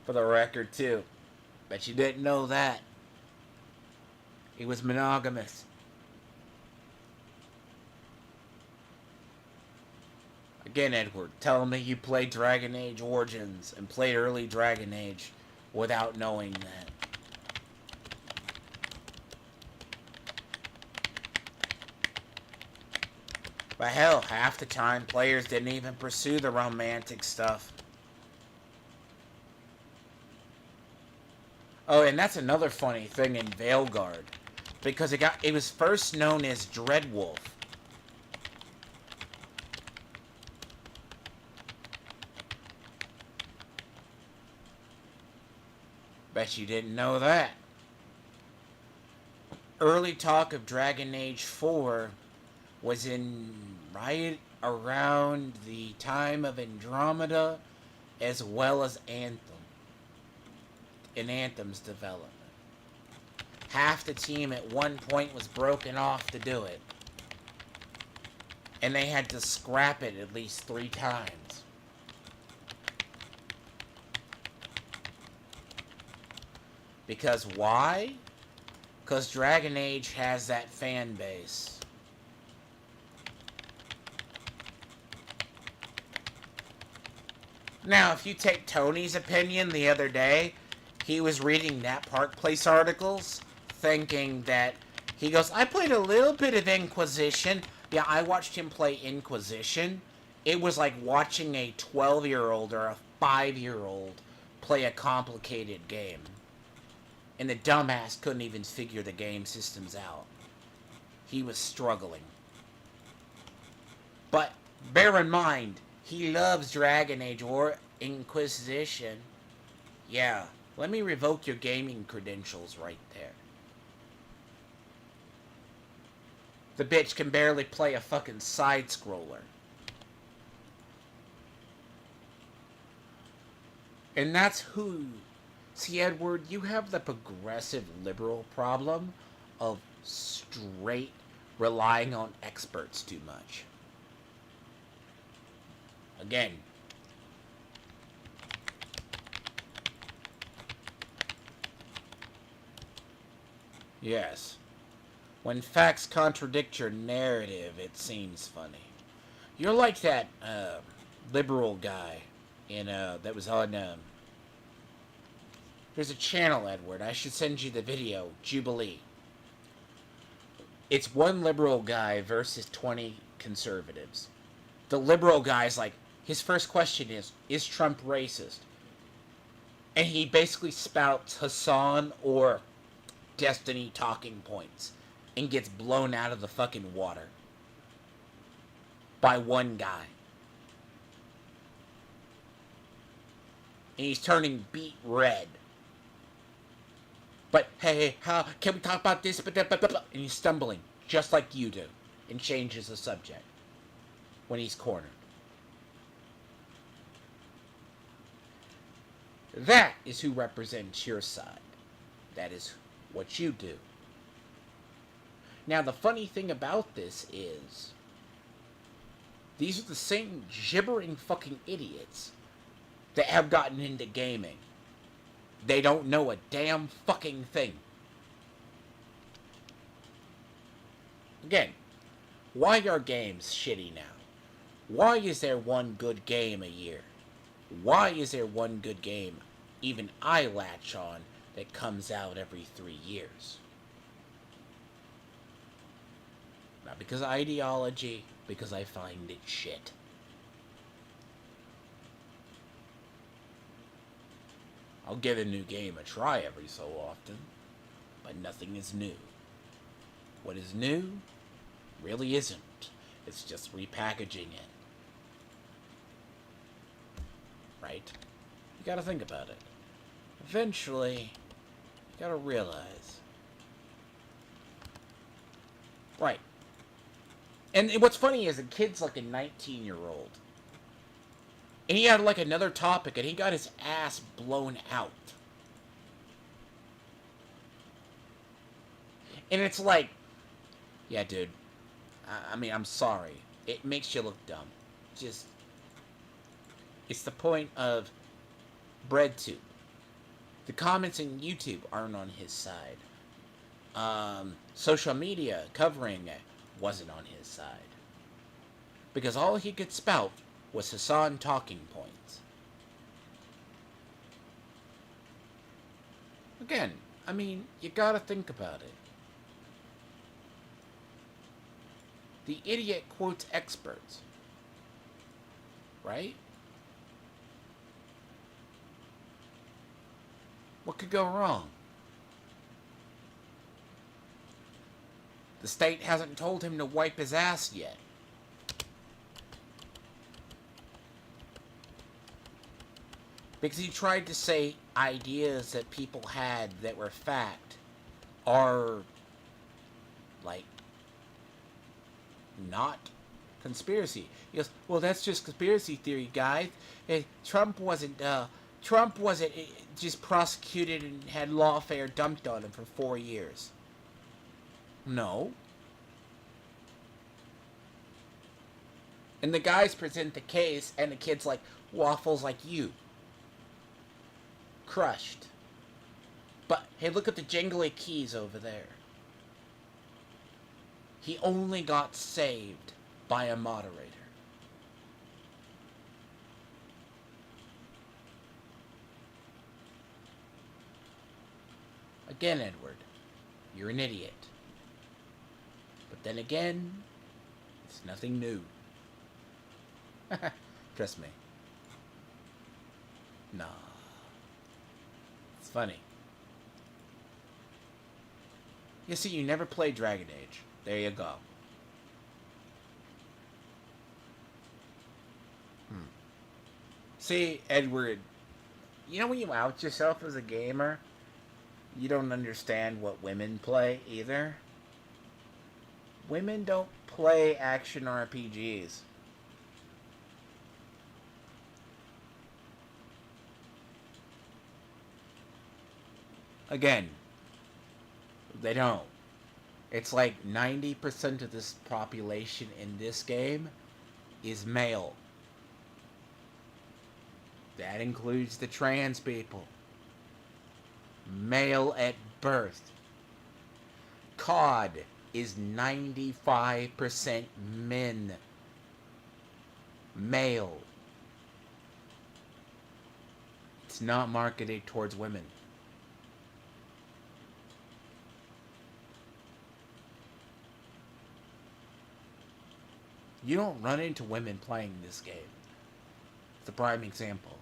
For the record, too. Bet you didn't know that. It was monogamous. Again, Edward, tell me you played Dragon Age Origins and played early Dragon Age without knowing that. But hell, half the time players didn't even pursue the romantic stuff. Oh, and that's another funny thing in Veilguard. Because it was first known as Dreadwolf. Bet you didn't know that. Early talk of Dragon Age 4 was in right around the time of Andromeda as well as Anthem. In Anthem's development. Half the team at one point was broken off to do it. And they had to scrap it at least 3 times. Because why? Because Dragon Age has that fan base. Now, if you take Tony's opinion the other day, he was reading Nat Park Place articles, thinking that, he goes, I played a little bit of Inquisition. Yeah, I watched him play Inquisition. It was like watching a 12-year-old or a 5-year-old play a complicated game. And the dumbass couldn't even figure the game systems out. He was struggling. But bear in mind, he loves Dragon Age or Inquisition. Yeah, let me revoke your gaming credentials right there. The bitch can barely play a fucking side-scroller. And that's who... See, Edward, you have the progressive liberal problem of straight relying on experts too much. Again. Yes. When facts contradict your narrative, it seems funny. You're like that liberal guy in that was on there's a channel, Edward. I should send you the video. Jubilee. It's one liberal guy versus 20 conservatives. The liberal guy's like, his first question is Trump racist? And he basically spouts Hassan or Destiny talking points and gets blown out of the fucking water by one guy. And he's turning beet red. But, hey, how can we talk about this? And he's stumbling, just like you do, and changes the subject when he's cornered. That is who represents your side. That is what you do. Now, the funny thing about this is, these are the same gibbering fucking idiots that have gotten into gaming. They don't know a damn fucking thing. Again, why are games shitty now? Why is there one good game a year? Why is there one good game even I latch on that comes out every 3 years? Not because of ideology, because I find it shit. I'll give a new game a try every so often, but nothing is new. What is new really isn't. It's just repackaging it. Right? You gotta think about it. Eventually, you gotta realize. Right. And what's funny is the kid's like a 19-year-old. And he had like another topic and he got his ass blown out. And it's like, yeah, dude. I mean, I'm sorry. It makes you look dumb. Just, it's the point of BreadTube. The comments in YouTube aren't on his side. Social media covering it wasn't on his side. Because all he could spout was Hassan talking points. Again, I mean, you gotta think about it. The idiot quotes experts. Right? What could go wrong? The state hasn't told him to wipe his ass yet. Because he tried to say ideas that people had that were fact are, like, not conspiracy. He goes, well, that's just conspiracy theory, guys. Trump wasn't just prosecuted and had lawfare dumped on him for 4 years. No. And the guys present the case, and the kid's like, waffles like you. Crushed. But, hey, look at the jingly keys over there. He only got saved by a moderator. Again, Edward, you're an idiot. But then again, it's nothing new. Trust me. Nah. It's funny. You see, you never played Dragon Age. There you go. See, Edward, you know when you out yourself as a gamer, you don't understand what women play either? Women don't play action RPGs. Again, they don't. It's like 90% of this population in this game is male. That includes the trans people. Male at birth. COD is 95% men. Male. It's not marketed towards women. You don't run into women playing this game. It's a prime example.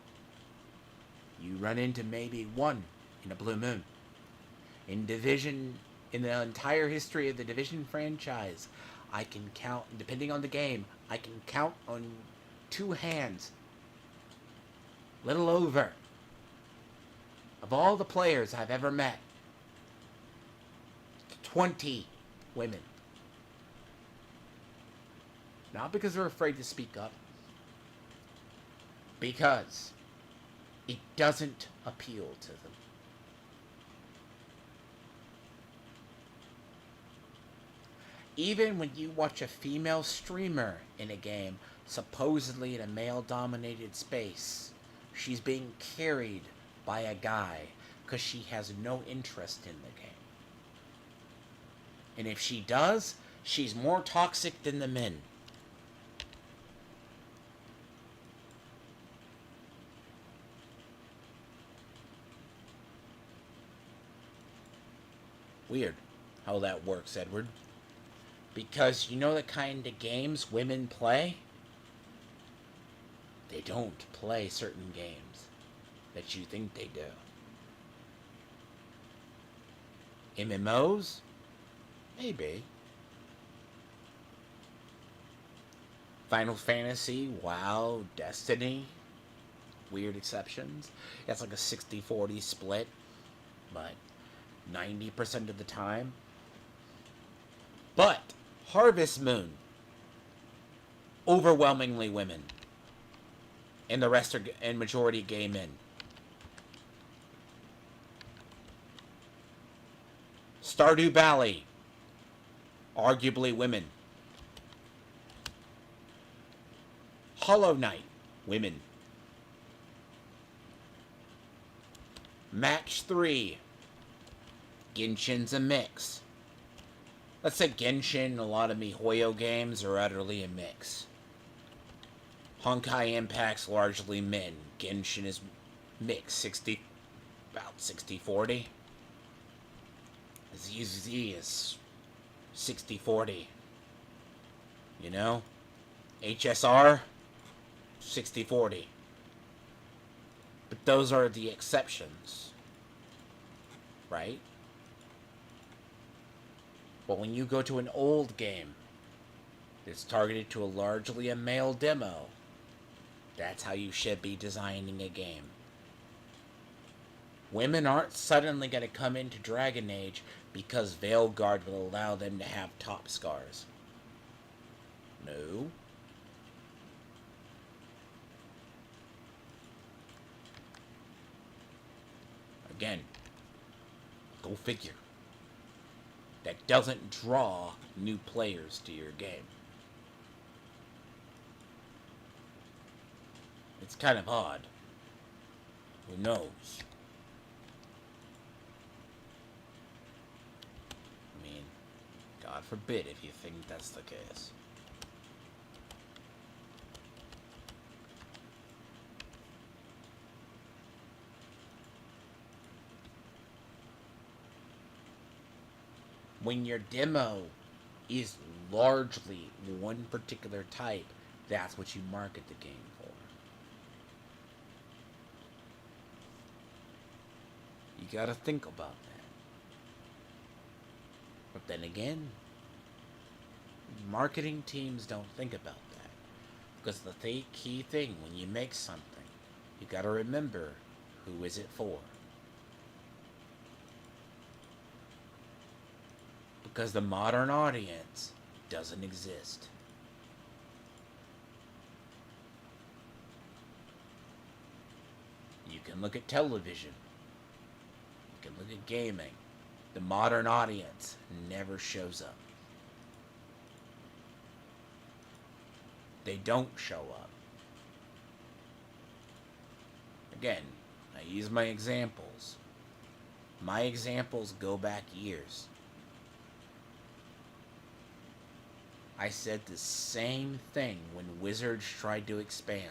You run into maybe one in a blue moon. In Division, in the entire history of the Division franchise, I can count, depending on the game, I can count on 2 hands, little over, of all the players I've ever met, 20 women. Not because they're afraid to speak up. Because it doesn't appeal to them. Even when you watch a female streamer in a game, supposedly in a male-dominated space, she's being carried by a guy because she has no interest in the game. And if she does, she's more toxic than the men. Weird how that works, Edward. Because you know the kind of games women play? They don't play certain games that you think they do. MMOs? Maybe. Final Fantasy, WoW, Destiny? Weird exceptions. It's like a 60-40 split, but 90% of the time. But Harvest Moon, overwhelmingly women, and the rest are and majority gay men. Stardew Valley, arguably women. Hollow Knight, women. Match 3, Genshin's a mix. Let's say Genshin and a lot of MiHoYo games are utterly a mix. Honkai Impact's largely men. Genshin is mixed, about 60-40. ZZ is 60-40. You know? HSR, 60-40. But those are the exceptions. Right? But when you go to an old game that's targeted to largely a male demo, that's how you should be designing a game. Women aren't suddenly going to come into Dragon Age because Veilguard will allow them to have top scars. No. Again, go figure. That doesn't draw new players to your game. It's kind of odd. Who knows? I mean, God forbid if you think that's the case. When your demo is largely one particular type, that's what you market the game for. You gotta think about that. But then again, marketing teams don't think about that. Because the key thing when you make something, you gotta remember, who is it for? Because the modern audience doesn't exist. You can look at television. You can look at gaming. The modern audience never shows up. They don't show up. Again, I use my examples. My examples go back years. I said the same thing when Wizards tried to expand.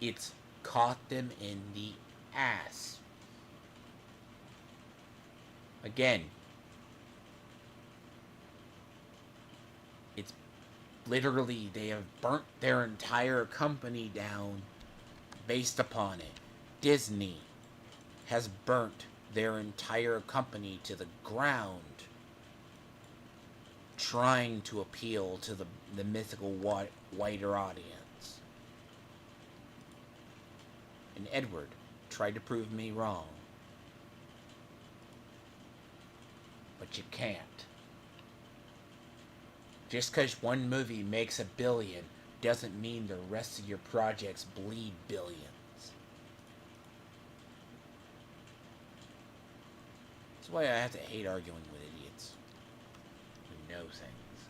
It's caught them in the ass. Again, it's literally, they have burnt their entire company down based upon it. Disney has burnt their entire company to the ground trying to appeal to the mythical wider audience. And Edward tried to prove me wrong. But you can't. Just because one movie makes $1 billion doesn't mean the rest of your projects bleed billions. That's why I have to hate arguing with idiots. things.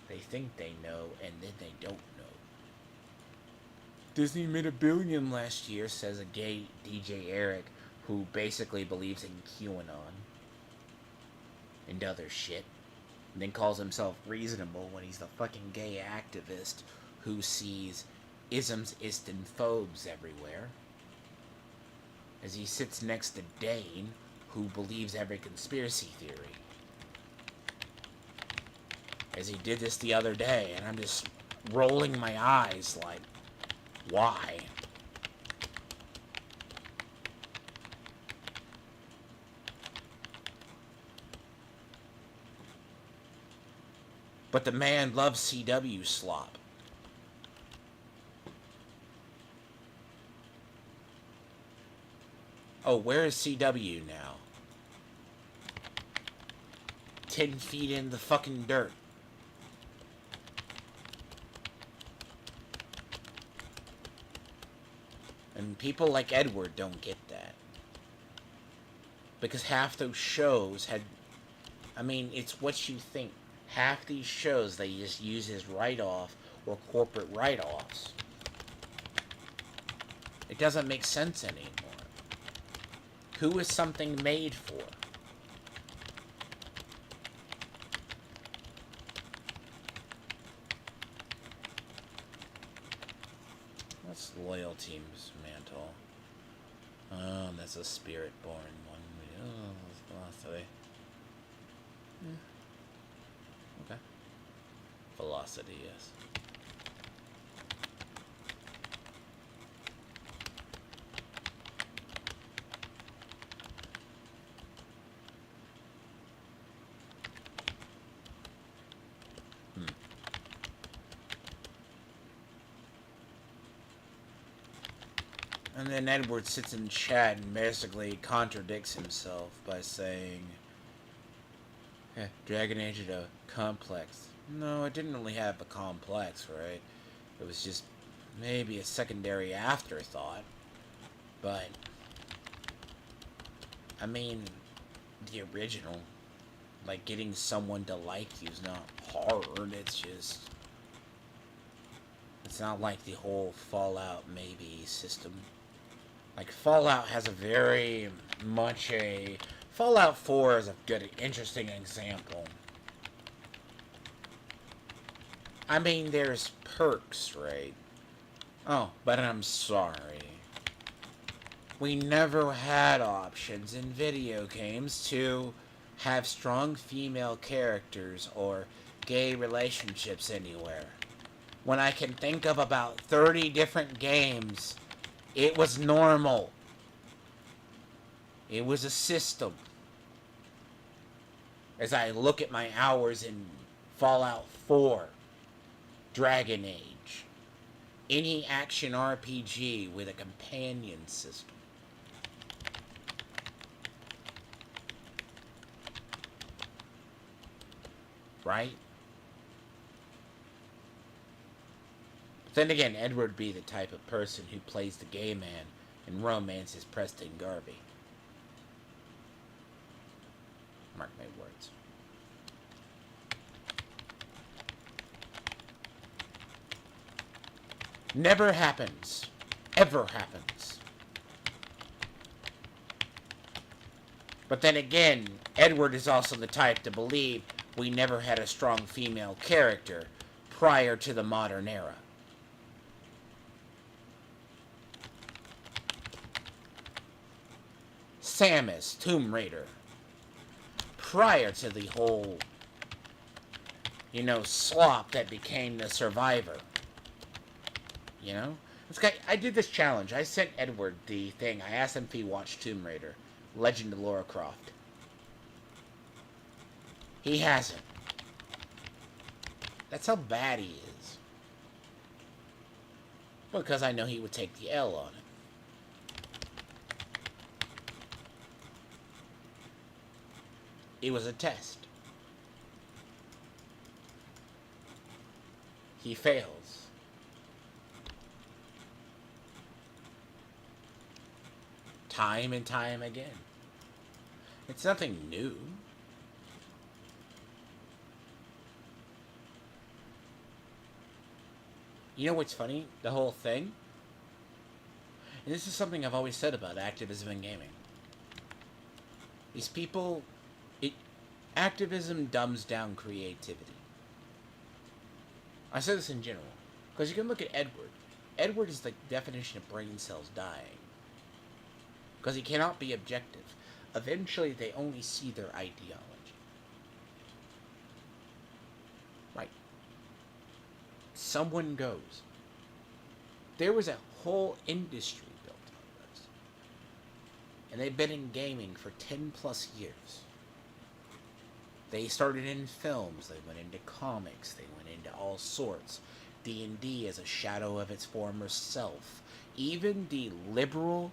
They think they know, and then they don't know. Disney made $1 billion last year, says a gay DJ Eric, who basically believes in QAnon and other shit, and then calls himself reasonable when he's the fucking gay activist who sees isms, ist, and phobes everywhere. As he sits next to Dane, who believes every conspiracy theory. As he did this the other day, and I'm just rolling my eyes like, why? But the man loves CW slop. Oh, where is CW now? 10 feet in the fucking dirt. And people like Edward don't get that. Because half those shows had... I mean, it's what you think. Half these shows, they just use as write-off or corporate write-offs. It doesn't make sense anymore. Who is something made for? That's Loyalty's mantle. Oh, that's a spirit-born one. Oh, velocity. Okay. Velocity, yes. And then Edward sits in chat and basically contradicts himself by saying, Dragon Age had a complex. No, it didn't really have a complex, right? It was just maybe a secondary afterthought. But, I mean, the original, like getting someone to like you is not hard, it's just... It's not like the whole Fallout maybe system. Like, Fallout has a very much a... Fallout 4 is a good, interesting example. I mean, there's perks, right? Oh, but I'm sorry. We never had options in video games to have strong female characters or gay relationships anywhere. When I can think of about 30 different games, it was normal. It was a system. As I look at my hours in Fallout 4, Dragon Age, any action RPG with a companion system. Right? Then again, Edward would be the type of person who plays the gay man and romances Preston Garvey. Mark my words. Never happens. Ever happens. But then again, Edward is also the type to believe we never had a strong female character prior to the modern era. Samus, Tomb Raider. Prior to the whole, slop that became the Survivor. You know? I did this challenge. I sent Edward the thing. I asked him if he watched Tomb Raider. Legend of Lara Croft. He hasn't. That's how bad he is. Because I know he would take the L on it. It was a test. He fails. Time and time again. It's nothing new. You know what's funny? The whole thing? And this is something I've always said about activism in gaming. These people... Activism dumbs down creativity. I say this in general. Because you can look at Edward. Edward is the definition of brain cells dying. Because he cannot be objective. Eventually, they only see their ideology. Right. Someone goes. There was a whole industry built on this. And they've been in gaming for 10 plus years. They started in films, they went into comics, they went into all sorts. D&D as a shadow of its former self. Even the liberal,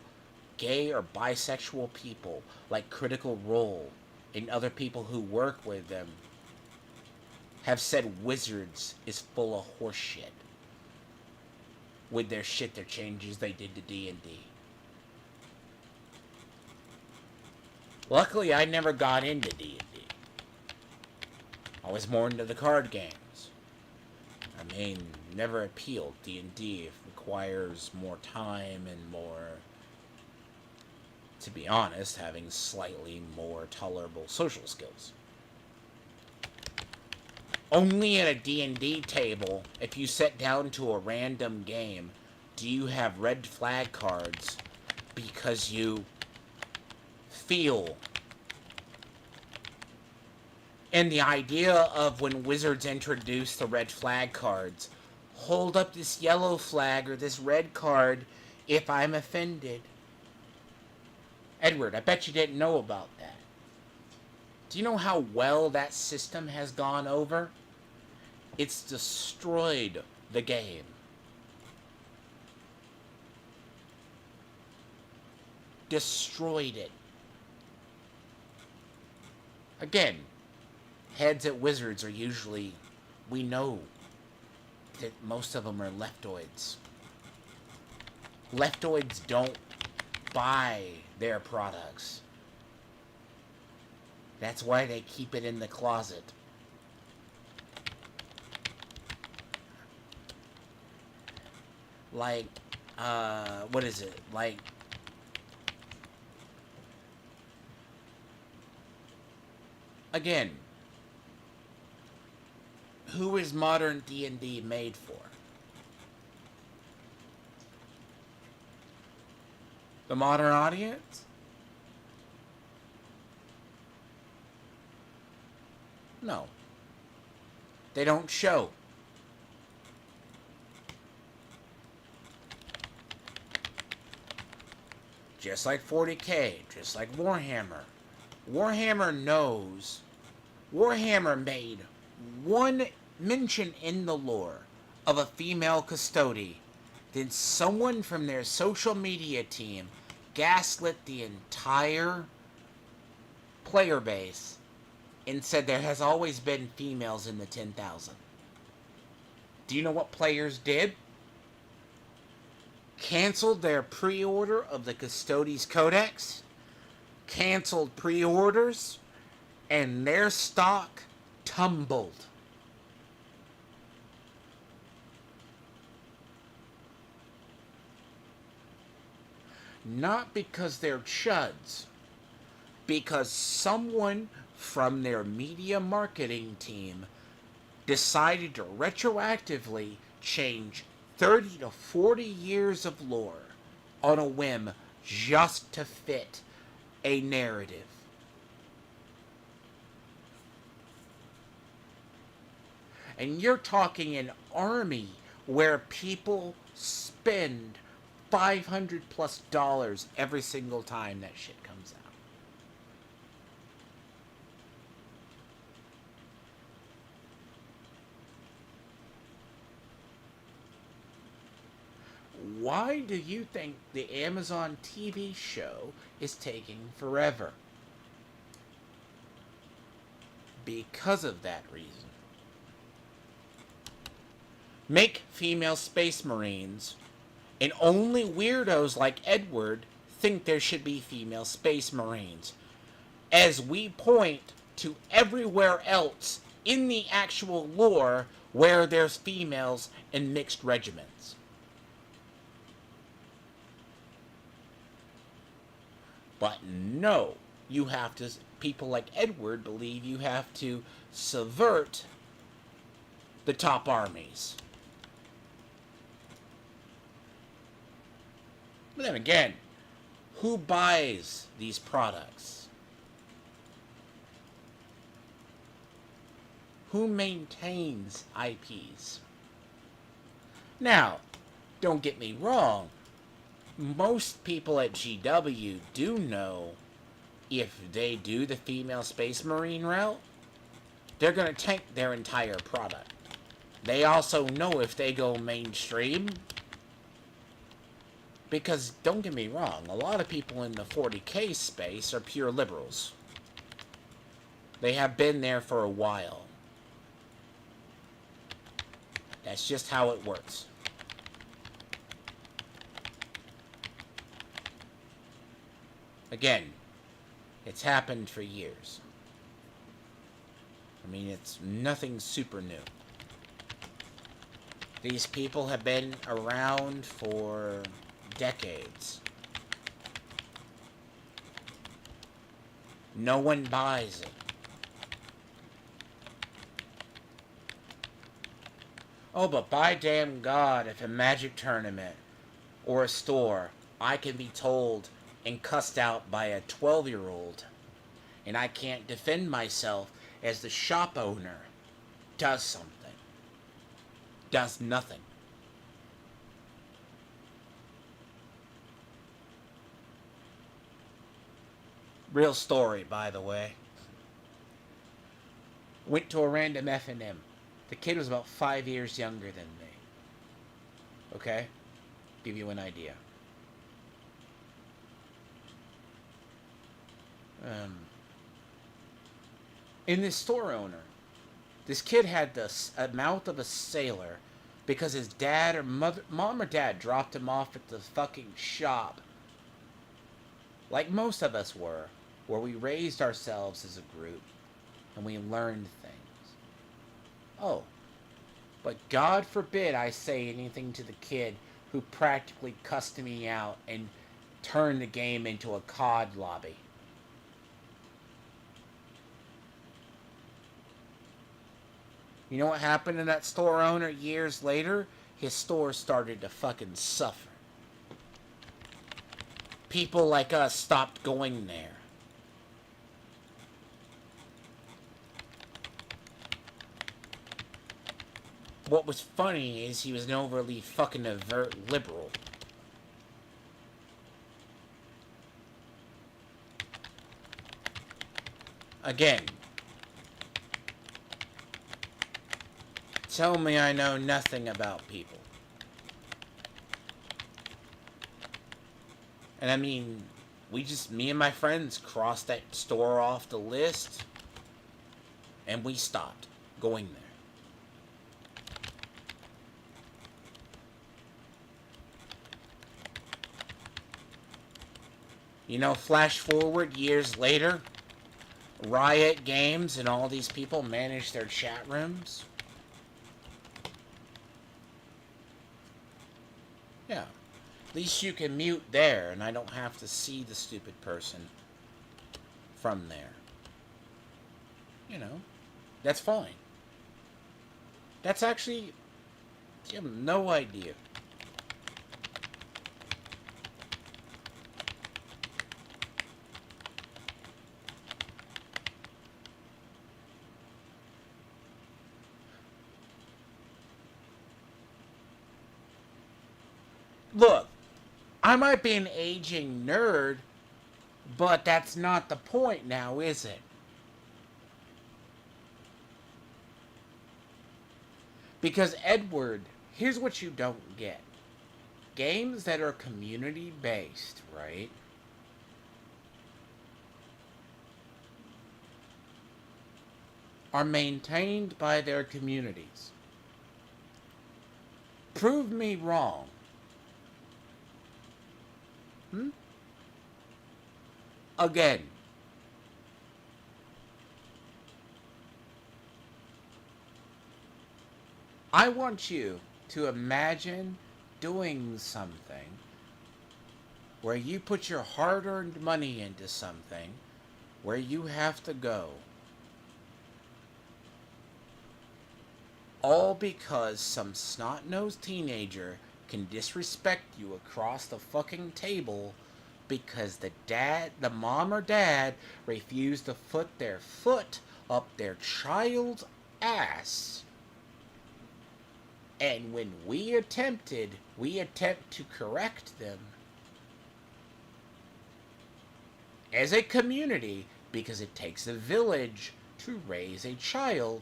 gay, or bisexual people, like Critical Role, and other people who work with them, have said Wizards is full of horseshit. With their shit, their changes they did to D&D. Luckily, I never got into D&D. I was more into the card games. I mean, never appealed. D&D requires more time and more, to be honest, having slightly more tolerable social skills. Only at a D&D table, if you sit down to a random game, do you have red flag cards because you feel. And the idea of when Wizards introduced the red flag cards, hold up this yellow flag or this red card if I'm offended. Edward, I bet you didn't know about that. Do you know how well that system has gone over? It's destroyed the game. Destroyed it. Again, heads at Wizards are usually, we know that most of them are leftoids. Leftoids don't buy their products. That's why they keep it in the closet. Like, what is it? Like, again, who is modern D&D made for? The modern audience? No. They don't show. Just like 40K, just like Warhammer. Warhammer knows. Warhammer made one mention in the lore of a female custody. Then someone from their social media team gaslit the entire player base and said there has always been females in the 10,000. Do you know what players did? Canceled their pre-order of the Custodes Codex, canceled pre-orders, and their stock tumbled. Not because they're chuds, because someone from their media marketing team decided to retroactively change 30 to 40 years of lore on a whim just to fit a narrative. And you're talking an army where people spend $500+ every single time that shit comes out. Why do you think the Amazon TV show is taking forever? Because of that reason. Make female space marines, and only weirdos like Edward think there should be female space marines, as we point to everywhere else in the actual lore where there's females in mixed regiments. But no, you have to, people like Edward believe you have to subvert the top armies. But then again, who buys these products? Who maintains IPs? Now, don't get me wrong, most people at GW do know if they do the female Space Marine route, they're going to tank their entire product. They also know if they go mainstream, because don't get me wrong, a lot of people in the 40k space are pure liberals. They have been there for a while. That's just how it works. Again, it's happened for years. I mean, it's nothing super new. These people have been around for decades. No one buys it. Oh, but by damn God, if a Magic tournament or a store, I can be told and cussed out by a 12-year-old, and I can't defend myself as the shop owner, does something. Does nothing. Real story, by the way. Went to a random F&M. The kid was about 5 years younger than me. Okay? Give you an idea. In this store owner, this kid had the mouth of a sailor because his dad or mom or dad dropped him off at the fucking shop, like most of us were, where we raised ourselves as a group and we learned things. Oh, but God forbid I say anything to the kid who practically cussed me out and turned the game into a COD lobby. You know what happened to that store owner years later? His store started to fucking suffer. People like us stopped going there. What was funny is he was an overly fucking overt liberal. Again, tell me I know nothing about people. And I mean, me and my friends crossed that store off the list, and we stopped going there. You know, flash forward years later, Riot Games and all these people manage their chat rooms. Yeah. At least you can mute there, and I don't have to see the stupid person from there. You know, that's fine. That's actually, you have no idea. Look, I might be an aging nerd, but that's not the point now, is it? Because Edward, here's what you don't get. Games that are community-based, right? Are maintained by their communities. Prove me wrong. Again, I want you to imagine doing something where you put your hard-earned money into something where you have to go. All because some snot-nosed teenager can disrespect you across the fucking table because the mom or dad refused to put their foot up their child's ass. And when we attempt to correct them as a community, because it takes a village to raise a child.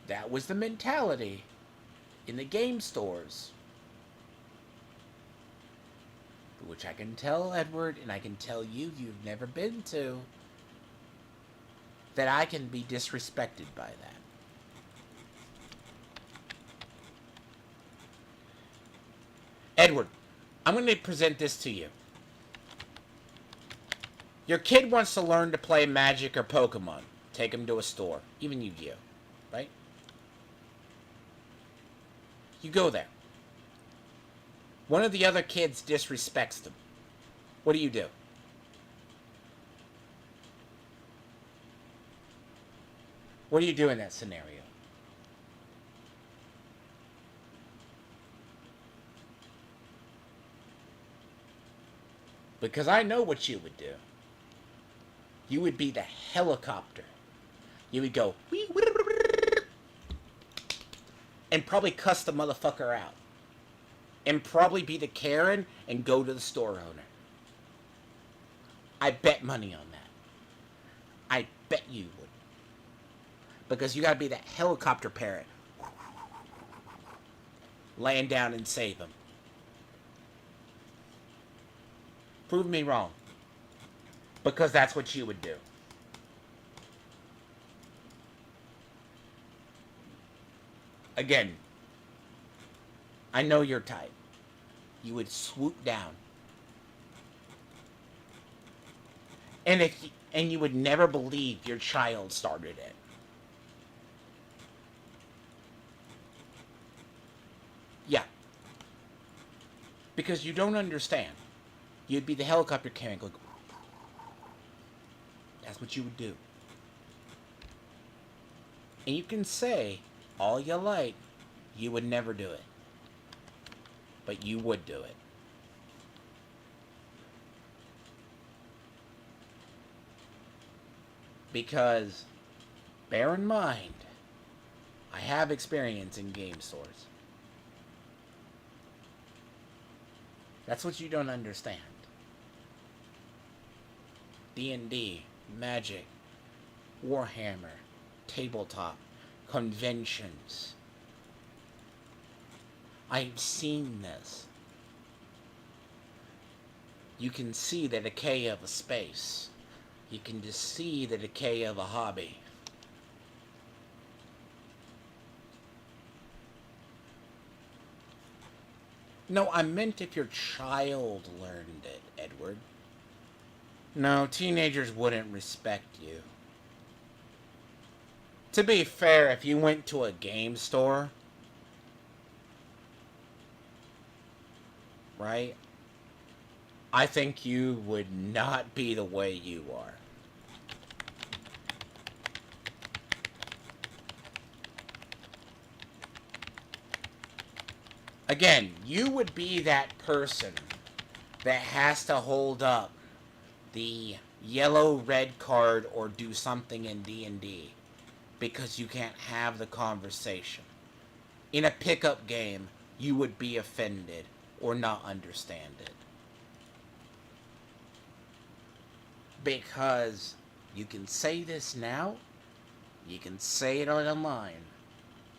That was the mentality in the game stores. Which I can tell Edward, and I can tell you've never been to, that I can be disrespected by that. Edward, I'm going to present this to you. Your kid wants to learn to play Magic or Pokemon. Take him to a store. Even Yu-Gi-Oh! Right? You go there. One of the other kids disrespects them. What do? What do you do in that scenario? Because I know what you would do. You would be the helicopter. You would go, and probably cuss the motherfucker out. And probably be the Karen and go to the store owner. I bet money on that. I bet you would. Because you gotta be that helicopter parent. Land down and save him. Prove me wrong. Because that's what you would do. Again, I know your type. You would swoop down. And you would never believe your child started it. Yeah. Because you don't understand. You'd be the helicopter carrying going. That's what you would do. And you can say all you like, you would never do it. But you would do it. Because, bear in mind, I have experience in game stores. That's what you don't understand. D&D, Magic, Warhammer, tabletop, conventions. I've seen this. You can see the decay of a space. You can just see the decay of a hobby. No, I meant if your child learned it, Edward. No, teenagers wouldn't respect you. To be fair, if you went to a game store, right, I think you would not be the way you are. Again, you would be that person that has to hold up the yellow-red card or do something in D&D because you can't have the conversation. In a pickup game, you would be offended or not understand it. Because you can say this now, you can say it online,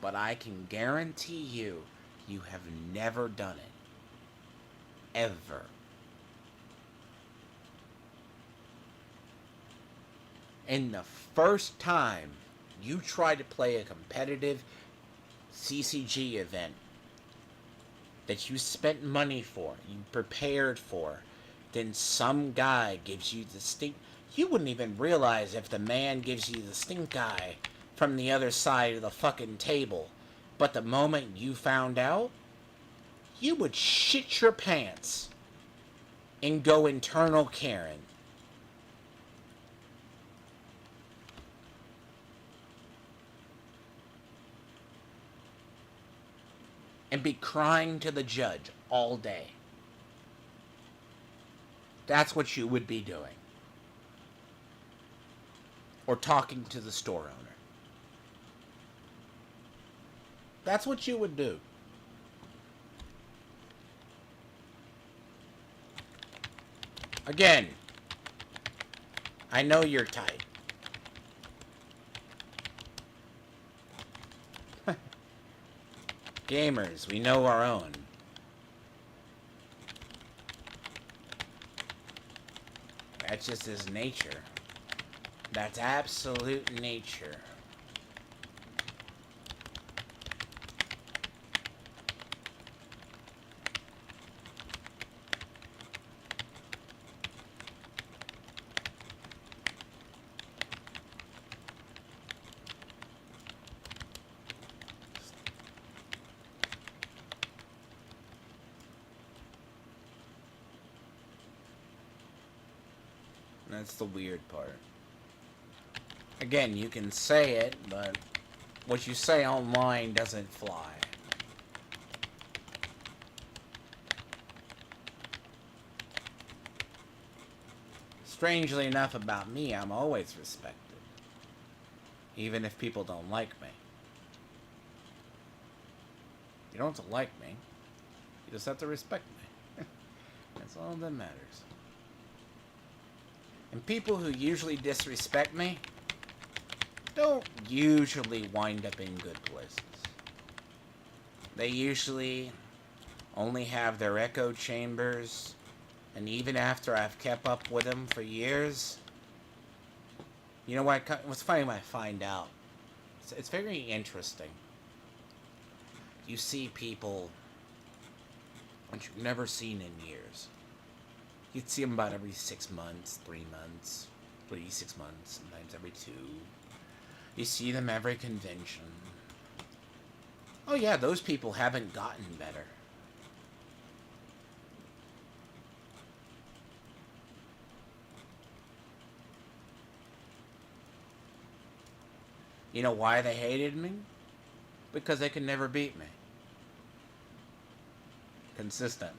but I can guarantee you, you have never done it. Ever. And the first time you try to play a competitive CCG event that you spent money for, you prepared for, then some guy gives you the stink. You wouldn't even realize if the man gives you the stink eye from the other side of the fucking table. But the moment you found out, you would shit your pants and go internal Karen. And be crying to the judge all day. That's what you would be doing. Or talking to the store owner. That's what you would do. Again, I know you're tight. Gamers, we know our own. That's just his nature. That's absolute nature. That's the weird part. Again, you can say it, but what you say online doesn't fly. Strangely enough about me, I'm always respected. Even if people don't like me. You don't have to like me. You just have to respect me. That's all that matters. And people who usually disrespect me don't usually wind up in good places. They usually only have their echo chambers, and even after I've kept up with them for years, you know what? What's funny when I find out? It's very interesting. You see people that you've never seen in years. You'd see them about every 6 months, 3 months, 6 months, sometimes every 2. You see them every convention. Oh yeah, those people haven't gotten better. You know why they hated me? Because they could never beat me. Consistently.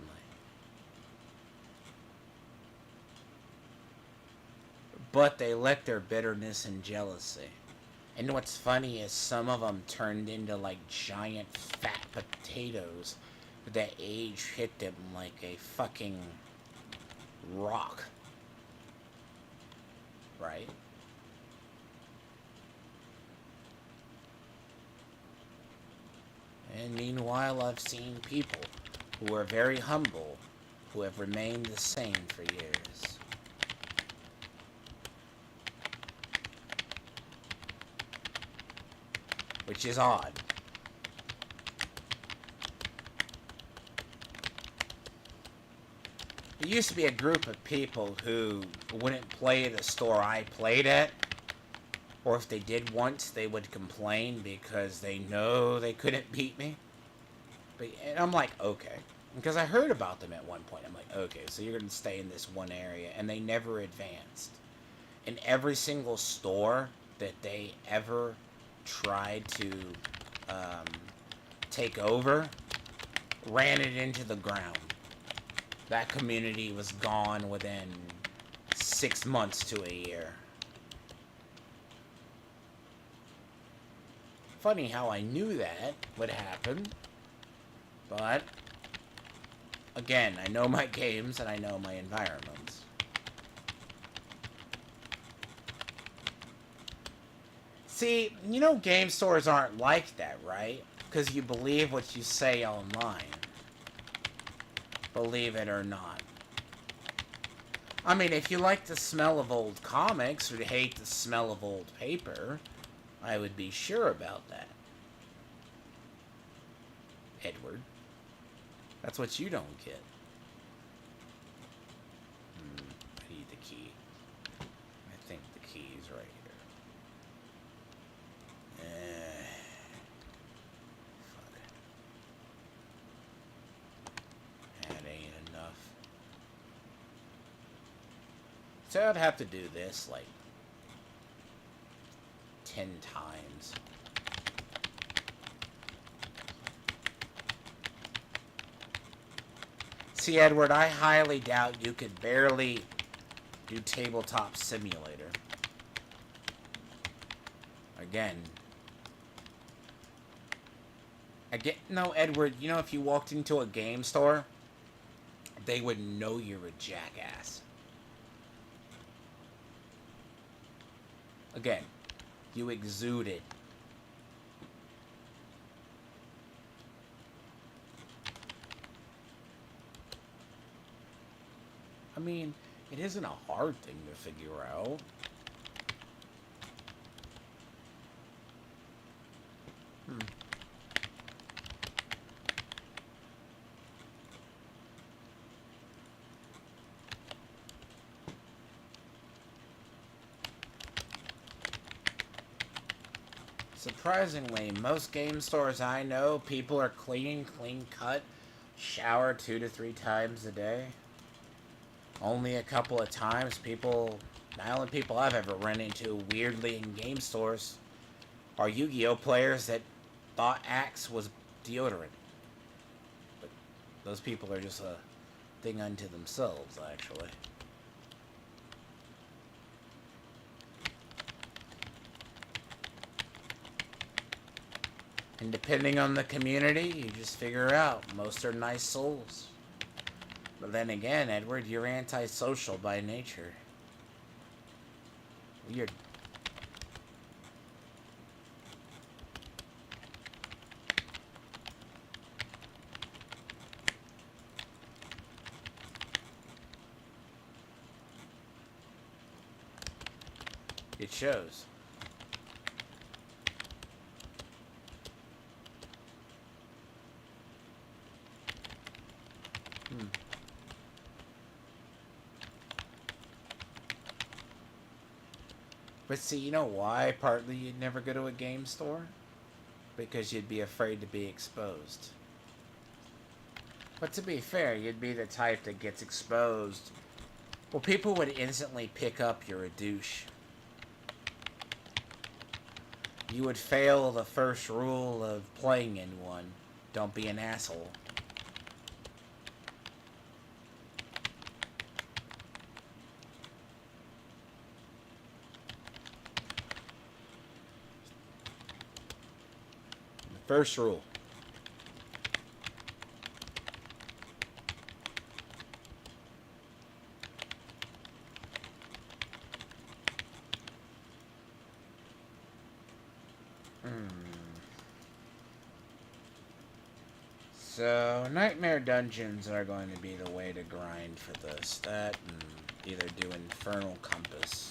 But they let their bitterness and jealousy. And what's funny is some of them turned into like giant fat potatoes. That age hit them like a fucking rock. Right? And meanwhile, I've seen people who are very humble, who have remained the same for years. Which is odd. There used to be a group of people who wouldn't play at a store I played at. Or if they did once, they would complain because they know they couldn't beat me. And I'm like, okay. Because I heard about them at one point. I'm like, okay, so you're going to stay in this one area. And they never advanced. In every single store that they ever tried to take over, ran it into the ground. That community was gone within 6 months to a year. Funny how I knew that would happen. But, again, I know my games and I know my environments. See, you know game stores aren't like that, right? Because you believe what you say online. Believe it or not. I mean, if you like the smell of old comics or hate the smell of old paper, I would be sure about that. Edward. That's what you don't get. I need the key. I think the key is right So I'd have to do this like 10 times. See, Edward, I highly doubt you could barely do Tabletop Simulator. Again, no, Edward, you know, if you walked into a game store, they would know you're a jackass. Again, you exude it. I mean, it isn't a hard thing to figure out. Surprisingly, most game stores I know, people are clean cut, shower 2 to 3 times a day. Only a couple of times the only people I've ever run into weirdly in game stores are Yu-Gi-Oh players that thought Axe was deodorant. But those people are just a thing unto themselves, actually. And depending on the community, you just figure out. Most are nice souls. But then again, Edward, you're antisocial by nature. Weird. It shows. But see, you know why? Partly you'd never go to a game store? Because you'd be afraid to be exposed. But to be fair, you'd be the type that gets exposed. Well, people would instantly pick up you're a douche. You would fail the first rule of playing in one. Don't be an asshole. First rule. So, Nightmare Dungeons are going to be the way to grind for this. That and either do Infernal Compass.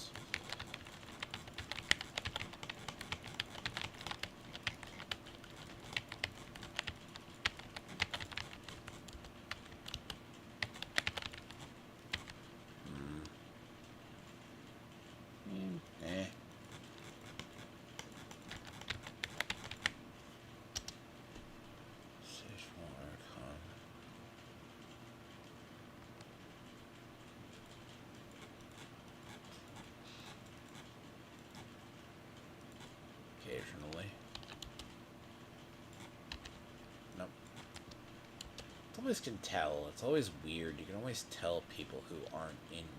Occasionally. Nope. Always can tell. It's always weird. You can always tell people who aren't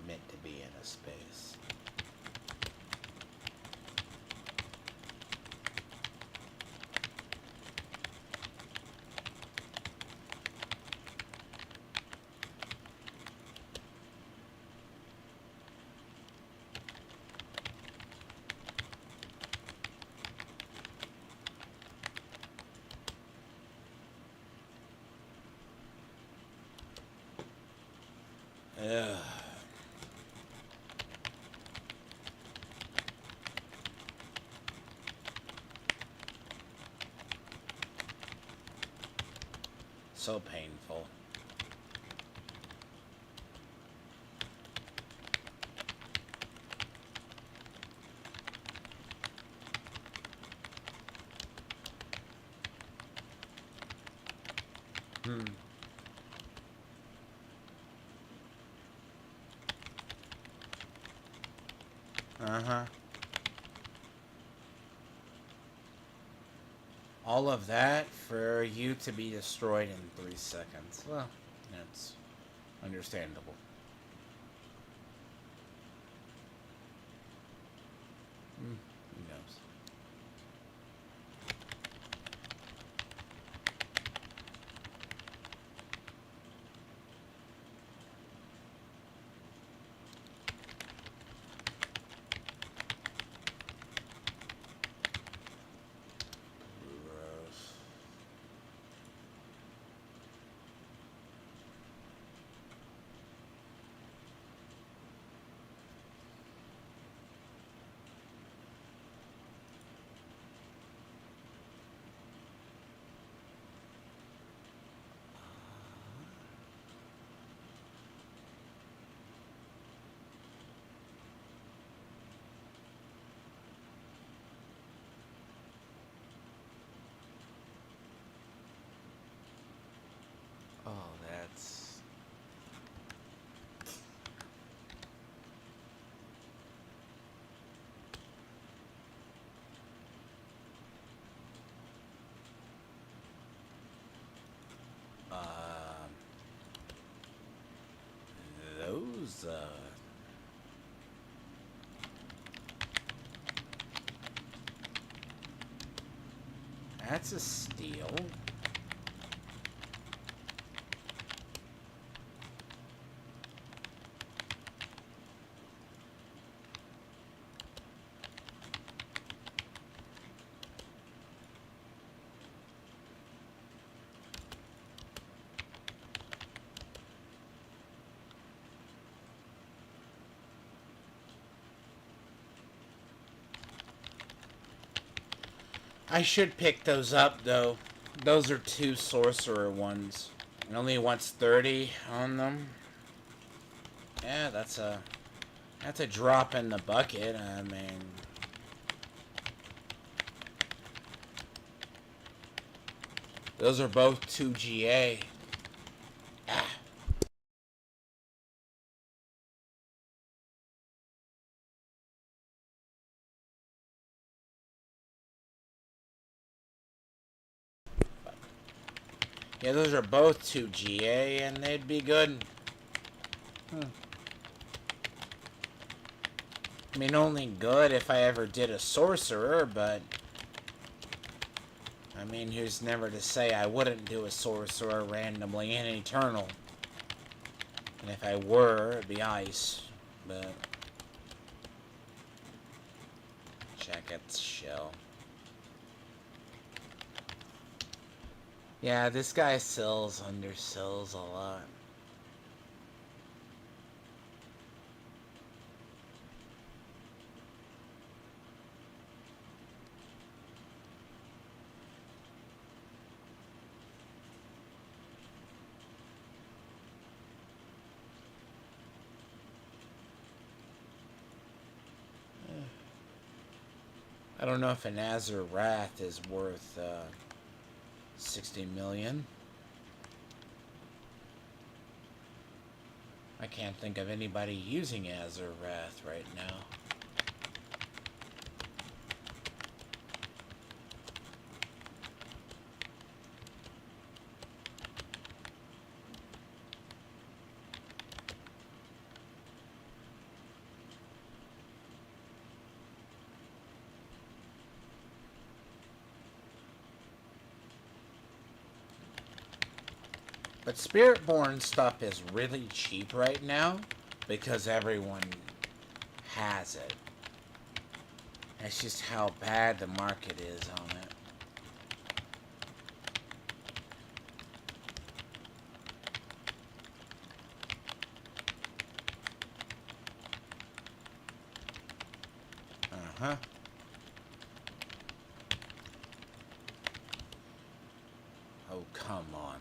meant to be in a space. Ugh. So painful. Uh-huh. All of that for you to be destroyed in 3 seconds. Well, that's understandable. Who knows? Gross. Oh, that's... Um, those, that's a steal. I should pick those up, though. Those are 2 sorcerer ones. It only wants 30 on them. Yeah, that's a drop in the bucket. I mean, those are both 2 GA. Ah. Yeah, those are both 2 GA, and they'd be good. I mean, only good if I ever did a sorcerer, but... I mean, who's never to say I wouldn't do a sorcerer randomly in Eternal? And if I were, it'd be ice, but... Check its shell. Yeah, this guy undersells a lot. I don't know if an Azur-Wrath is worth 60 million. I can't think of anybody using Azur-Wrath right now. But Spiritborn stuff is really cheap right now because everyone has it. That's just how bad the market is on it. Uh-huh. Oh, come on.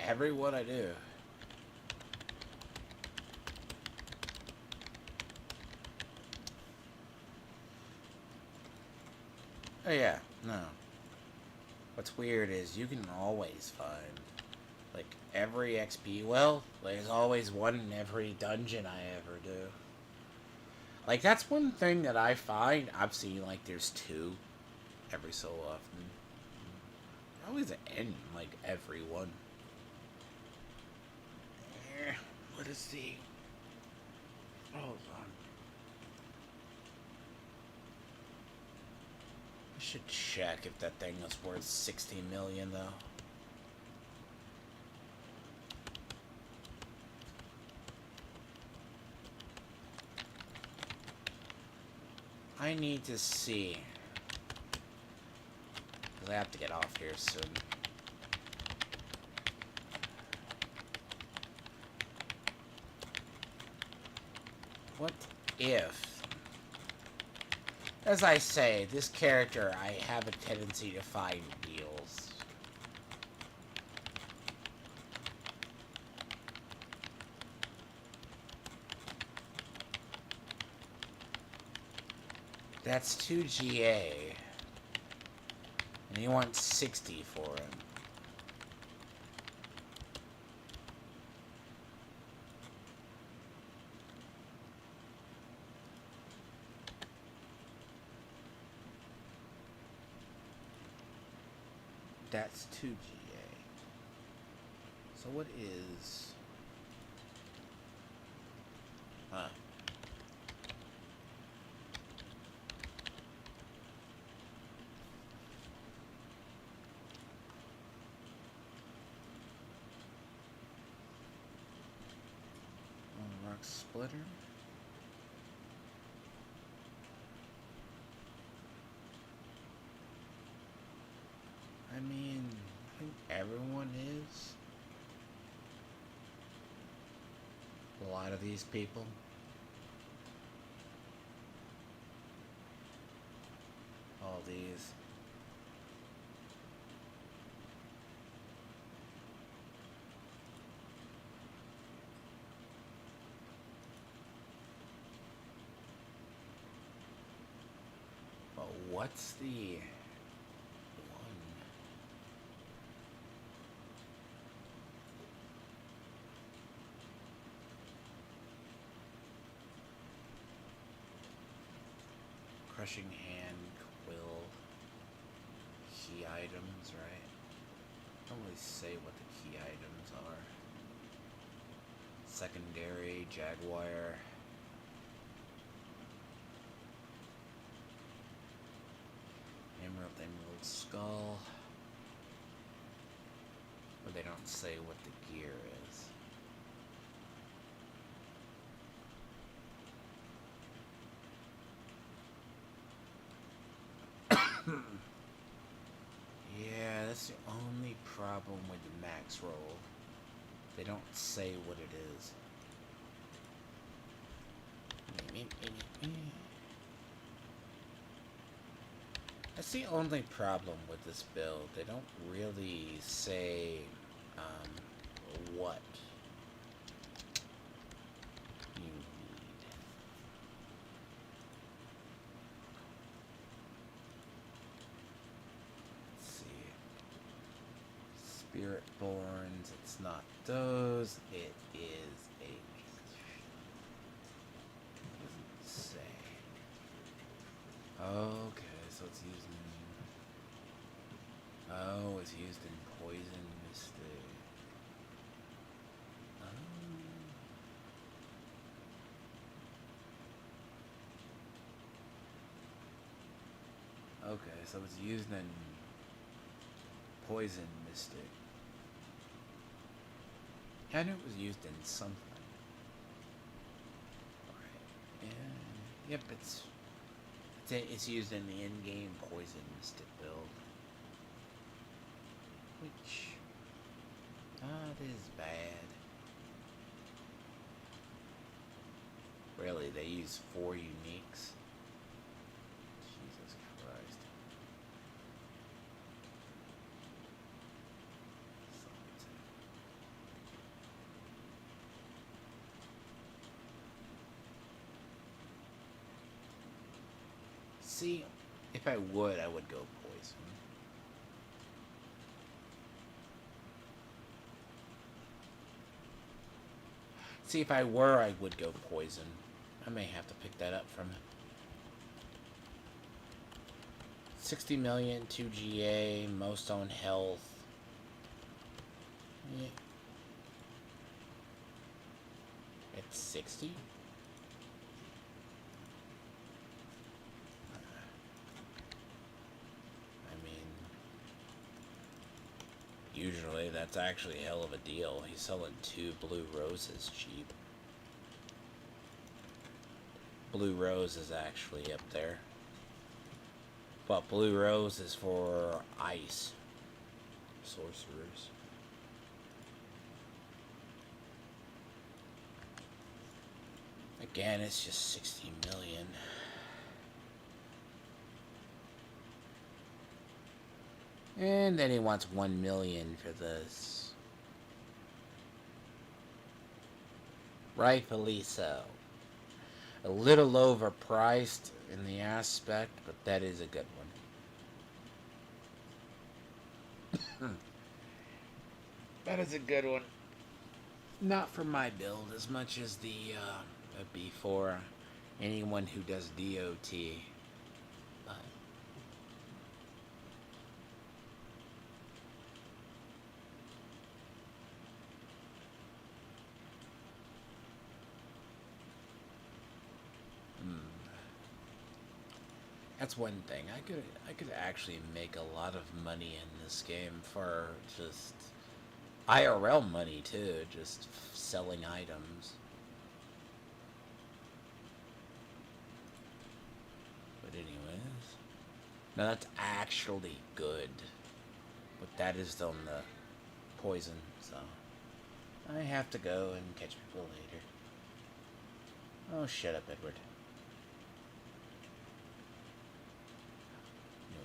everyone I do. Oh yeah, no. What's weird is you can always find, like, every XP. Well, there's always one in every dungeon I ever do. Like, that's one thing that I find. I've seen, like, there's two every so often. Always in, like, every one. What is the... Hold on. I should check if that thing was worth 60 million, though. I need to see. Because I have to get off here soon. What if... As I say, this character, I have a tendency to find deals. That's 2 GA. And you want 60 for him. That's 2 GA. So what is... Huh. Rock splitter. I mean, I think everyone is. A lot of these people. All these. But what's the one? Crushing hand, quill, key items, right? Don't really say what the key items are. Secondary, jaguar. Emerald skull. But they don't say what the gear is. Yeah, that's the only problem with the max roll. They don't say what it is. That's the only problem with this build. They don't really say what you need. Let's see. Spiritborns, it's not those. It is a... It doesn't say. Okay. So it's used in... Oh, it's used in Poison Mystic. Okay, so it's used in Poison Mystic. I knew it was used in something. Alright. Yeah. Yep, it's used in the in-game Poison Mystic build. Which... that is bad. Really, they use 4 uniques? Jesus Christ. See, if I would go poison. See, if I were, I would go poison. I may have to pick that up from it. 60 million, 2 GA, most on health. Yeah. It's 60? I mean, usually that's actually a hell of a deal. He's selling 2 blue roses cheap. Blue rose is actually up there. But blue rose is for ice sorcerers. Again, it's just 60 million. And then he wants 1 million for this. Rightfully so. A little overpriced in the aspect, but that is a good one. That is a good one. Not for my build as much as the be for anyone who does DOT. But that's one thing. I could actually make a lot of money in this game for just IRL money too, just selling items. But anyways, no, that's actually good. But that is on the poison, so I have to go and catch people later. Oh, shut up, Edward.